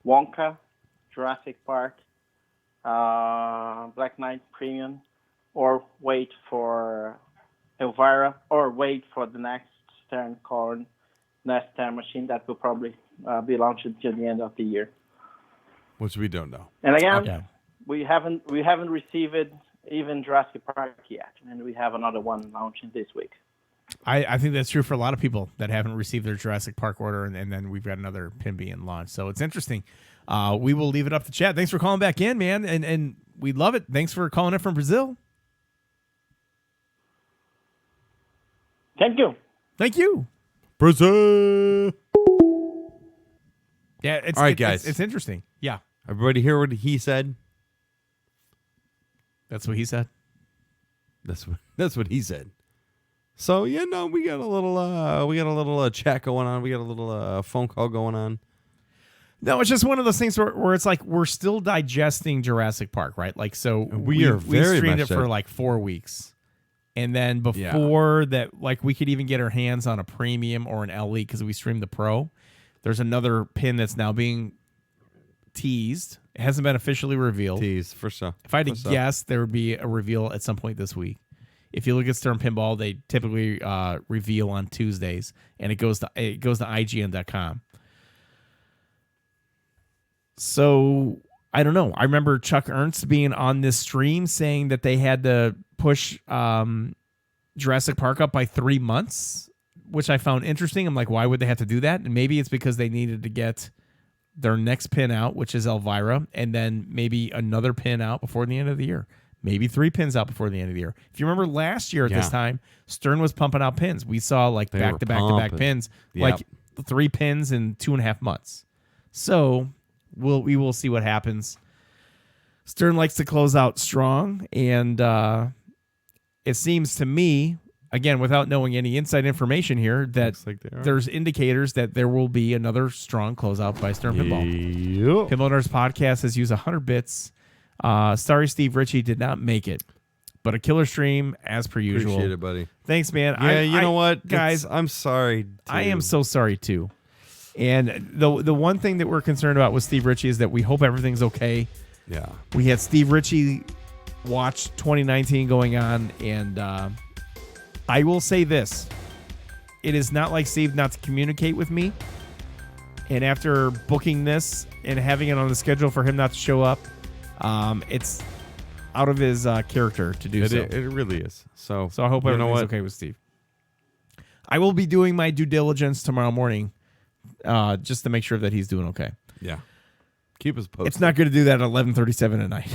Wonka, Jurassic Park, Black Knight Premium, or wait for Elvira, or wait for the next Stern machine that will probably be launched until the end of the year. Which we don't know. And again, we haven't received even Jurassic Park yet, and we have another one launching this week. I think that's true for a lot of people that haven't received their Jurassic Park order, and then we've got another pin being launched. So it's interesting. We will leave it up to chat. Thanks for calling back in, man, and we love it. Thanks for calling in from Brazil. Thank you. Thank you. Brazil. Yeah, it's, all right, guys. It's interesting. Yeah. Everybody hear what he said? That's what he said. That's what he said. So we got a little chat going on. We got a little phone call going on. No, it's just one of those things where it's like we're still digesting Jurassic Park, right? Like, so we streamed it for like 4 weeks. And then before that, like, we could even get our hands on a premium or an LE because we streamed the Pro. There's another pin that's now being teased. It hasn't been officially revealed. Teased, for sure. If I had to guess, there would be a reveal at some point this week. If you look at Stern Pinball, they typically reveal on Tuesdays, and it goes to IGN.com. So I don't know. I remember Chuck Ernst being on this stream saying that they had to push Jurassic Park up by 3 months, which I found interesting. I'm like, why would they have to do that? And maybe it's because they needed to get their next pin out, which is Elvira, and then maybe another pin out before the end of the year. Maybe 3 pins out before the end of the year. If you remember last year at this time, Stern was pumping out pins. We saw like back-to-back pins, like 3 pins in 2.5 months. So we will see what happens. Stern likes to close out strong, and it seems to me, again, without knowing any inside information here, that there's indicators that there will be another strong closeout by Stern Pinball. Pinball Nerds Podcast has used 100 bits. Sorry, Steve Ritchie did not make it, but a killer stream as per usual. Appreciate it, buddy. Thanks, man. Yeah, you know what, guys? I'm sorry. I am so sorry too. And the one thing that we're concerned about with Steve Ritchie is that we hope everything's okay. Yeah. We had Steve Ritchie watch 2019 going on, and I will say this. It is not like Steve not to communicate with me. And after booking this and having it on the schedule for him not to show up, it's out of his character to do so. It really is. So I hope everything's okay with Steve. I will be doing my due diligence tomorrow morning just to make sure that he's doing okay. Yeah. Keep us posted. It's not good to do that at 11:37 at night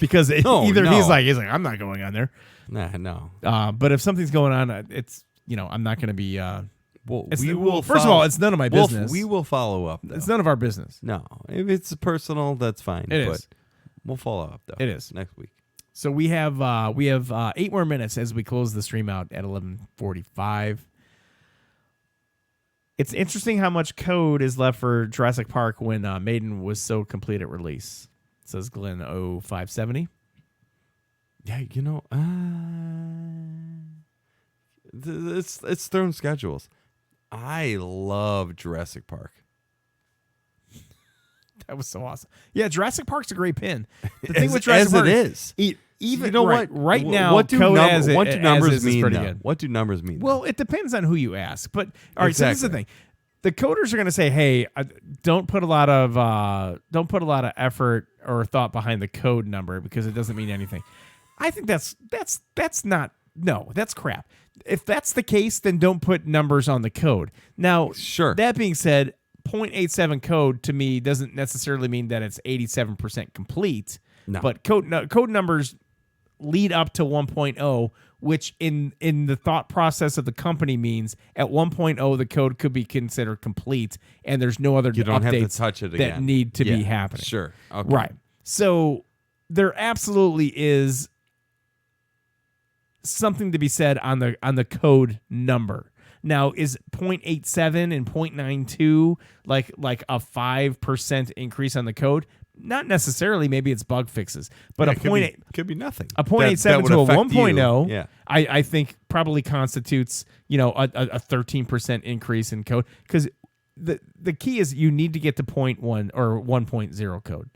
because he's like, I'm not going on there. No. But if something's going on, it's, I'm not going to be. First of all, it's none of my business. We will follow up, though. It's none of our business. No. If it's personal, that's fine. It is. We'll follow up, though. It is. Next week. So we have 8 more minutes as we close the stream out at 11:45. It's interesting how much code is left for Jurassic Park when Maiden was so complete at release. Says Glenn 0570. Yeah, it's thrown schedules. I love Jurassic Park. That was so awesome. Yeah, Jurassic Park's a great pin. The thing with Jurassic Park is. Even what? Right now, what do numbers mean? Pretty Though? good. What do numbers mean? Well, it depends on who you ask. But all right, exactly. So this is the thing: the coders are going to say, "Hey, don't put a lot of effort or thought behind the code number because it doesn't mean anything." I think that's not. No, that's crap. If that's the case, then don't put numbers on the code. Now, sure. That being said, 0.87 code to me doesn't necessarily mean that it's 87% complete. No. But code numbers lead up to 1.0, which in the thought process of the company means at 1.0 the code could be considered complete, and there's no other you don't updates have to touch it that again. need to be happening. Sure. Okay. Right. So there absolutely is something to be said on the code number. Now, is 0.87 and 0.92 like a 5% increase on the code? Not necessarily. Maybe it's bug fixes, but it could be nothing. A 0.87 to a 1.0, yeah. I think probably constitutes a 13% increase in code, because the key is you need to get to 0.1 or 1.0 code,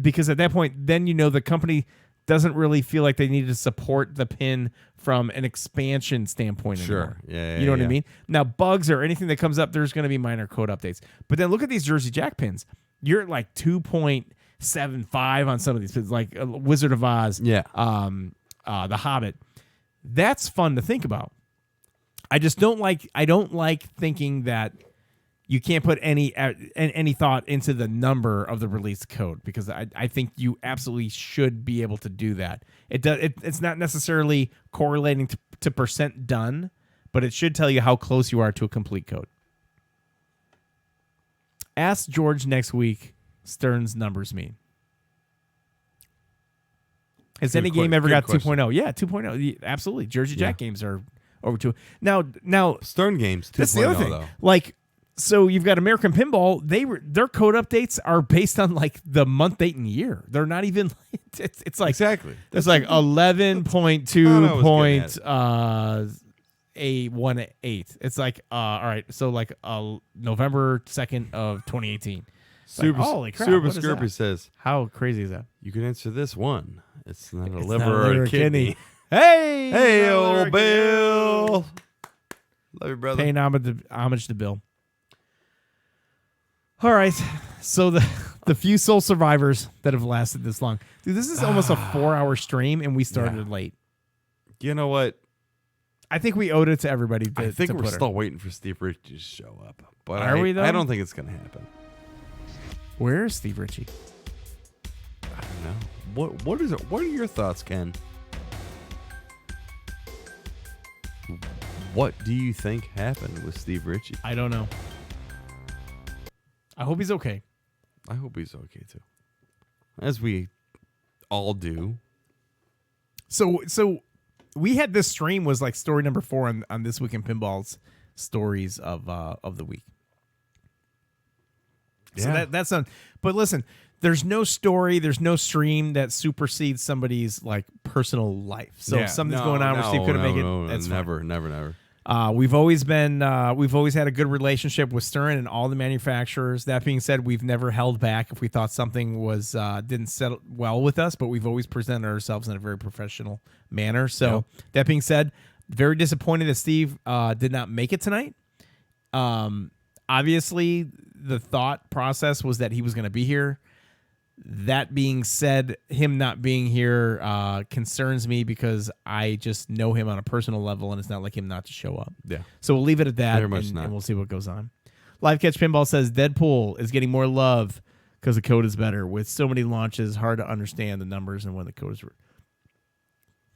because at that point then the company doesn't really feel like they need to support the pin from an expansion standpoint anymore. Yeah, you know what I mean? Now, bugs or anything that comes up, there's going to be minor code updates. But then look at these Jersey Jack pins. You're at like 2.75 on some of these pins, like Wizard of Oz, The Hobbit. That's fun to think about. I don't like thinking that you can't put any thought into the number of the release code, because I think you absolutely should be able to do that. It's not necessarily correlating to percent done, but it should tell you how close you are to a complete code. Ask George next week Stern's numbers mean. Has any game ever got 2.0? Yeah, 2.0. Absolutely. Jersey Jack games are over 2. Now Stern games 2.0 that's the other thing. though. Like, so you've got American Pinball. Their code updates are based on like the month, date, and year. They're not even. It's like exactly. It's like 11.2.818. It's like all right. So like November 2nd of 2018. Super, like, holy crap! Super what is Scurpy that? says, "How crazy is that?" You can answer this one. It's not a It's liver not or a kidney. Hey, old Bill. Love you, brother. Paying homage to Bill. All right, so the few sole survivors that have lasted this long, dude. This is almost a 4-hour stream, and we started late. You know what? I think we owed it to everybody. I think we're still waiting for Steve Ritchie to show up, but Are we, though? I don't think it's going to happen. Where's Steve Ritchie? I don't know. What is it? What are your thoughts, Ken? What do you think happened with Steve Ritchie? I don't know. I hope he's okay. I hope he's okay too, as we all do. So we had this stream was like story number 4 on This Week in Pinball's stories of the week. So that's on. But listen, there's no story, there's no stream that supersedes somebody's like personal life. So if something's going on where Steve couldn't make it, that's never. We've always had a good relationship with Stern and all the manufacturers. That being said, we've never held back if we thought something was didn't settle well with us, but we've always presented ourselves in a very professional manner. So that being said, very disappointed that Steve did not make it tonight. Obviously, the thought process was that he was going to be here. That being said, him not being here concerns me because I just know him on a personal level, and it's not like him not to show up. Yeah. So we'll leave it at that, Very much not. and we'll see what goes on. Live Catch Pinball says Deadpool is getting more love because the code is better. With so many launches, hard to understand the numbers and when the code is.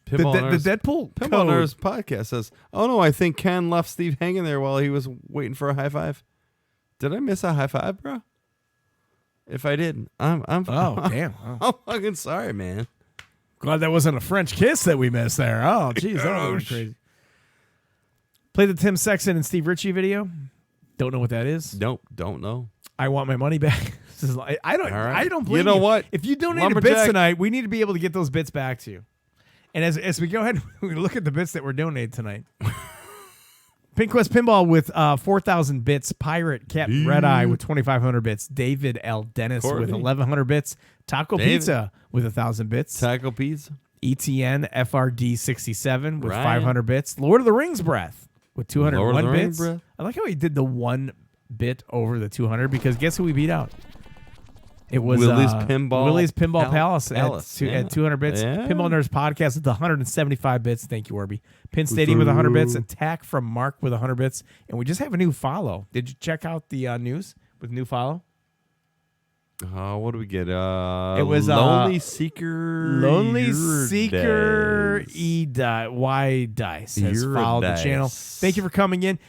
The Deadpool Pinball code. Nerds podcast says, "Oh no, I think Ken left Steve hanging there while he was waiting for a high five. Did I miss a high five, bro? If I didn't, I'm damn. I'm fucking sorry, man. Glad that wasn't a French kiss that we missed there. Oh, jeez, that was crazy. Play the Tim Sexton and Steve Ritchie video. Don't know what that is. Nope, don't know. I want my money back. This is like, I don't blame you. You know what? If you donated bits tonight, we need to be able to get those bits back to you. And as we go ahead and we look at the bits that were donated tonight. Pinquest Pinball with 4,000 bits. Pirate Captain Red Eye with 2,500 bits. David L. Dennis with 1,100 bits. Taco Pizza with 1,000 bits. Taco Pizza. ETN FRD 67 with 500 bits. Lord of the Rings Breath with 201 bits. I like how he did the 1 bit over the 200 because guess who we beat out? It was Willie's Pinball Palace Palace, at 200 bits. Yeah. Pinball Nerds Podcast with 175 bits. Thank you, Orby. Pin Stadium with 100 bits. Attack from Mark with 100 bits. And we just have a new follow. Did you check out the news with new follow? What do we get? It was Lonely Seeker. Y Dice has followed the channel. Thank you for coming in.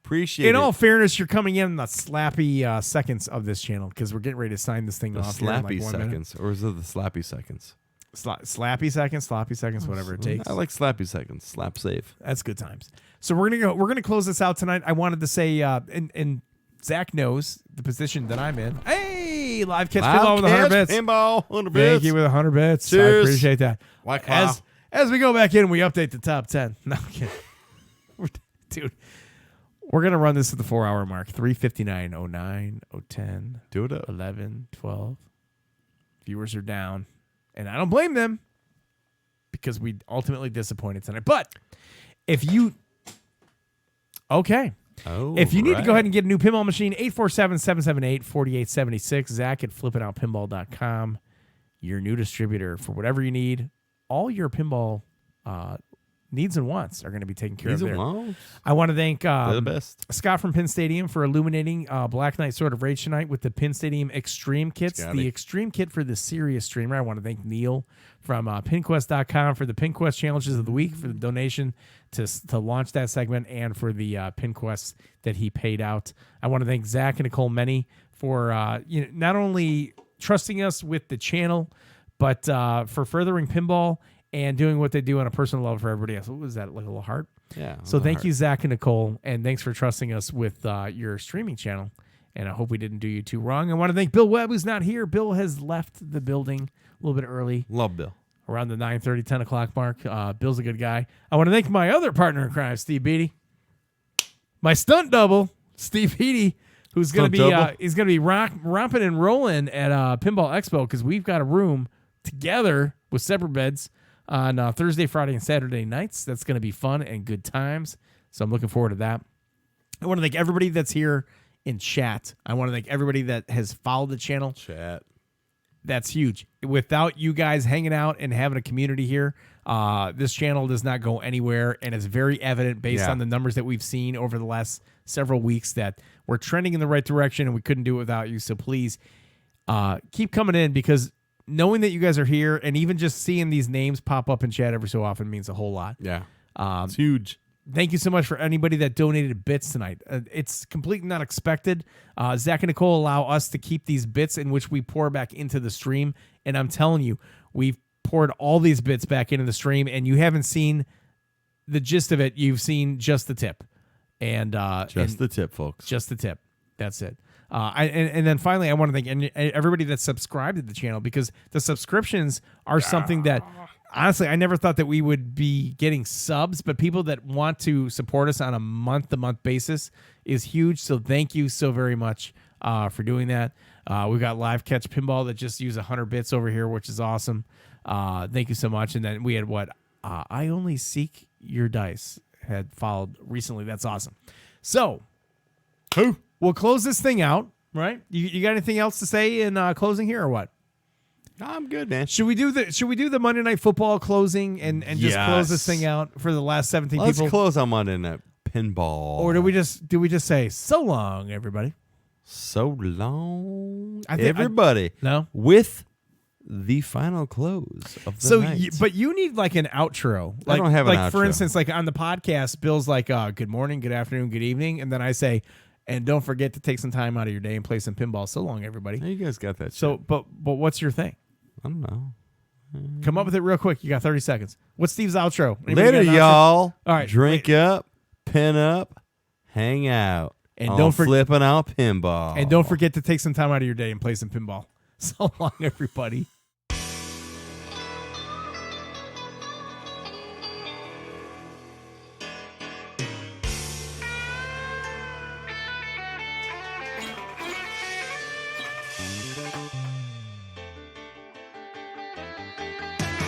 Appreciate it. In all fairness, you're coming in the slappy seconds of this channel because we're getting ready to sign this thing The off. Here in slappy like 1 minute. seconds, or is it the slappy seconds? Slappy seconds, sloppy seconds, whatever it takes. I like slappy seconds. Slap safe. That's good times. So we're gonna close this out tonight. I wanted to say, and Zach knows the position that I'm in. Hey, Live Catch Pinball with 100 bits. Pinball, 100 bits. Thank you with 100 bits. Cheers. I appreciate that. White Claw. As we go back in, we update the top 10. No, I'm kidding. Dude. We're going to run this at the 4-hour mark. 3:59, 09, 010, do it up. 11, 12. Viewers are down. And I don't blame them because we ultimately disappointed tonight. But if you... Okay. Oh, if you need to go ahead and get a new pinball machine, 847-778-4876, Zach at flippinoutpinball.com, your new distributor for whatever you need. All your pinball needs and wants are going to be taken care of there. I want to thank the best. Scott from Pin Stadium for illuminating Black Knight Sword of Rage tonight with the Pin Stadium Extreme kits, the Extreme kit for the serious streamer. I want to thank Neil from pinquest.com for the PinQuest Challenges of the Week, for the donation to launch that segment, and for the PinQuest that he paid out. I want to thank Zach and Nicole Meny for not only trusting us with the channel, but for furthering pinball and doing what they do on a personal level for everybody else. What was that, like a little heart? Yeah. So thank you, Zach and Nicole, and thanks for trusting us with your streaming channel. And I hope we didn't do you too wrong. I want to thank Bill Webb, who's not here. Bill has left the building a little bit early. Love Bill. Around the 9:30, 10 o'clock mark. Bill's a good guy. I want to thank my other partner in crime, Steve Beatty. My stunt double, Steve Beatty, who's going to be romping and rolling at Pinball Expo, because we've got a room together with separate beds on Thursday, Friday, and Saturday nights. That's going to be fun and good times. So I'm looking forward to that. I want to thank everybody that's here in chat. I want to thank everybody that has followed the channel. Chat. That's huge. Without you guys hanging out and having a community here, this channel does not go anywhere, and it's very evident based on the numbers that we've seen over the last several weeks that we're trending in the right direction, and we couldn't do it without you. So please keep coming in, because knowing that you guys are here and even just seeing these names pop up in chat every so often means a whole lot. Yeah. It's huge. Thank you so much for anybody that donated bits tonight. It's completely not expected. Zach and Nicole allow us to keep these bits in which we pour back into the stream. And I'm telling you, we've poured all these bits back into the stream, and you haven't seen the gist of it. You've seen just the tip. And the tip, folks. Just the tip. That's it. And then finally, I want to thank everybody that subscribed to the channel, because the subscriptions are something that, honestly, I never thought that we would be getting subs, but people that want to support us on a month-to-month basis is huge. So thank you so very much for doing that. We've got Live Catch Pinball that just used 100 bits over here, which is awesome. Thank you so much. And then we had I Only Seek Your Dice had followed recently. That's awesome. So we'll close this thing out, right? You got anything else to say in closing here, or what? No, I'm good, man. Should we do the Monday Night Football closing and just close this thing out for the last 17 people? Let's close on Monday Night Pinball. Or do we just say so long, everybody? So long, everybody. No, with the final close of the night. But you need like an outro. I don't have an outro. For instance, like on the podcast, Bill's like, "Good morning, good afternoon, good evening," and then I say, "And don't forget to take some time out of your day and play some pinball." So long, everybody. You guys got that. So, but what's your thing? I don't know. Come up with it real quick. You got 30 seconds. What's Steve's outro? Anybody Later, got an outro? y'all. All right. Drink up, pin up, hang out, and don't flipping out pinball. And don't forget to take some time out of your day and play some pinball. So long, everybody.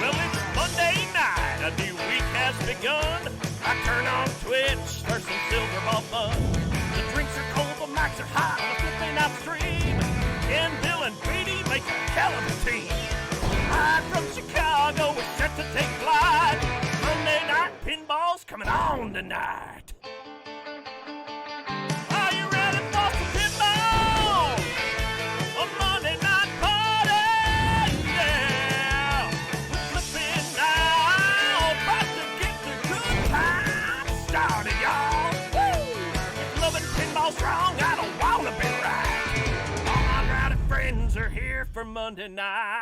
Well, it's Monday night, a new week has begun. I turn on Twitch, there's some silver ball fun. The drinks are cold, the mics are hot, the flipping out stream. Ken, Bill, and Beatty make a hell of a team. Live from Chicago, we're set to take flight. Monday Night Pinball's coming on tonight. Are you ready for some pinball? A Monday night party, yeah. We're flipping out, about to get the good time started, y'all. Woo! If loving pinball's wrong, I don't wanna be right. All my rowdy friends are here for Monday night.